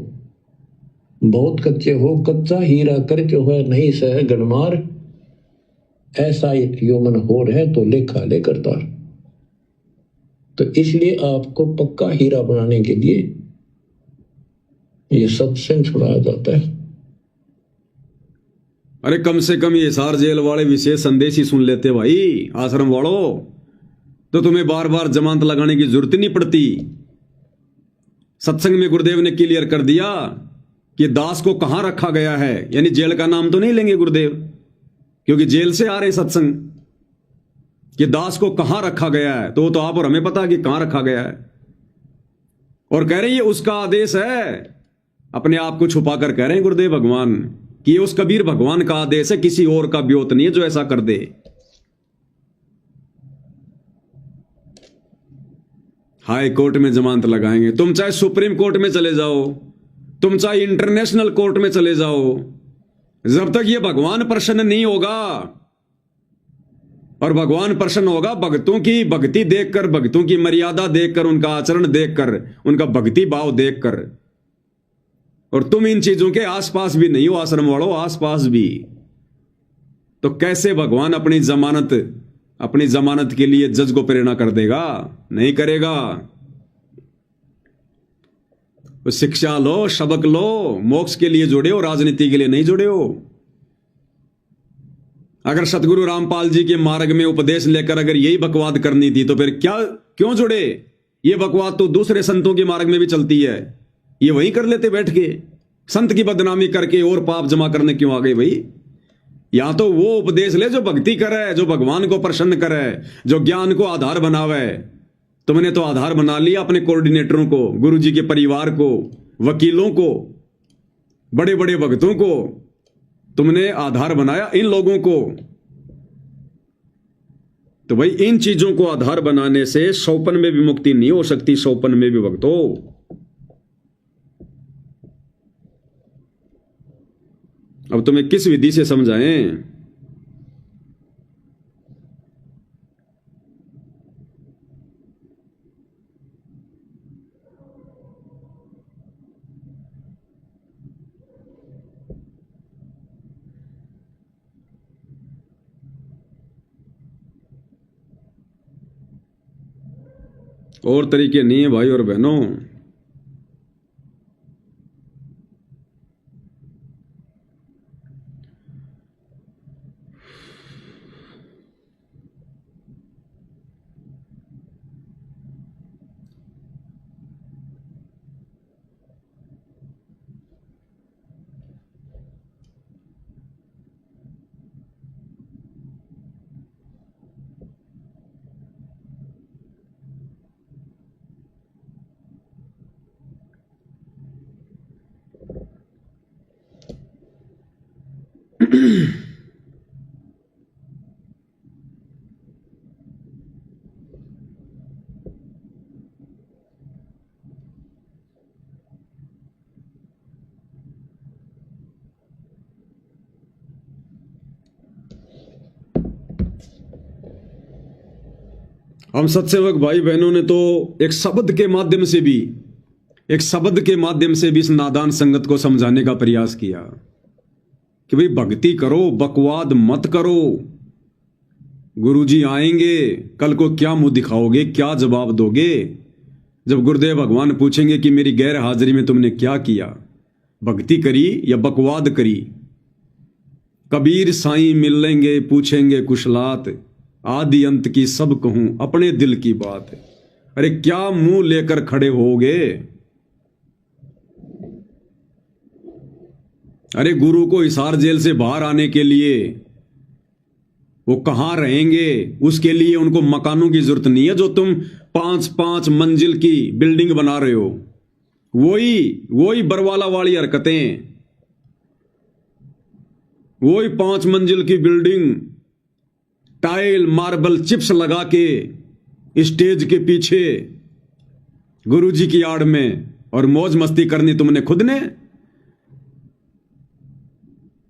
S4: बहुत कच्चे हो। कच्चा हीरा करते हो नहीं सह गणमार, ऐसा यौमन हो रहे तो लेखा ले करता। तो इसलिए आपको पक्का हीरा बनाने के लिए ये सत्संग छुड़ाया जाता है।
S1: अरे कम से कम ये सार जेल वाले विशेष संदेश ही सुन लेते भाई। आश्रम वालों, तो तुम्हें बार बार जमानत लगाने की जरूरत ही नहीं पड़ती। सत्संग में गुरुदेव ने क्लियर कर दिया कि दास को कहां रखा गया है। यानी जेल का नाम तो नहीं लेंगे गुरुदेव, क्योंकि जेल से आ रहे सत्संग, कि दास को कहां रखा गया है। तो वो तो आप और हमें पता है कि कहां रखा गया है। और कह रहे हैं ये उसका आदेश है, अपने आप को छुपा कर कह रहे हैं गुरुदेव भगवान कि ये उस कबीर भगवान का आदेश है, किसी और का ब्योत नहीं है जो ऐसा कर दे। हाई कोर्ट में जमानत लगाएंगे, तुम चाहे सुप्रीम कोर्ट में चले जाओ, तुम चाहे इंटरनेशनल कोर्ट में चले जाओ, जब तक ये भगवान प्रसन्न नहीं होगा। और भगवान प्रसन्न होगा भक्तों की भक्ति देखकर, भक्तों की मर्यादा देखकर, उनका आचरण देखकर, उनका भक्ति भाव देखकर। और तुम इन चीजों के आसपास भी नहीं हो आश्रम वालों, आसपास भी। तो कैसे भगवान अपनी जमानत के लिए जज को प्रेरणा कर देगा? नहीं करेगा। तो शिक्षा लो, सबक लो, मोक्ष के लिए जुड़े हो, राजनीति के लिए नहीं जुड़े हो। अगर सतगुरु रामपाल जी के मार्ग में उपदेश लेकर अगर यही बकवाद करनी थी तो फिर क्यों जुड़े? ये बकवाद तो दूसरे संतों के मार्ग में भी चलती है, ये वही कर लेते बैठ के। संत की बदनामी करके और पाप जमा करने क्यों आ गए भाई? या तो वो उपदेश ले जो भक्ति करे, जो भगवान को प्रसन्न करे, जो ज्ञान को आधार बनावे। तुमने तो आधार बना लिया अपने कोऑर्डिनेटरों को, गुरुजी के परिवार को, वकीलों को, बड़े बड़े भक्तों को तुमने आधार बनाया, इन लोगों को। तो भाई इन चीजों को आधार बनाने से सौपन में भी मुक्ति नहीं हो सकती, सौपन में भी भक्तों। अब तुम्हें किस विधि से समझाएं? और तरीके नहीं है भाई और बहनों। हम सत्सेवक भाई बहनों ने तो एक शब्द के माध्यम से भी इस नादान संगत को समझाने का प्रयास किया कि भाई भक्ति करो, बकवाद मत करो। गुरुजी आएंगे, कल को क्या मुंह दिखाओगे, क्या जवाब दोगे जब गुरुदेव भगवान पूछेंगे कि मेरी गैर हाजिरी में तुमने क्या किया, भक्ति करी या बकवाद करी। कबीर साईं मिल लेंगे, पूछेंगे कुशलात, आदि अंत की सब कहूं अपने दिल की बात। अरे क्या मुंह लेकर खड़े होगे? अरे गुरु को हिसार जेल से बाहर आने के लिए वो कहां रहेंगे? उसके लिए उनको मकानों की जरूरत नहीं है जो तुम 5-5 मंजिल की बिल्डिंग बना रहे हो। वही बरवाला वाली हरकतें, वही 5 मंजिल की बिल्डिंग, टाइल मार्बल चिप्स लगा के स्टेज के पीछे गुरुजी की आड़ में, और मौज मस्ती करनी तुमने खुद ने।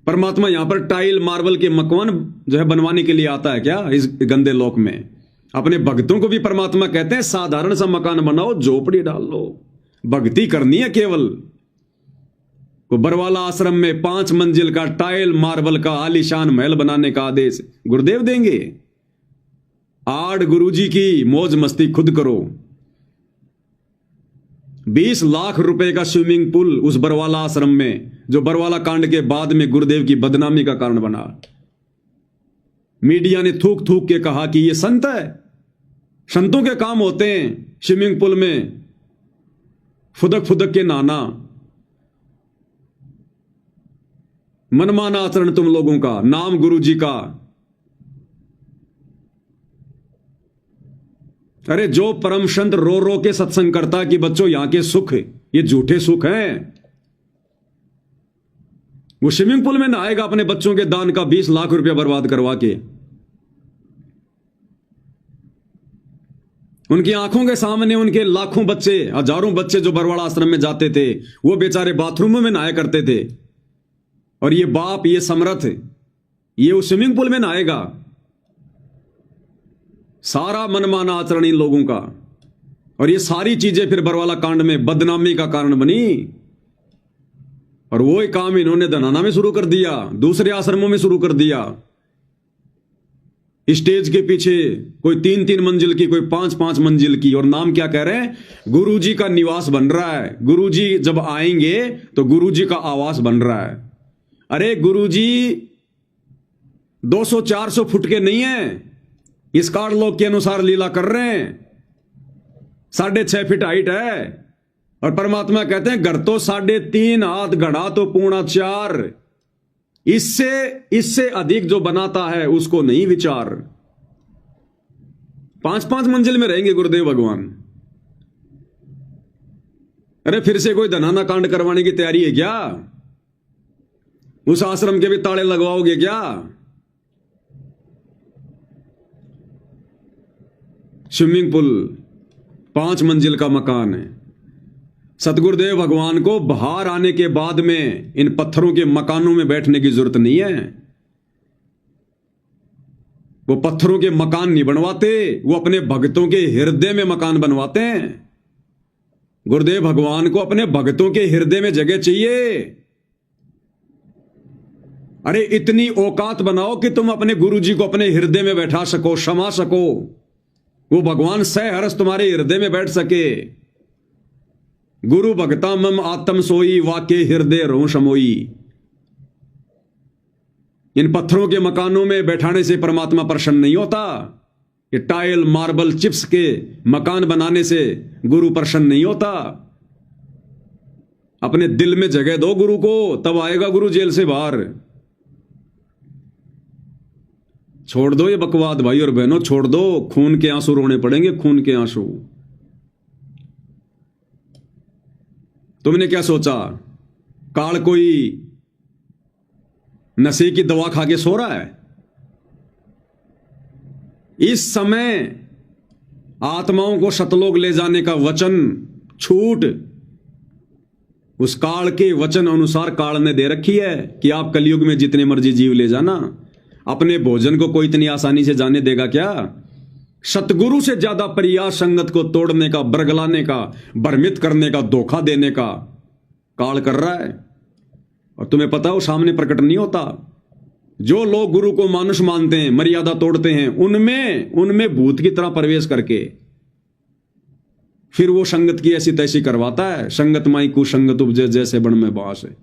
S1: परमात्मा यहां पर टाइल मार्बल के मकान जो है बनवाने के लिए आता है क्या इस गंदे लोक में? अपने भक्तों को भी परमात्मा कहते हैं साधारण सा मकान बनाओ, झोपड़ी डाल लो, भक्ति करनी है केवल। को बरवाला आश्रम में 5 मंजिल का टाइल मार्बल का आलीशान महल बनाने का आदेश गुरुदेव देंगे? आड़ गुरुजी की मौज मस्ती खुद करो। 20 लाख रुपए का स्विमिंग पूल उस बरवाला आश्रम में, जो बरवाला कांड के बाद में गुरुदेव की बदनामी का कारण बना। मीडिया ने थूक थूक के कहा कि ये संत है, संतों के काम होते हैं स्विमिंग पूल में फुदक फुदक के नहाना। मनमाना आचरण तुम लोगों का, नाम गुरुजी का। अरे जो परम संत रो रो के सत्संग करता कि बच्चों यहां के सुख ये झूठे सुख हैं, वो स्विमिंग पूल में नहाएगा अपने बच्चों के दान का 20 लाख रुपया बर्बाद करवा के। उनकी आंखों के सामने उनके लाखों बच्चे, हजारों बच्चे जो बरवाड़ा आश्रम में जाते थे, वो बेचारे बाथरूमों में नहाया करते थे, और ये बाप, ये समर्थ, ये उस स्विमिंग पूल में नहाएगा। सारा मनमाना आचरण इन लोगों का, और ये सारी चीजें फिर बरवाला कांड में बदनामी का कारण बनी। और वो ही काम इन्होंने धनाना में शुरू कर दिया, दूसरे आश्रमों में शुरू कर दिया। स्टेज के पीछे कोई 3-3 मंजिल की, कोई 5-5 मंजिल की, और नाम क्या कह रहे हैं? गुरुजी का निवास बन रहा है। गुरुजी जब आएंगे तो गुरुजी का आवास बन रहा है। अरे गुरुजी 200-400 फुट के नहीं है, इस कारलोक के अनुसार लीला कर रहे हैं। 6.5 फीट हाइट है, और परमात्मा कहते हैं घर तो 3.5 हाथ, गढ़ा तो 4.25। इससे अधिक जो बनाता है उसको नहीं विचार। 5-5 मंजिल में रहेंगे गुरुदेव भगवान। अरे फिर से कोई धनाना कांड करवाने की तैयारी है क्या? उस आश्रम के भी ताले लगवाओगे क्या? स्विमिंग पूल, 5 मंजिल का मकान है, सतगुरुदेव भगवान को बाहर आने के बाद में इन पत्थरों के मकानों में बैठने की जरूरत नहीं है। वो पत्थरों के मकान नहीं बनवाते, वो अपने भक्तों के हृदय में मकान बनवाते हैं। गुरुदेव भगवान को अपने भक्तों के हृदय में जगह चाहिए। अरे इतनी औकात बनाओ कि तुम अपने गुरुजी को अपने हृदय में बैठा सको, क्षमा सको, वो भगवान सहर्ष तुम्हारे हृदय में बैठ सके। गुरु भगता मम आत्म सोई, वाके हृदय रो समोई। इन पत्थरों के मकानों में बैठाने से परमात्मा प्रसन्न नहीं होता। ये टाइल मार्बल चिप्स के मकान बनाने से गुरु प्रसन्न नहीं होता। अपने दिल में जगह दो गुरु को, तब आएगा गुरु जेल से बाहर। छोड़ दो ये बकवाद भाई और बहनों, छोड़ दो। खून के आंसू रोने पड़ेंगे, खून के आंसू। तुमने क्या सोचा काल कोई नशे की दवा खा के सो रहा है? इस समय आत्माओं को सतलोक ले जाने का वचन छूट उस काल के वचन अनुसार काल ने दे रखी है कि आप कलयुग में जितने मर्जी जीव ले जाना। अपने भोजन को कोई इतनी आसानी से जाने देगा क्या? सतगुरु से ज्यादा प्रिया संगत को तोड़ने का, बरगलाने का, भ्रमित करने का, धोखा देने का काल कर रहा है। और तुम्हें पता हो सामने प्रकट नहीं होता। जो लोग गुरु को मानुष मानते हैं, मर्यादा तोड़ते हैं, उनमें भूत की तरह प्रवेश करके फिर वो संगत की ऐसी तैसी करवाता है। संगत माई कुसंगत उपजे जैसे बण में बांस है।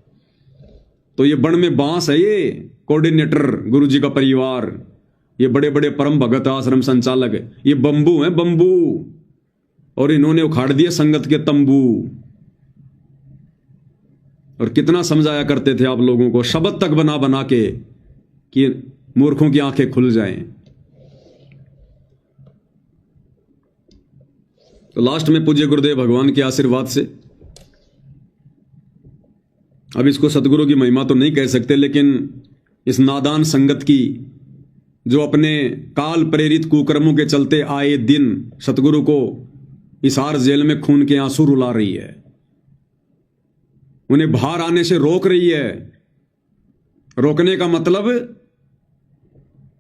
S1: तो ये बण में बांस है, ये कोऑर्डिनेटर गुरु जी का परिवार, ये बड़े बड़े परम भगत आश्रम संचालक, ये बंबू है बंबू। और इन्होंने उखाड़ दिए संगत के तंबू। और कितना समझाया करते थे आप लोगों को, शब्द तक बना बना के कि मूर्खों की आंखें खुल जाएं। तो लास्ट में पूज्य गुरुदेव भगवान के आशीर्वाद से, अब इसको सतगुरु की महिमा तो नहीं कह सकते, लेकिन इस नादान संगत की जो अपने काल प्रेरित कुकर्मों के चलते आए दिन सतगुरु को हिसार जेल में खून के आंसू रुला रही है, उन्हें बाहर आने से रोक रही है। रोकने का मतलब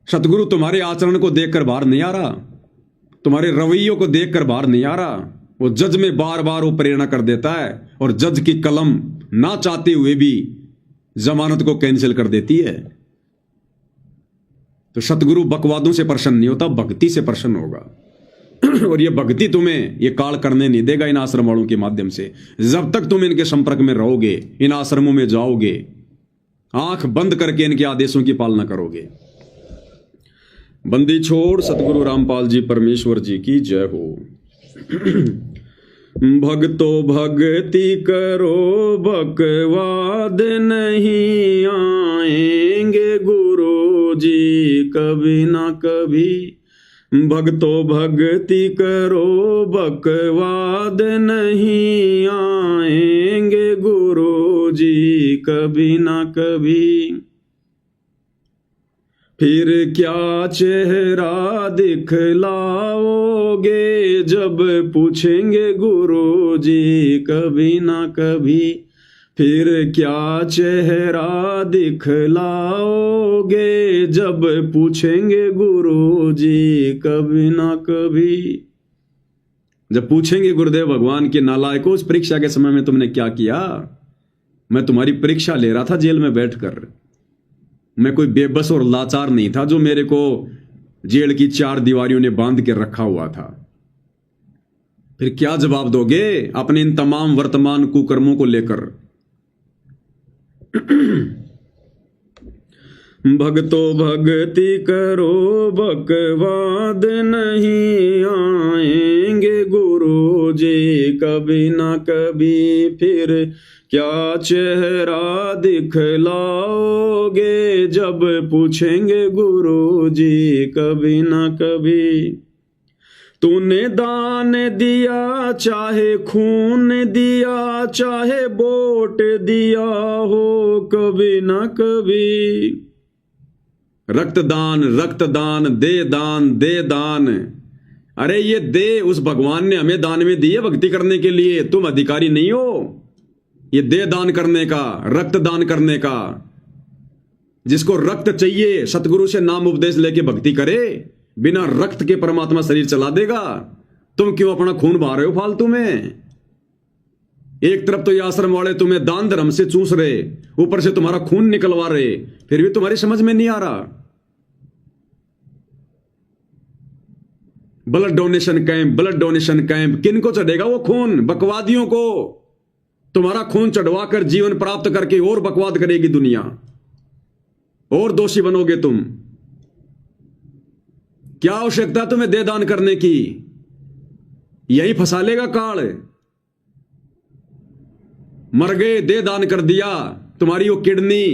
S1: सतगुरु तुम्हारे आचरण को देखकर बाहर नहीं आ रहा, तुम्हारे रवैयों को देखकर बाहर नहीं आ रहा। वो जज में बार बार वो प्रेरणा कर देता है और जज की कलम ना चाहते हुए भी जमानत को कैंसिल कर देती है। तो सतगुरु बकवादों से प्रसन्न नहीं होता, भक्ति से प्रसन्न होगा। और ये भक्ति तुम्हें ये काल करने नहीं देगा इन आश्रम वालों के माध्यम से। जब तक तुम इनके संपर्क में रहोगे, इन आश्रमों में जाओगे, आंख बंद करके इनके आदेशों की पालना करोगे। बंदी छोड़ सतगुरु रामपाल जी परमेश्वर जी की जय हो। भक्तो भक्ति करो, बकवाद नहीं आएंगे गुरु जी कभी ना कभी। भक्तो भक्ति करो, बकवाद नहीं आएंगे गुरु जी कभी ना कभी। फिर क्या चेहरा दिखलाओगे जब पूछेंगे गुरु जी कभी ना कभी। फिर क्या चेहरा दिखलाओगे जब पूछेंगे गुरु जी कभी ना कभी। जब पूछेंगे गुरुदेव भगवान के नालायकों, उस परीक्षा के समय में तुमने क्या किया? मैं तुम्हारी परीक्षा ले रहा था जेल में बैठकर। मैं कोई बेबस और लाचार नहीं था जो मेरे को जेल की 4 दीवारियों ने बांध के रखा हुआ था। फिर क्या जवाब दोगे अपने इन तमाम वर्तमान कुकर्मों को लेकर? भक्तो भक्ति करो, बकवाद नहीं आएंगे गुरु जी कभी ना कभी। फिर क्या चेहरा दिखलाओगे जब पूछेंगे गुरु जी कभी ना कभी। तूने दान दिया, चाहे खून दिया, चाहे वोट दिया हो, कभी ना कभी। रक्तदान रक्तदान, दे दान दे दान, अरे ये दे उस भगवान ने हमें दान में दी है भक्ति करने के लिए, तुम अधिकारी नहीं हो ये दे दान करने का, रक्त दान करने का। जिसको रक्त चाहिए सतगुरु से नाम उपदेश लेके भक्ति करे, बिना रक्त के परमात्मा शरीर चला देगा। तुम क्यों अपना खून बहा रहे हो फालतू में? एक तरफ तो ये आश्रम वाले तुम्हें दान धर्म से चूस रहे, ऊपर से तुम्हारा खून निकलवा रहे, फिर भी तुम्हारी समझ में नहीं आ रहा। Blood donation camp, blood donation camp, किनको चढ़ेगा वो खून? बकवादियों को। तुम्हारा खून चढ़वाकर जीवन प्राप्त करके और बकवाद करेगी दुनिया, और दोषी बनोगे तुम। क्या आवश्यकता तुम्हें दे दान करने की? यही फंसा लेगा काल। मर गए, दे दान कर दिया, तुम्हारी वो किडनी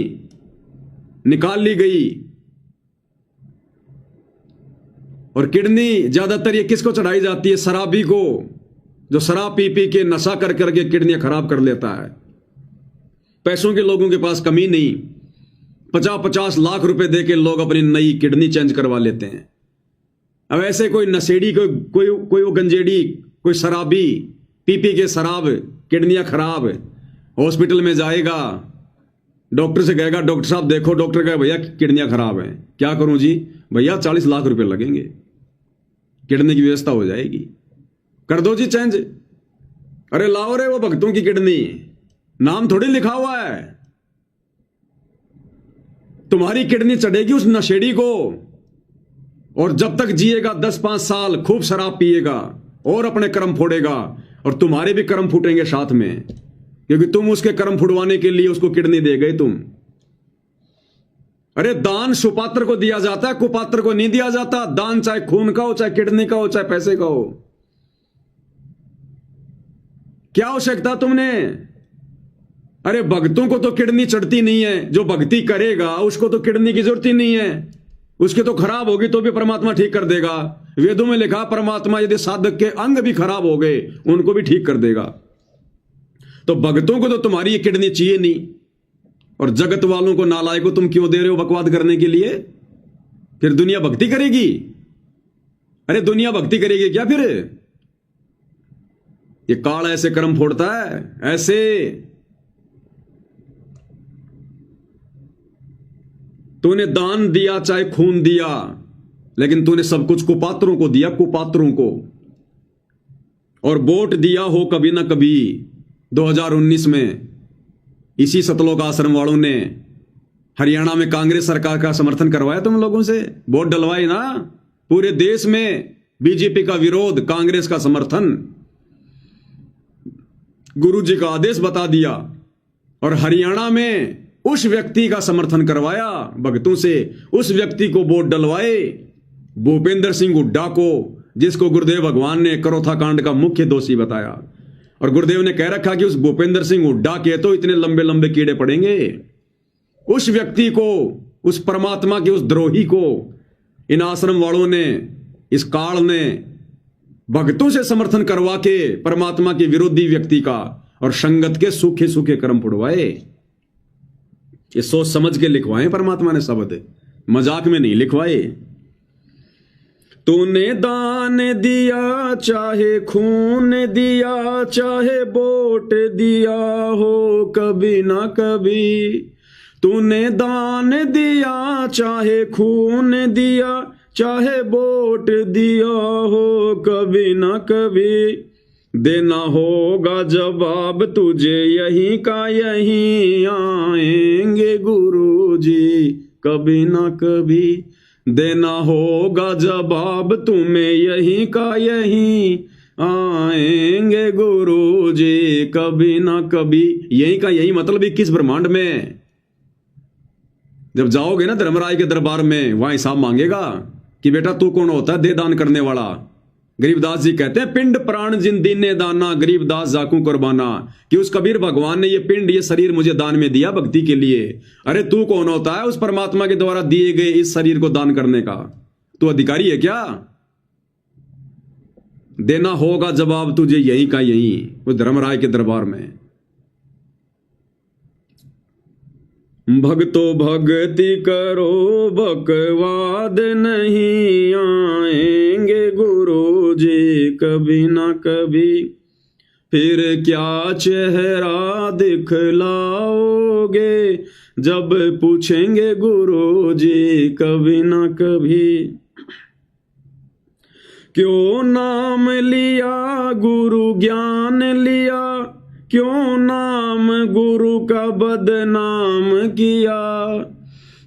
S1: निकाल ली गई। और किडनी ज्यादातर ये किसको चढ़ाई जाती है? शराबी को, जो शराब पी पी के नशा कर करके किडनियां खराब कर लेता है। पैसों के लोगों के पास कमी नहीं, 50-50 लाख रुपए दे के लोग अपनी नई किडनी चेंज करवा लेते हैं। अब ऐसे कोई नशेड़ी, कोई वो गंजेड़ी, कोई शराबी पी पी के शराब, किडनियां खराब, हॉस्पिटल में जाएगा, डॉक्टर से कहेगा डॉक्टर साहब देखो, डॉक्टर कहेगा भैया किडनियां खराब हैं। क्या करूं जी? भैया 40 लाख रुपए लगेंगे, किडनी की व्यवस्था हो जाएगी, कर दो जी चेंज। अरे लाओ रे वो भक्तों की किडनी, नाम थोड़ी लिखा हुआ है। तुम्हारी किडनी चढ़ेगी उस नशेड़ी को, और जब तक जिएगा 10-5 साल खूब शराब पिएगा और अपने कर्म फोड़ेगा, और तुम्हारे भी कर्म फूटेंगे साथ में, क्योंकि तुम उसके कर्म फुड़वाने के लिए उसको किडनी दे गए तुम। अरे दान सुपात्र को दिया जाता है, कुपात्र को नहीं दिया जाता। दान चाहे खून का हो, चाहे किडनी का हो, चाहे पैसे का हो। क्या आवश्यकता तुमने? अरे भक्तों को तो किडनी चढ़ती नहीं है, जो भक्ति करेगा उसको तो किडनी की जरूरत ही नहीं है। उसकी तो खराब होगी तो भी परमात्मा ठीक कर देगा। वेदों में लिखा परमात्मा यदि साधक के अंग भी खराब हो गए उनको भी ठीक कर देगा। तो भक्तों को तो तुम्हारी ये किडनी चाहिए नहीं, और जगत वालों को, नालायक को तुम क्यों दे रहे हो बकवाद करने के लिए? फिर दुनिया भक्ति करेगी? अरे दुनिया भक्ति करेगी क्या फिर? ये काल ऐसे कर्म फोड़ता है, ऐसे। तूने दान दिया चाहे खून दिया, लेकिन तूने सब कुछ कुपात्रों को दिया, कुपात्रों को। और वोट दिया हो कभी ना कभी 2019 में इसी सतलोक आश्रम वालों ने हरियाणा में कांग्रेस सरकार का समर्थन करवाया तुम लोगों से, वोट डलवाए ना। पूरे देश में बीजेपी का विरोध, कांग्रेस का समर्थन, गुरु जी का आदेश बता दिया, और हरियाणा में उस व्यक्ति का समर्थन करवाया भक्तों से, उस व्यक्ति को वोट डलवाए, भूपेंद्र सिंह हुड्डा को, जिसको गुरुदेव भगवान ने करोथा कांड का मुख्य दोषी बताया। और गुरुदेव ने कह रखा कि उस भूपेंद्र सिंह हुड्डा के तो इतने लंबे लंबे कीड़े पड़ेंगे। उस व्यक्ति को, उस परमात्मा के उस द्रोही को इन आश्रम वालों ने, इस काल ने भक्तों से समर्थन करवा के परमात्मा के विरोधी व्यक्ति का और संगत के सूखे सूखे कर्म फुड़वाए। ये सोच समझ के लिखवाए परमात्मा ने शब्द, मजाक में नहीं लिखवाए। तूने दान दिया चाहे खून दिया, चाहे वोट दिया हो कभी ना कभी। तूने दान दिया चाहे खून दिया, चाहे वोट दिया हो कभी ना कभी। देना होगा जवाब तुझे यहीं का यहीं, आएंगे गुरुजी कभी ना कभी। देना होगा जवाब तुम्हें यहीं का यहीं, आएंगे गुरुजी कभी ना कभी। यहीं का यहीं मतलब 21 ब्रह्मांड में। जब जाओगे ना धर्मराय के दरबार में, वहां हिसाब मांगेगा कि बेटा तू कौन होता है दे दान करने वाला। गरीबदास जी कहते हैं पिंड प्राण जिन दीने दाना, गरीबदास जाकू कुर्बाना। कि उस कबीर भगवान ने ये पिंड, ये शरीर मुझे दान में दिया भक्ति के लिए। अरे तू कौन होता है उस परमात्मा के द्वारा दिए गए इस शरीर को दान करने का? तू अधिकारी है क्या? देना होगा जवाब तुझे यहीं का यहीं, वो धर्मराय के दरबार में। भक्तो भक्ति करो बकवाद नहीं, आएंगे गुरु जी कभी ना कभी, फिर क्या चेहरा दिखलाओगे जब पूछेंगे गुरु जी कभी ना कभी। क्यों नाम लिया गुरु ज्ञान लिया, क्यों नाम गुरु का बदनाम किया,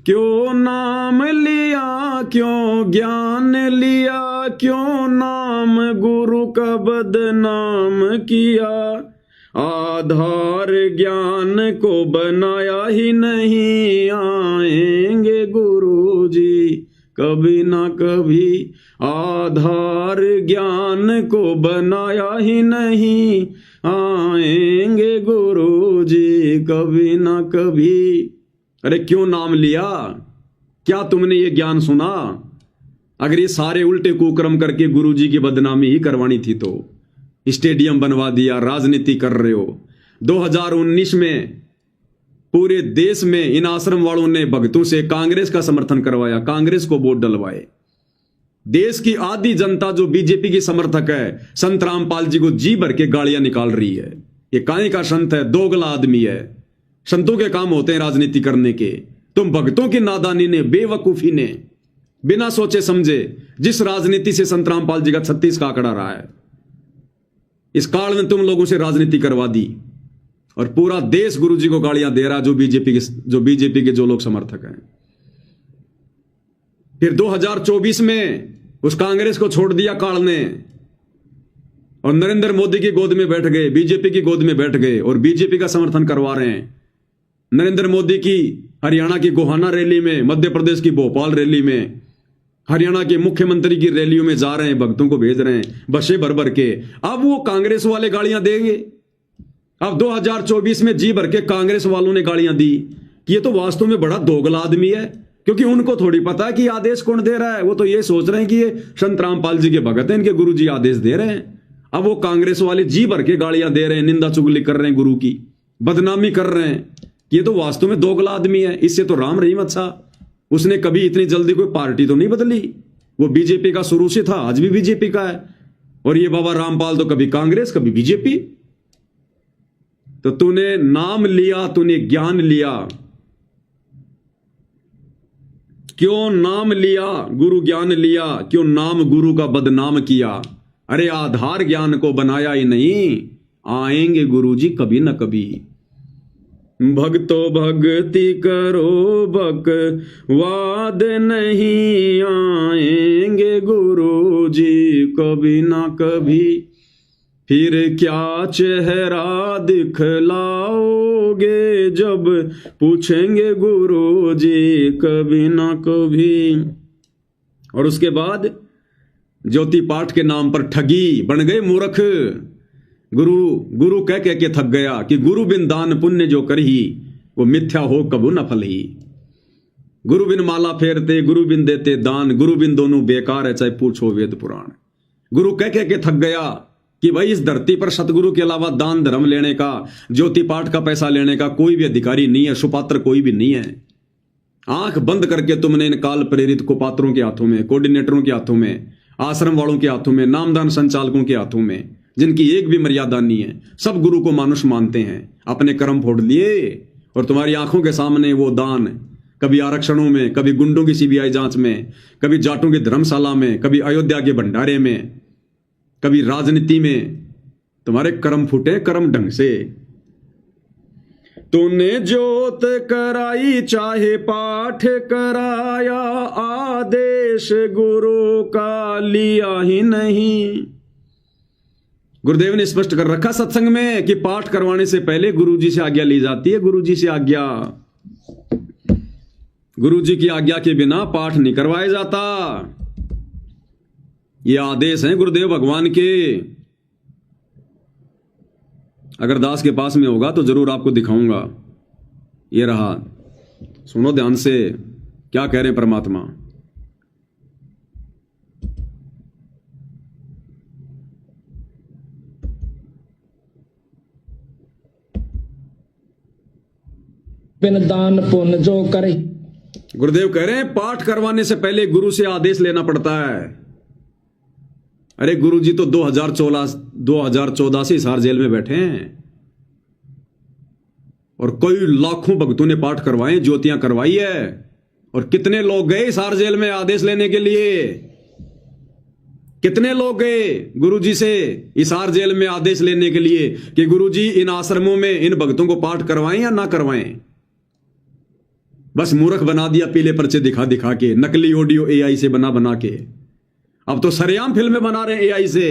S1: क्यों नाम लिया क्यों ज्ञान लिया, क्यों नाम गुरु का बदनाम किया। आधार ज्ञान को बनाया ही नहीं, आएंगे गुरु जी कभी ना कभी। आधार ज्ञान को बनाया ही नहीं, आएंगे गुरु जी कभी ना कभी। अरे क्यों नाम लिया? क्या तुमने ये ज्ञान सुना? अगर ये सारे उल्टे कुकर्म करके गुरुजी की बदनामी ही करवानी थी तो स्टेडियम बनवा दिया, राजनीति कर रहे हो। 2019 में पूरे देश में इन आश्रम वालों ने भक्तों से कांग्रेस का समर्थन करवाया, कांग्रेस को वोट डलवाए। देश की आधी जनता जो बीजेपी की समर्थक है, संत रामपाल जी को जी भर के गालियां निकाल रही है। ये काहे का संत है? दोगला आदमी है। संतों के काम होते हैं राजनीति करने के। तुम भक्तों की नादानी ने, बेवकूफी ने, बिना सोचे समझे जिस राजनीति से संत रामपाल जी का 36 का आंकड़ा रहा है, इस काल में तुम लोगों से राजनीति करवा दी और पूरा देश गुरु जी को गालियां दे रहा, जो बीजेपी के जो लोग समर्थक हैं। फिर 2024 में उस कांग्रेस को छोड़ दिया काल ने और नरेंद्र मोदी की गोद में बैठ गए, बीजेपी की गोद में बैठ गए और बीजेपी का समर्थन करवा रहे हैं। नरेंद्र मोदी की हरियाणा की गोहाना रैली में, मध्य प्रदेश की भोपाल रैली में, हरियाणा के मुख्यमंत्री की रैलियों में जा रहे हैं, भक्तों को भेज रहे हैं बसें भर भर के। अब वो कांग्रेस वाले गालियां देंगे। अब 2024 में जी भर के कांग्रेस वालों ने गालियां दी कि ये तो वास्तव में बड़ा दोगला आदमी है, क्योंकि उनको थोड़ी पता है कि आदेश कौन दे रहा है। वो तो ये सोच रहे हैं कि ये संत रामपाल जी के भगत हैं, इनके गुरु जी आदेश दे रहे हैं। अब वो कांग्रेस वाले जी भर के गालियां दे रहे हैं, निंदा चुगली कर रहे हैं, गुरु की बदनामी कर रहे हैं। ये तो वास्तव में दोगला आदमी है। इससे तो राम रहीम अच्छा। उसने कभी इतनी जल्दी कोई पार्टी तो नहीं बदली। वो बीजेपी का शुरू से था, आज भी बीजेपी का है। और ये बाबा रामपाल तो कभी कांग्रेस कभी बीजेपी। तो तूने नाम लिया, तूने ज्ञान लिया, क्यों नाम लिया गुरु ज्ञान लिया, क्यों नाम गुरु का बदनाम किया। अरे आधार ज्ञान को बनाया ही नहीं, आएंगे गुरु जी कभी न कभी। भक्तो भक्ति करो बकवाद नहीं, आएंगे गुरु जी कभी ना कभी। फिर क्या चेहरा दिखलाओगे जब पूछेंगे गुरु जी कभी ना कभी। और उसके बाद ज्योति पाठ के नाम पर ठगी, बन गए मूर्ख। गुरु कह के थक गया कि गुरु बिन दान पुण्य जो करही, वो मिथ्या हो कबू न फलही। गुरु बिन माला फेरते, गुरु बिन देते दान, गुरु बिन दोनों बेकार है, चाहे पूछो वेद पुराण। गुरु कह के थक गया कि भाई इस धरती पर सतगुरु के अलावा दान धर्म लेने का, ज्योति पाठ का पैसा लेने का कोई भी अधिकारी नहीं है, सुपात्र कोई भी नहीं है। आंख बंद करके तुमने इन काल प्रेरित कुपात्रों के हाथों में, कोऑर्डिनेटरों के हाथों में, आश्रम वालों के हाथों में, नामदान संचालकों के हाथों में, जिनकी एक भी मर्यादा नहीं है, सब गुरु को मानुष मानते हैं, अपने कर्म फोड़ लिए। और तुम्हारी आंखों के सामने वो दान कभी आरक्षणों में, कभी गुंडों की सीबीआई जांच में, कभी जाटों की धर्मशाला में, कभी अयोध्या के भंडारे में, कभी राजनीति में तुम्हारे कर्म फूटे कर्म ढंग से। तूने जोत कराई चाहे पाठ कराया, आदेश गुरु का लिया ही नहीं। गुरुदेव ने स्पष्ट कर रखा सत्संग में कि पाठ करवाने से पहले गुरुजी से आज्ञा ली जाती है। गुरुजी से आज्ञा, गुरुजी की आज्ञा के बिना पाठ नहीं करवाया जाता। ये आदेश हैं गुरुदेव भगवान के। अगर दास के पास में होगा तो जरूर आपको दिखाऊंगा। ये रहा, सुनो ध्यान से क्या कह रहे हैं परमात्मा।
S5: बिन दान पुण्य जो करे।
S1: गुरुदेव कह रहे हैं पाठ करवाने से पहले गुरु से आदेश लेना पड़ता है। अरे गुरुजी तो 2014 से हिसार जेल में बैठे हैं और कई लाखों भक्तों ने पाठ करवाए, ज्योतियां करवाई है। और कितने लोग गए हिसार जेल में आदेश लेने के लिए? कितने लोग गए गुरुजी से हिसार जेल में आदेश लेने के लिए कि गुरुजी इन आश्रमों में इन भक्तों को पाठ करवाएं या ना करवाएं? बस मूर्ख बना दिया पीले पर्चे दिखा दिखा के, नकली ऑडियो एआई से बना बना के। अब तो सरेआम फिल्में बना रहे हैं एआई से।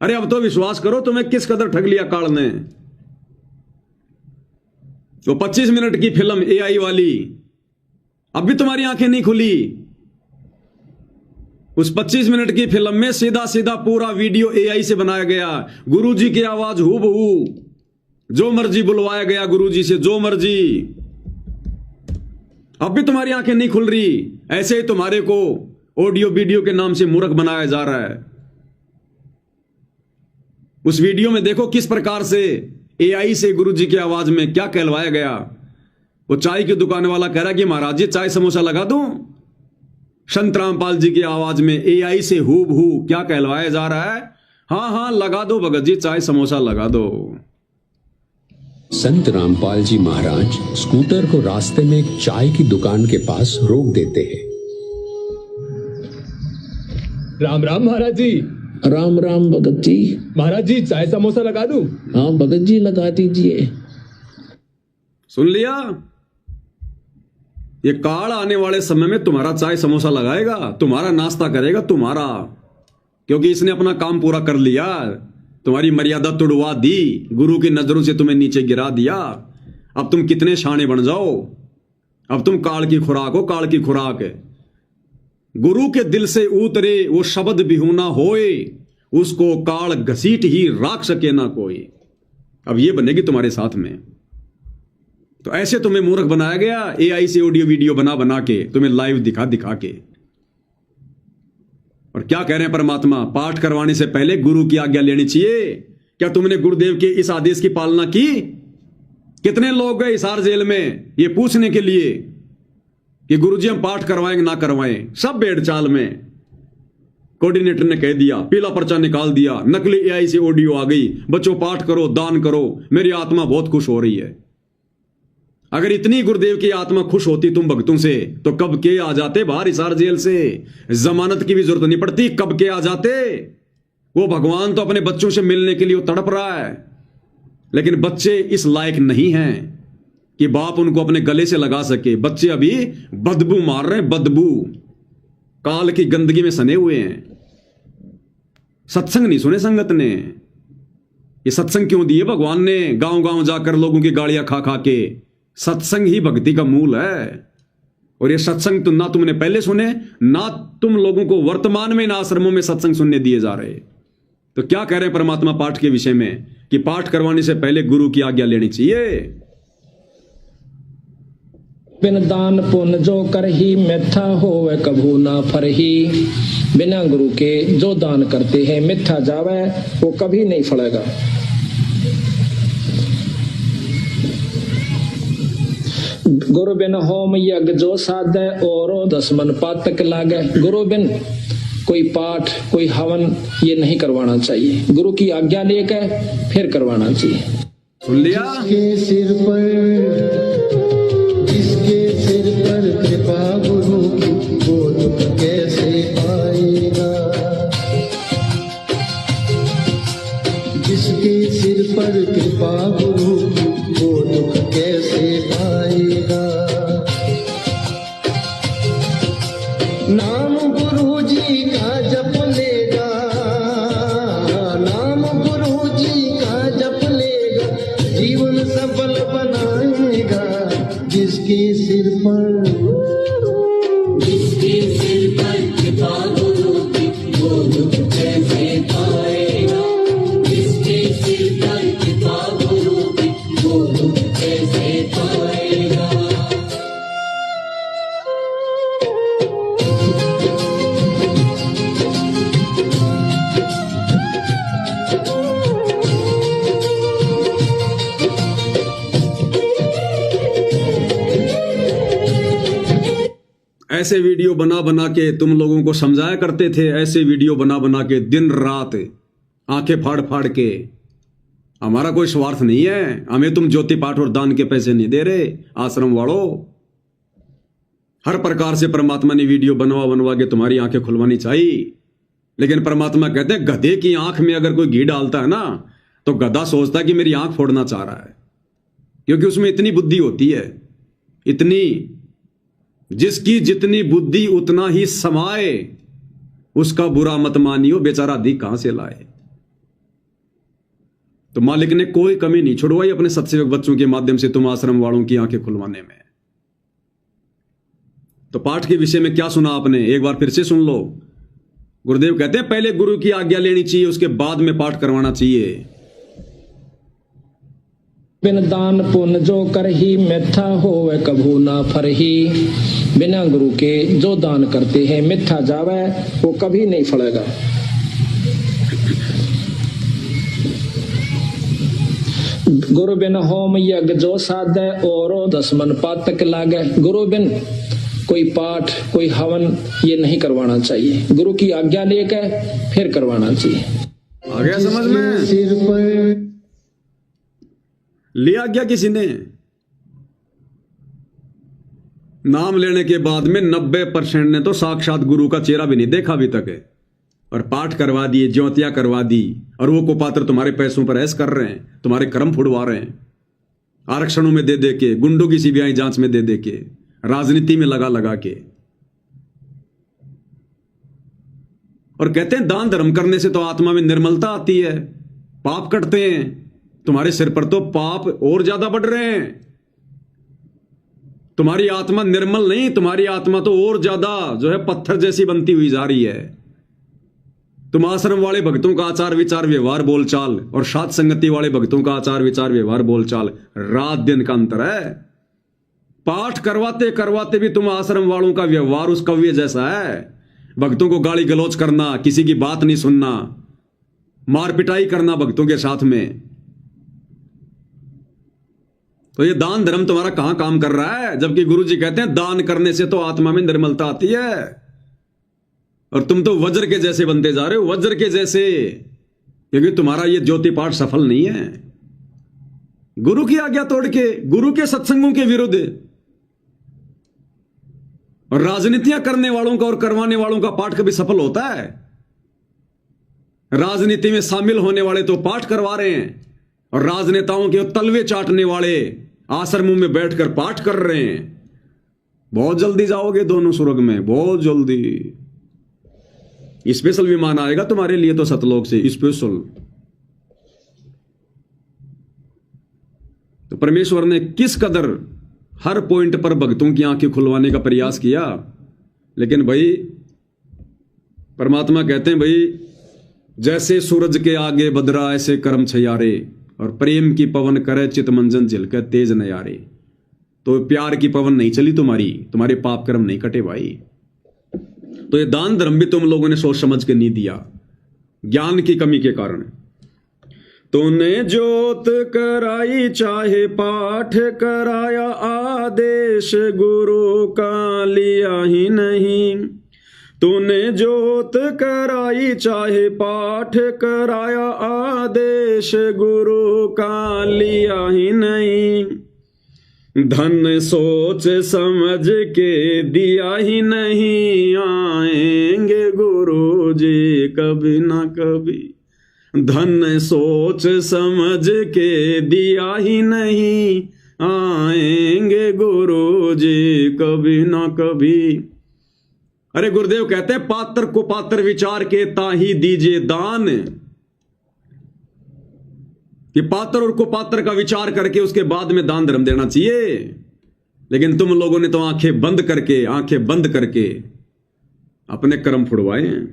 S1: अरे अब तो विश्वास करो, तुम्हें किस कदर ठग लिया काल ने। तो 25 मिनट की फिल्म एआई वाली, अब भी तुम्हारी आंखें नहीं खुली। उस 25 मिनट की फिल्म में सीधा सीधा पूरा वीडियो एआई से बनाया गया, गुरुजी की आवाज हूबहू, जो मर्जी बुलवाया गया गुरुजी से, जो मर्जी। अब भी तुम्हारी आंखें नहीं खुल रही। ऐसे ही तुम्हारे को ऑडियो वीडियो के नाम से मूर्ख बनाया जा रहा है। उस वीडियो में देखो किस प्रकार से एआई से गुरुजी की आवाज में क्या कहलवाया गया। वो चाय की दुकान वाला कह रहा है कि महाराज जी चाय समोसा लगा दूं। संत रामपाल जी की आवाज में एआई से हूबहू क्या कहलवाया जा रहा है? हाँ हाँ लगा दो भगत जी, चाय समोसा लगा दो।
S6: संत रामपाल जी महाराज स्कूटर को रास्ते में एक चाय की दुकान के पास रोक देते हैं।
S5: राम राम महाराज जी।
S4: राम राम भगत जी।
S5: महाराज जी चाय समोसा लगा दूं?
S4: हाँ भगत जी लगा दीजिए।
S1: सुन लिया? ये काल आने वाले समय में तुम्हारा चाय समोसा लगाएगा, तुम्हारा नाश्ता करेगा, तुम्हारा, क्योंकि इसने अपना काम पूरा कर लिया। तुम्हारी मर्यादा तुड़वा दी, गुरु की नजरों से तुम्हें नीचे गिरा दिया। अब तुम कितने शाणे बन जाओ, अब तुम काल की खुराक हो, काल की खुराक है। गुरु के दिल से उतरे वो शब्द बिहूना होए, उसको काल घसीट ही राख सके ना कोई। अब ये बनेगी तुम्हारे साथ में। तो ऐसे तुम्हें मूर्ख बनाया गया एआई से ऑडियो वीडियो बना बना के, तुम्हें लाइव दिखा दिखा के। और क्या कह रहे हैं परमात्मा? पाठ करवाने से पहले गुरु की आज्ञा लेनी चाहिए। क्या तुमने गुरुदेव के इस आदेश की पालना की? कितने लोग गए हिसार जेल में ये पूछने के लिए कि गुरुजी हम पाठ करवाएंगे ना करवाएं? सब भेड़ चाल में। कोऑर्डिनेटर ने कह दिया, पीला पर्चा निकाल दिया, नकली एआई से ऑडियो आ गई, बच्चों पाठ करो, दान करो, मेरी आत्मा बहुत खुश हो रही है। अगर इतनी गुरुदेव की आत्मा खुश होती तुम भक्तों से, तो कब के आ जाते बाहर हिसार जेल से। जमानत की भी जरूरत नहीं पड़ती, कब के आ जाते। वो भगवान तो अपने बच्चों से मिलने के लिए तड़प रहा है, लेकिन बच्चे इस लायक नहीं हैं कि बाप उनको अपने गले से लगा सके। बच्चे अभी बदबू मार रहे हैं, बदबू, काल की गंदगी में सने हुए हैं। सत्संग नहीं सुने संगत ने। ये सत्संग क्यों दिए भगवान ने? गांव गांव जाकर लोगों की गालियां खा खा के। सत्संग ही भक्ति का मूल है। और ये सत्संग तो ना तुमने पहले सुने, ना तुम लोगों को वर्तमान में इन आश्रमों में सत्संग सुनने दिए जा रहे। तो क्या कह रहे हैं परमात्मा पाठ के विषय में कि पाठ करवाने से पहले गुरु की आज्ञा लेनी चाहिए।
S5: बिन दान पुण्य जो कर ही मिथ्या होवे कभू ना फरही। बिना गुरु के जो दान करते हैं मिथ्या जावे, वो कभी नहीं फलेगा। गुरु बिन होम यज्ञ जो साधे और 10 मन पातक लागे। गुरु बिन कोई पाठ कोई हवन ये नहीं करवाना चाहिए, गुरु की आज्ञा लेकर फिर करवाना चाहिए।
S1: सुन लिया?
S7: जिसके सिर पर कृपा गुरु की, वो दुख कैसे आएगा। जिसके सिर पर कृपा गुरु की, वो दुख कैसे आएगा। नाम गुरु जी का जप लेगा, नाम गुरु जी का जप लेगा, जीवन सफल बनाएगा। जिसके सिर पर कृपा गुरु की, वो दुख कैसे पाएगा। जिसके सिर पर कृपा गुरु की,
S1: ऐसे वीडियो बना बना के तुम लोगों को समझाया करते थे, ऐसे वीडियो बना बना के दिन रात आंखें फाड़ फाड़ के। हमारा कोई स्वार्थ नहीं है, हमें तुम ज्योति पाठ और दान के पैसे नहीं दे रहे आश्रम वालों। हर प्रकार से परमात्मा ने वीडियो बनवा बनवा के तुम्हारी आंखें खुलवानी चाहिए, लेकिन परमात्मा कहते हैं गधे की आंख में अगर कोई घी डालता है ना तो गधा सोचता है कि मेरी आंख फोड़ना चाह रहा है, क्योंकि उसमें इतनी बुद्धि होती है, इतनी, जिसकी जितनी बुद्धि उतना ही समाए, उसका बुरा मत मानियो, बेचारा अधिक कहां से लाए। तो मालिक ने कोई कमी नहीं छुड़वाई अपने सत्सेवक बच्चों के माध्यम से तुम आश्रम वालों की आंखें खुलवाने में। तो पाठ के विषय में क्या सुना आपने, एक बार फिर से सुन लो। गुरुदेव कहते हैं पहले गुरु की आज्ञा लेनी चाहिए, उसके बाद में पाठ करवाना चाहिए।
S5: बिन दान पुण्य जो कर ही मिथ्या होवे कभू ना फरही। बिना गुरु के जो दान करते हैं मिथ्या जावे, वो कभी नहीं फलेगा। गुरु बिन होम यज्ञ जो साधे और 10 मन पातक लागे। गुरु बिन कोई पाठ कोई हवन ये नहीं करवाना चाहिए, गुरु की आज्ञा लेकर फिर करवाना चाहिए।
S1: आ गया समझ में?
S7: सिर पर
S1: लिया गया किसी ने नाम लेने के बाद में 90% ने तो साक्षात गुरु का चेहरा भी नहीं देखा अभी तक है, और पाठ करवा दिए, ज्योतियां करवा दी, और वो कुपात्र तुम्हारे पैसों पर ऐश कर रहे हैं, तुम्हारे कर्म फुड़वा रहे हैं, आरक्षणों में दे दे के, गुंडों की सीबीआई जांच में दे दे के, राजनीति में लगा लगा के। और कहते हैं दान धर्म करने से तो आत्मा में निर्मलता आती है, पाप कटते हैं। तुम्हारे सिर पर तो पाप और ज्यादा बढ़ रहे हैं, तुम्हारी आत्मा निर्मल नहीं, तुम्हारी आत्मा तो और ज्यादा जो है पत्थर जैसी बनती हुई जा रही है। तुम आश्रम वाले भक्तों का आचार विचार व्यवहार बोलचाल और साथ संगति वाले भक्तों का आचार विचार व्यवहार बोलचाल रात दिन का अंतर है। पाठ करवाते करवाते भी तुम आश्रम वालों का व्यवहार उस कव्य जैसा है, भक्तों को गाली गलौज करना, किसी की बात नहीं सुनना, मार पिटाई करना भक्तों के साथ में। तो ये दान धर्म तुम्हारा कहां काम कर रहा है, जबकि गुरु जी कहते हैं दान करने से तो आत्मा में निर्मलता आती है। और तुम तो वज्र के जैसे बनते जा रहे हो, वज्र के जैसे, क्योंकि तुम्हारा ये ज्योति पाठ सफल नहीं है। गुरु की आज्ञा तोड़ के, गुरु के सत्संगों के विरुद्ध, और राजनीतियां करने वालों का और करवाने वालों का पाठ कभी सफल होता है? राजनीति में शामिल होने वाले तो पाठ करवा रहे हैं, और राजनेताओं के तलवे चाटने वाले आश्रमों में बैठकर पाठ कर रहे हैं। बहुत जल्दी जाओगे दोनों स्वर्ग में, बहुत जल्दी। स्पेशल विमान आएगा तुम्हारे लिए तो सतलोक से, स्पेशल। तो परमेश्वर ने किस कदर हर पॉइंट पर भक्तों की आंखें खुलवाने का प्रयास किया, लेकिन भाई परमात्मा कहते हैं भाई जैसे सूरज के आगे बदरा ऐसे कर्म छयारे, और प्रेम की पवन करे चित मंजन झिलके तेज नयारे। तो प्यार की पवन नहीं चली तुम्हारी, तुम्हारे पाप कर्म नहीं कटे भाई। तो ये दान धर्म भी तुम लोगों ने सोच समझ के नहीं दिया, ज्ञान की कमी के कारण। तूने जोत कराई चाहे पाठ कराया, आदेश गुरु का लिया ही नहीं। तूने जोत कराई चाहे पाठ कराया, आदेश गुरु का लिया ही नहीं। धन सोच समझ के दिया ही नहीं, आएंगे गुरु जी कभी ना कभी। धन सोच समझ के दिया ही नहीं, आएंगे गुरु जी कभी ना कभी। अरे गुरुदेव कहते हैं पात्र को पात्र विचार के ताही दीजिए दान, कि पात्र और कुपात्र का विचार करके उसके बाद में दान धर्म देना चाहिए। लेकिन तुम लोगों ने तो आंखें बंद करके अपने कर्म फुड़वाए हैं।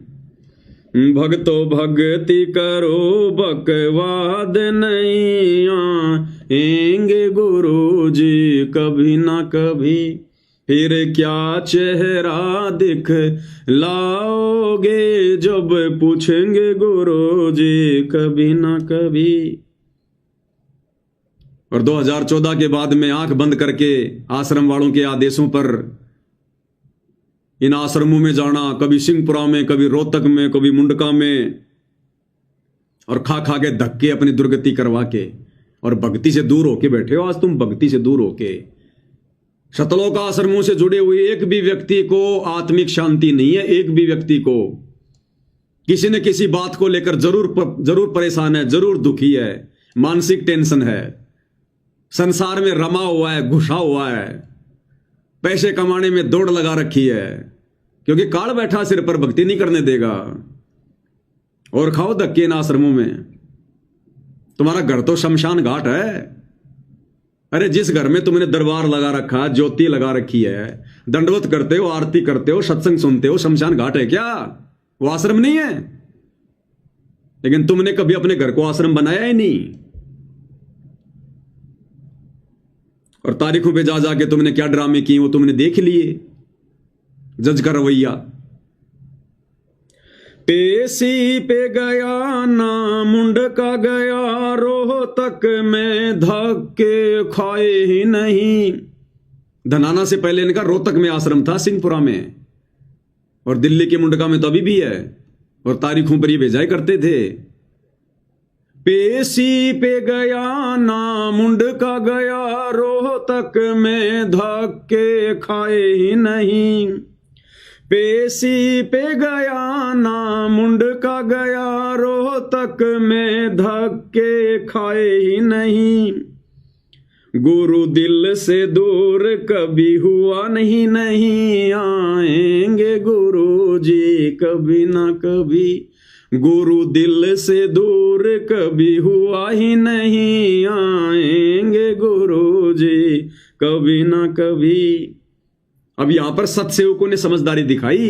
S1: भक्तो भक्ति करो बकवाद नहीं, आएंगे गुरु जी कभी ना कभी। फिर क्या चेहरा दिख लाओगे जब पूछेंगे गुरु जी कभी ना कभी। और 2014 के बाद में आंख बंद करके आश्रम वालों के आदेशों पर इन आश्रमों में जाना, कभी सिंहपुरा में, कभी रोहतक में, कभी मुंडका में, और खा खा के धक्के अपनी दुर्गति करवा के, और भक्ति से दूर होके बैठे हो। आज तुम भक्ति से दूर होके शतलोक आश्रमों से जुड़े हुए एक भी व्यक्ति को आत्मिक शांति नहीं है। एक भी व्यक्ति को किसी न किसी बात को लेकर जरूर परेशान है, जरूर दुखी है, मानसिक टेंशन है, संसार में रमा हुआ है, घुसा हुआ है, पैसे कमाने में दौड़ लगा रखी है, क्योंकि काल बैठा सिर पर, भक्ति नहीं करने देगा। और खाओ धक्के इन आश्रमों में। तुम्हारा घर तो शमशान घाट है। अरे जिस घर में तुमने दरबार लगा रखा, ज्योति लगा रखी है, दंडवत करते हो, आरती करते हो, सत्संग सुनते हो, शमशान घाट है क्या? वो आश्रम नहीं है। लेकिन तुमने कभी अपने घर को आश्रम बनाया ही नहीं। और तारीखों पे जा जाके तुमने क्या ड्रामे किए वो तुमने देख लिए। जज का रवैया, पेशी पे गया ना मुंडका गया, रोहतक में धक्के खाए ही नहीं। धनाना से पहले इनका रोहतक में आश्रम था, सिंहपुरा में, और दिल्ली के मुंडका में तो अभी भी है, और तारीखों पर ये भेजाई करते थे। पेशी पे गया ना मुंडका गया, रोहतक में धक्के खाए ही नहीं। पेशी पे गया ना मुंडका गया, रोहतक में धक्के खाए ही नहीं। गुरु दिल से दूर कभी हुआ नहीं, नहीं आएंगे गुरु जी कभी ना कभी। गुरु दिल से दूर कभी हुआ ही नहीं, आएंगे गुरु जी कभी ना कभी। अब यहां पर सत्सेवकों ने समझदारी दिखाई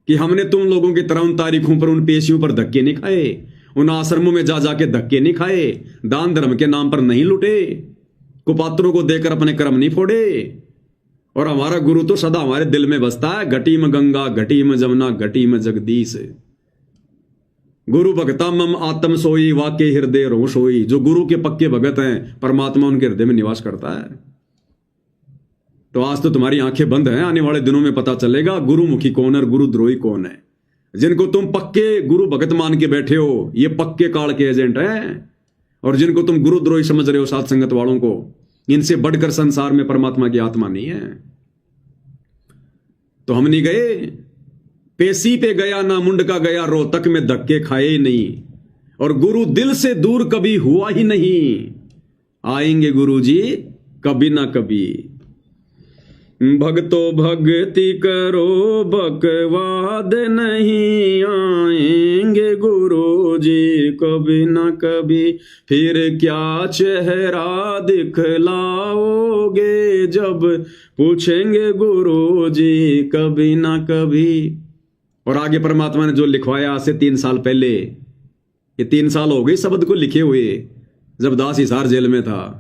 S1: कि हमने तुम लोगों की तरह उन तारीखों पर, उन पेशियों पर धक्के नहीं खाए, उन आश्रमों में जा जाके धक्के नहीं खाए, दान धर्म के नाम पर नहीं लुटे, कुपात्रों को देकर अपने कर्म नहीं फोड़े। और हमारा गुरु तो सदा हमारे दिल में बसता है। घटी में गंगा, घटी में जमुना, घटी में जगदीश। गुरु भगता मम आत्म सोई, वाके हृदय रो सोई। जो गुरु के पक्के भगत हैं, परमात्मा उनके हृदय में निवास करता है। तो आज तो तुम्हारी आंखें बंद हैं, आने वाले दिनों में पता चलेगा गुरुमुखी कौन है और गुरुद्रोही कौन है। जिनको तुम पक्के गुरु भगत मान के बैठे हो, ये पक्के काल के एजेंट हैं। और जिनको तुम गुरुद्रोही समझ रहे हो, साथ संगत वालों को, इनसे बढ़कर संसार में परमात्मा की आत्मा नहीं है। तो हम नहीं गए, पेशी पे गया ना मुंडका गया, रोहतक में धक्के खाए ही नहीं। और गुरु दिल से दूर कभी हुआ ही नहीं, आएंगे गुरु जी कभी ना कभी। भक्तो भक्ति करो बकवाद नहीं, आएंगे गुरु जी कभी ना कभी। फिर क्या चेहरा दिखलाओगे, जब पूछेंगे गुरु जी कभी ना कभी। और आगे परमात्मा ने जो लिखवाया आज से 3 साल पहले, ये 3 साल हो गए शब्द को लिखे हुए, जब दास हिसार जेल में था।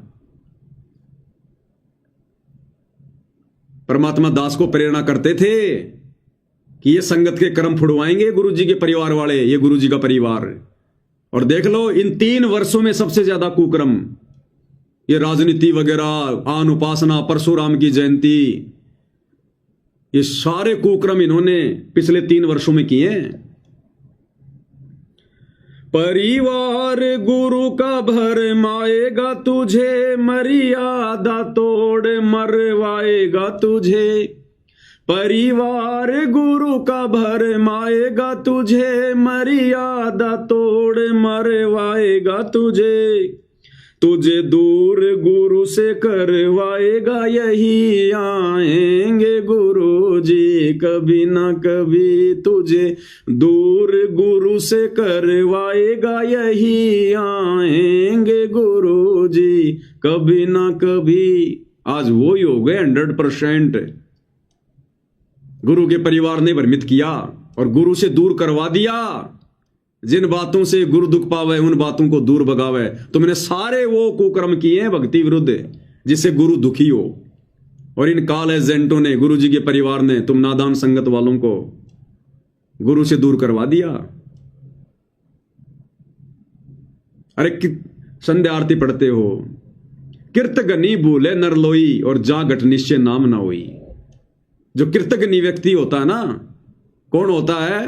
S1: परमात्मा दास को प्रेरणा करते थे कि ये संगत के कर्म फुड़वाएंगे गुरुजी के परिवार वाले, ये गुरुजी का परिवार। और देख लो इन 3 वर्षों में सबसे ज्यादा कुकर्म, ये राजनीति वगैरह, आन उपासना, परशुराम की जयंती, ये सारे कुकर्म इन्होंने पिछले 3 वर्षों में किए। परिवार गुरु का भरमाएगा तुझे, मर्यादा तोड़ मरवाएगा तुझे। परिवार गुरु का भरमाएगा तुझे, मर्यादा तोड़ मरवाएगा तुझे। तुझे दूर गुरु से करवाएगा यही, आएंगे गुरु जी कभी ना कभी। तुझे दूर गुरु से करवाएगा यही, आएंगे गुरु जी कभी ना कभी। आज वो ही हो गए 100%। गुरु के परिवार ने भ्रमित किया और गुरु से दूर करवा दिया। जिन बातों से गुरु दुख पावे, उन बातों को दूर भगावे। तुमने सारे वो कुकर्म किए हैं भक्ति विरुद्ध, जिससे गुरु दुखी हो। और इन काल एजेंटों ने, गुरु जी के परिवार ने, तुम नादान संगत वालों को गुरु से दूर करवा दिया। अरे संध्या आरती पढ़ते हो, किर्त गनी भूले नरलोई, और जा घट निश्चय नाम ना होई। जो कृतज्ञ व्यक्ति होता है ना, कौन होता है?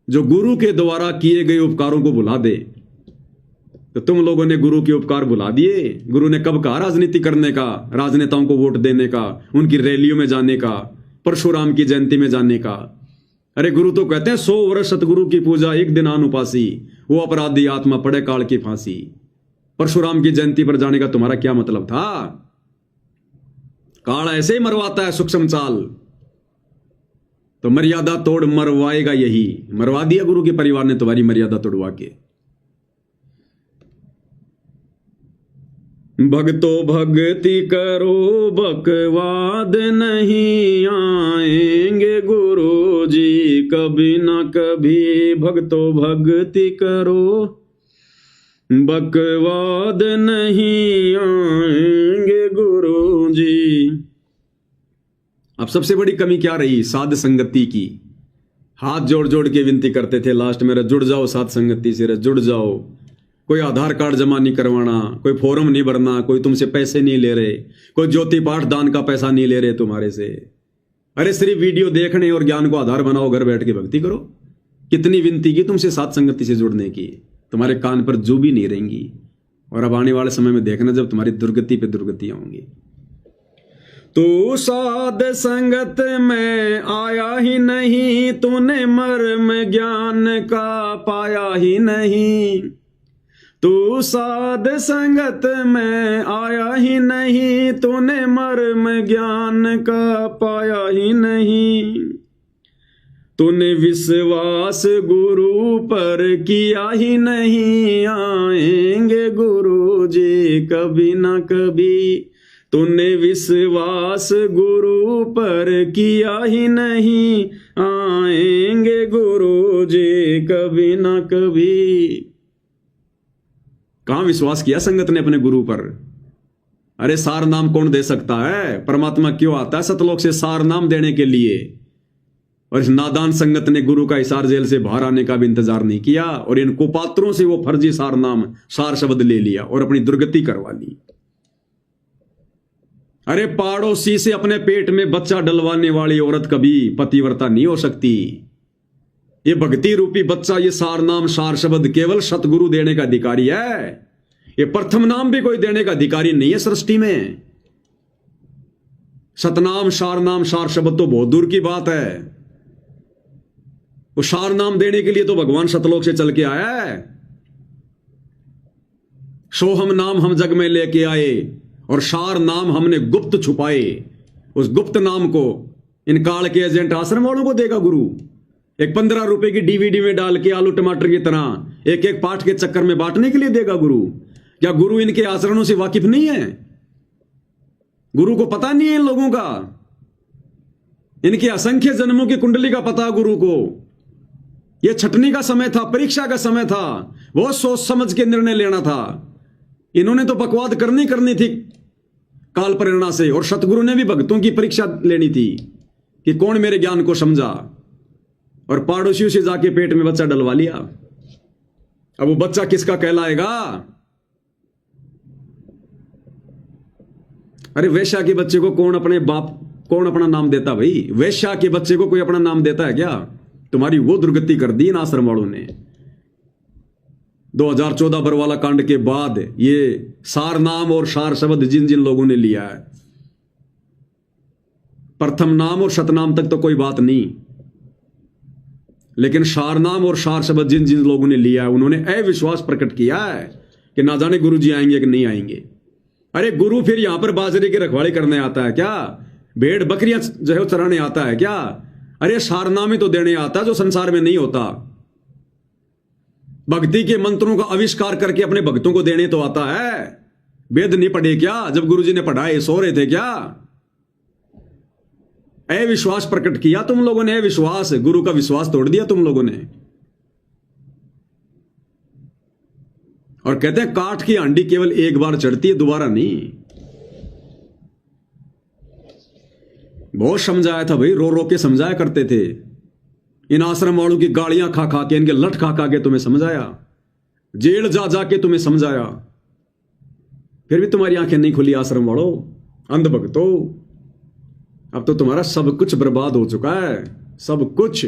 S1: जो गुरु के द्वारा किए गए उपकारों को भुला दे। तो तुम लोगों ने गुरु के उपकार भुला दिए। गुरु ने कब कहा राजनीति करने का, राजनेताओं को वोट देने का, उनकी रैलियों में जाने का, परशुराम की जयंती में जाने का? अरे गुरु तो कहते हैं 100 वर्ष सतगुरु की पूजा, एक दिन अनुपासी, वो अपराधी आत्मा पड़े काल की फांसी। परशुराम की जयंती पर जाने का तुम्हारा क्या मतलब था? काल ऐसे ही मरवाता है सूक्ष्म चाल। तो मर्यादा तोड़ मरवाएगा, यही मरवा दिया गुरु के परिवार ने तुम्हारी मर्यादा तोड़वा के। भक्तो भक्ति करो, बकवाद नहीं आएंगे गुरु जी कभी न कभी। भक्तो भक्ति करो, बकवाद नहीं आएंगे गुरु जी। अब सबसे बड़ी कमी क्या रही? साध संगति की। हाथ जोड़ जोड़ के विनती करते थे लास्ट में, जुड़ जाओ साध संगति से, जुड़ जाओ। कोई आधार कार्ड जमा नहीं करवाना, कोई फॉर्म नहीं भरना, कोई तुमसे पैसे नहीं ले रहे, कोई ज्योति पाठ दान का पैसा नहीं ले रहे तुम्हारे से। अरे सिर्फ वीडियो देखने और ज्ञान को आधार बनाओ, घर बैठ के भक्ति करो। कितनी विनती की तुमसे साध संगति से जुड़ने की, तुम्हारे कान पर जू भी नहीं रहेंगी। और अब आने वाले समय में देखना जब तुम्हारी दुर्गति पे दुर्गति होंगी। तू साध संगत में आया ही नहीं, तूने मर्म ज्ञान का पाया ही नहीं। तू साध संगत में आया ही नहीं, तूने मर्म ज्ञान का पाया ही नहीं। तूने विश्वास गुरु पर किया ही नहीं, आएंगे गुरु जी कभी ना कभी। तूने विश्वास गुरु पर किया ही नहीं, आएंगे गुरु जी कभी ना कभी। कहां विश्वास किया संगत ने अपने गुरु पर? अरे सार नाम कौन दे सकता है? परमात्मा क्यों आता है सतलोक से सार नाम देने के लिए? और इस नादान संगत ने गुरु का हिसार जेल से बाहर आने का भी इंतजार नहीं किया, और इन कुपात्रों से वो फर्जी सार नाम, सार शब्द ले लिया और अपनी दुर्गति करवा ली। अरे पाड़ोसी से अपने पेट में बच्चा डलवाने वाली औरत कभी पतिव्रता नहीं हो सकती। ये भक्ति रूपी बच्चा, ये सार नाम सार शब्द केवल सतगुरु देने का अधिकारी है। ये प्रथम नाम भी कोई देने का अधिकारी नहीं है सृष्टि में। सतनाम सार शब्द तो बहुत दूर की बात है। वो सार नाम देने के लिए तो भगवान सतलोक से चल के आया है। सोहम नाम हम जग में लेके आए और सार नाम हमने गुप्त छुपाए। उस गुप्त नाम को इन काल के एजेंट आश्रम वालों को देगा गुरु। एक 15 रुपए की डीवीडी में डाल के आलू टमाटर की तरह एक एक पाठ के चक्कर में बांटने के लिए देगा गुरु। क्या गुरु इनके आचरणों से वाकिफ नहीं है? गुरु को पता नहीं है इन लोगों का? इनके असंख्य जन्मों की कुंडली का पता गुरु को। यह छटनी का समय था, परीक्षा का समय था, बहुत सोच समझ के निर्णय लेना था। इन्होंने तो बकवाद करनी थी काल प्रेरणा से, और सतगुरु ने भी भक्तों की परीक्षा लेनी थी कि कौन मेरे ज्ञान को समझा। और पड़ोसियों से जाके पेट में बच्चा डलवा लिया। अब वो बच्चा किसका कहलाएगा? अरे वेश्या के बच्चे को कौन अपना नाम देता भाई? वेश्या के बच्चे को कोई अपना नाम देता है क्या? तुम्हारी वो दुर्गति कर दी इन आश्रम वालों ने। 2014 बरवाला कांड के बाद ये सार नाम और सार शब्द जिन जिन लोगों ने लिया है, प्रथम नाम और सतनाम तक तो कोई बात नहीं, लेकिन सार नाम और सार शब्द जिन जिन लोगों ने लिया है उन्होंने अविश्वास प्रकट किया है कि ना जाने गुरु जी आएंगे कि नहीं आएंगे। अरे गुरु फिर यहां पर बाजरे की रखवाली करने आता है क्या? भेड़ बकरियां जो है चराने आता है क्या? अरे सार नाम ही तो देने आता है जो संसार में नहीं होता। भक्ति के मंत्रों का आविष्कार करके अपने भक्तों को देने तो आता है। वेद नहीं पढ़े क्या? जब गुरुजी ने पढ़ाए सो रहे थे क्या? अविश्वास प्रकट किया तुम लोगों ने, अविश्वास, गुरु का विश्वास तोड़ दिया तुम लोगों ने। और कहते हैं काठ की हांडी केवल एक बार चढ़ती है, दोबारा नहीं। बहुत समझाया था भाई, रो रो के समझाया करते थे। इन आश्रम वालों की गालियां खा खा के, इनके लठ खा खा के तुम्हें समझाया, जेल जा जाके तुम्हें समझाया, फिर भी तुम्हारी आंखें नहीं खुली आश्रम वालों, अंध भक्तों। अब तो तुम्हारा सब कुछ बर्बाद हो चुका है, सब कुछ।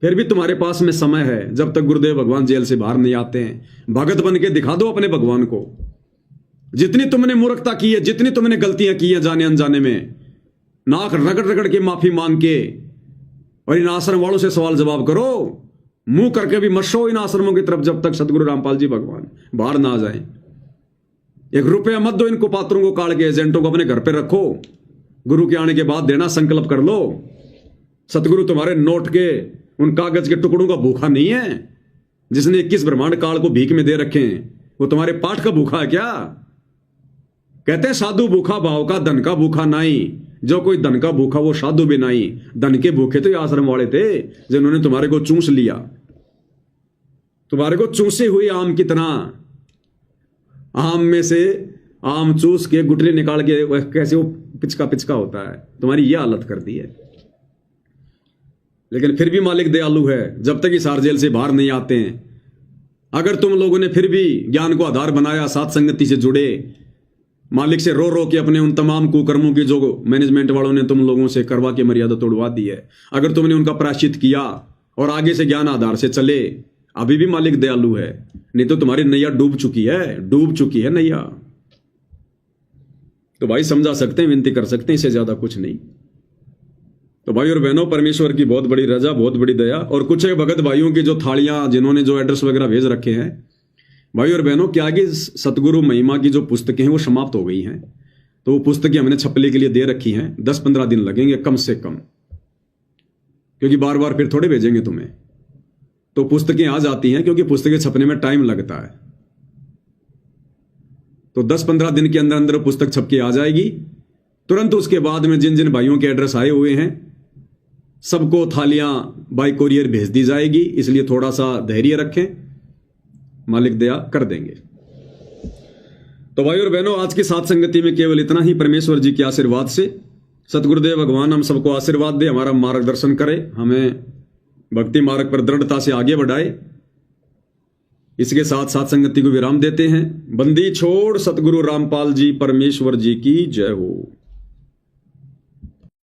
S1: फिर भी तुम्हारे पास में समय है, जब तक गुरुदेव भगवान जेल से बाहर नहीं आते हैं। भगत बन के दिखा दो अपने भगवान को। जितनी तुमने मूर्खता की है, जितनी तुमने गलतियां की हैं जाने अनजाने में, नाक रगड़ रगड़ के माफी मांग के, और इन आश्रम वालों से सवाल जवाब करो। मुंह करके भी मत शो इन आश्रमों की तरफ जब तक सतगुरु रामपाल जी भगवान बाहर ना आ जाए। 1 रुपया मत दो इनको, पात्रों को काट के, एजेंटों को अपने घर पे रखो। गुरु के आने के बाद देना, संकल्प कर लो। सतगुरु तुम्हारे नोट के, उन कागज के टुकड़ों का भूखा नहीं है। जिसने 21 ब्रह्मांड काल को भीख में दे रखे हैं, वो तुम्हारे पाठ का भूखा है क्या? कहते हैं साधु भूखा भाव का, धन का भूखा नहीं। जो कोई धन का भूखा वो साधु भी नहीं। धन के भूखे तो ये आश्रम वाले थे जिन्होंने तुम्हारे को चूस लिया, तुम्हारे को चूसे हुए आम की तरह। आम में से आम चूस के गुठली निकाल के कैसे वो पिचका पिचका होता है, तुम्हारी ये हालत कर दी है। लेकिन फिर भी मालिक दयालु है, जब तक इस जेल से बाहर नहीं आते हैं। अगर तुम लोगों ने फिर भी ज्ञान को आधार बनाया, साथ संगति से जुड़े, मालिक से रो रो के अपने उन तमाम कुकर्मों की जो मैनेजमेंट वालों ने तुम लोगों से करवा के मर्यादा तोड़वा दी है, अगर तुमने उनका प्रायश्चित किया और आगे से ज्ञान आधार से चले, अभी भी मालिक दयालु है। नहीं तो तुम्हारी नैया डूब चुकी है नैया। तो भाई समझा सकते हैं, विनती कर सकते हैं, इससे ज्यादा कुछ नहीं। तो भाई और बहनों, परमेश्वर की बहुत बड़ी रजा, बहुत बड़ी दया। और कुछ एक भगत भाइयों की जो थालियां, जिन्होंने जो एड्रेस वगैरह भेज रखे हैं, भाई और बहनों, क्या कि सतगुरु महिमा की जो पुस्तकें हैं वो समाप्त हो गई हैं। तो वो पुस्तकें हमने छपने के लिए दे रखी हैं। 10-15 दिन लगेंगे कम से कम, क्योंकि बार बार फिर थोड़े भेजेंगे तुम्हें। तो पुस्तकें आ जाती हैं, क्योंकि पुस्तकें छपने में टाइम लगता है। तो 10-15 दिन के अंदर अंदर पुस्तक छप के आ जाएगी। तुरंत उसके बाद में जिन जिन भाइयों के एड्रेस आए हुए हैं, सबको थालियां बाय कोरियर भेज दी जाएगी। इसलिए थोड़ा सा धैर्य रखें, मालिक दया कर देंगे। तो भाई और बहनों, आज की साथ संगति में केवल इतना ही। परमेश्वर जी के आशीर्वाद से सतगुरुदेव भगवान हम सबको आशीर्वाद दे, हमारा मार्गदर्शन करे, हमें भक्ति मार्ग पर दृढ़ता से आगे बढ़ाए। इसके साथ साथ संगति को विराम देते हैं। बंदी छोड़ सतगुरु रामपाल जी परमेश्वर जी की जय हो।